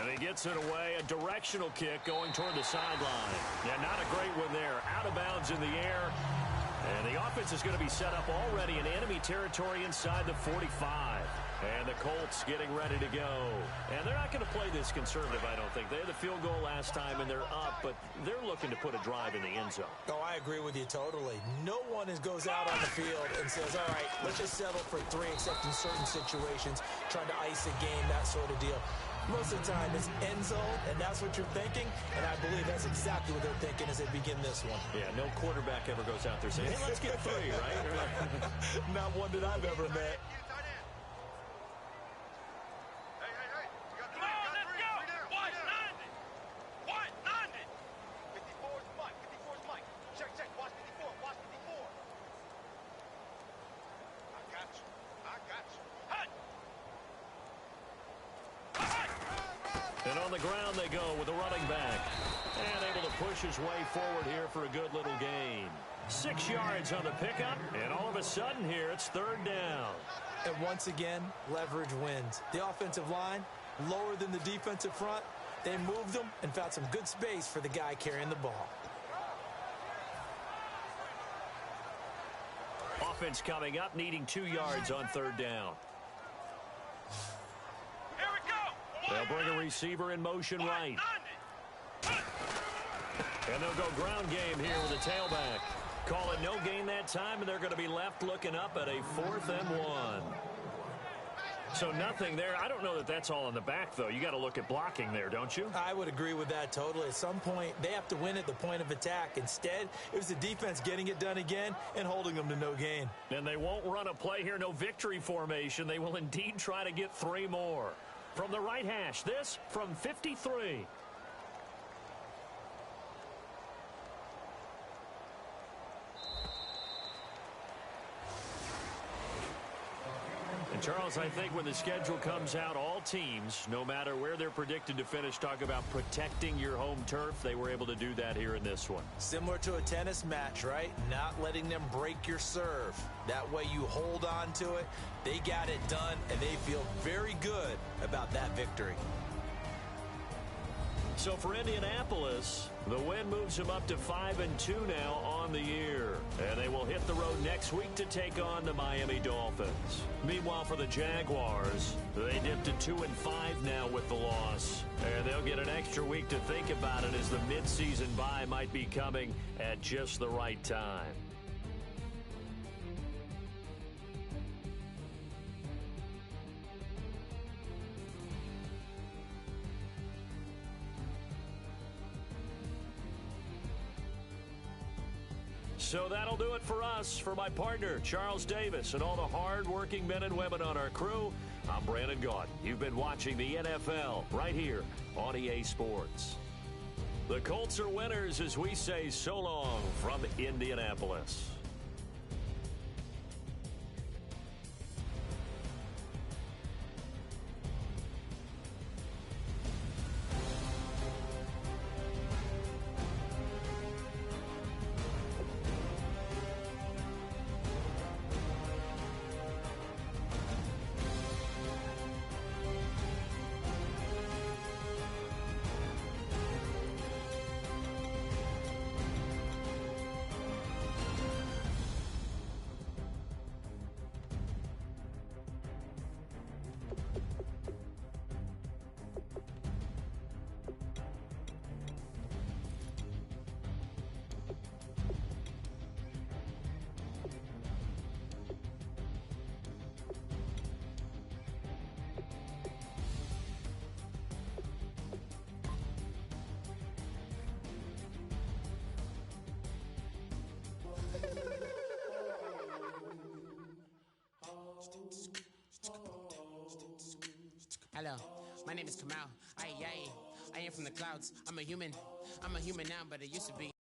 And he gets it away. A directional kick going toward the sideline. Yeah, not a great one there. Out of bounds in the air. And the offense is going to be set up already in enemy territory inside the 45. And the Colts getting ready to go. And they're not going to play this conservative, I don't think. They had the field goal last time, and they're up, but they're looking to put a drive in the end zone. Oh, I agree with you totally. No one goes out on the field and says, all right, let's just settle for 3, except in certain situations, trying to ice a game, that sort of deal. Most of the time, it's end zone, and that's what you're thinking, and I believe that's exactly what they're thinking as they begin this one. Yeah, no quarterback ever goes out there saying, hey, let's get 3, right? Not one that I've ever met. And on the ground they go with a running back. And able to push his way forward here for a good little gain. 6 yards on the pickup, and all of a sudden here it's 3rd down. And once again, leverage wins. The offensive line, lower than the defensive front. They moved them and found some good space for the guy carrying the ball. Offense coming up, needing 2 yards on 3rd down. They'll bring a receiver in motion right. And they'll go ground game here with a tailback. Call it no gain that time, and they're going to be left looking up at a 4th and 1. So nothing there. I don't know that that's all in the back, though. You got to look at blocking there, don't you? I would agree with that totally. At some point, they have to win at the point of attack. Instead, it was the defense getting it done again and holding them to no gain. And they won't run a play here, no victory formation. They will indeed try to get 3 more. From the right hash, this from 53. And Charles, I think when the schedule comes out, all teams, no matter where they're predicted to finish, talk about protecting your home turf. They were able to do that here in this one. Similar to a tennis match, right? Not letting them break your serve. That way you hold on to it. They got it done, and they feel very good about that victory. So for Indianapolis, the win moves them up to 5-2 now on the year. And they will hit the road next week to take on the Miami Dolphins. Meanwhile, for the Jaguars, they dipped to 2-5 now with the loss. And they'll get an extra week to think about it as the midseason bye might be coming at just the right time. So that'll do it for us. For my partner, Charles Davis, and all the hard-working men and women on our crew, I'm Brandon Gaudin. You've been watching the NFL right here on EA Sports. The Colts are winners as we say so long from Indianapolis. Hello, my name is Kamal. I am from the clouds. I'm a human now, but I used to be.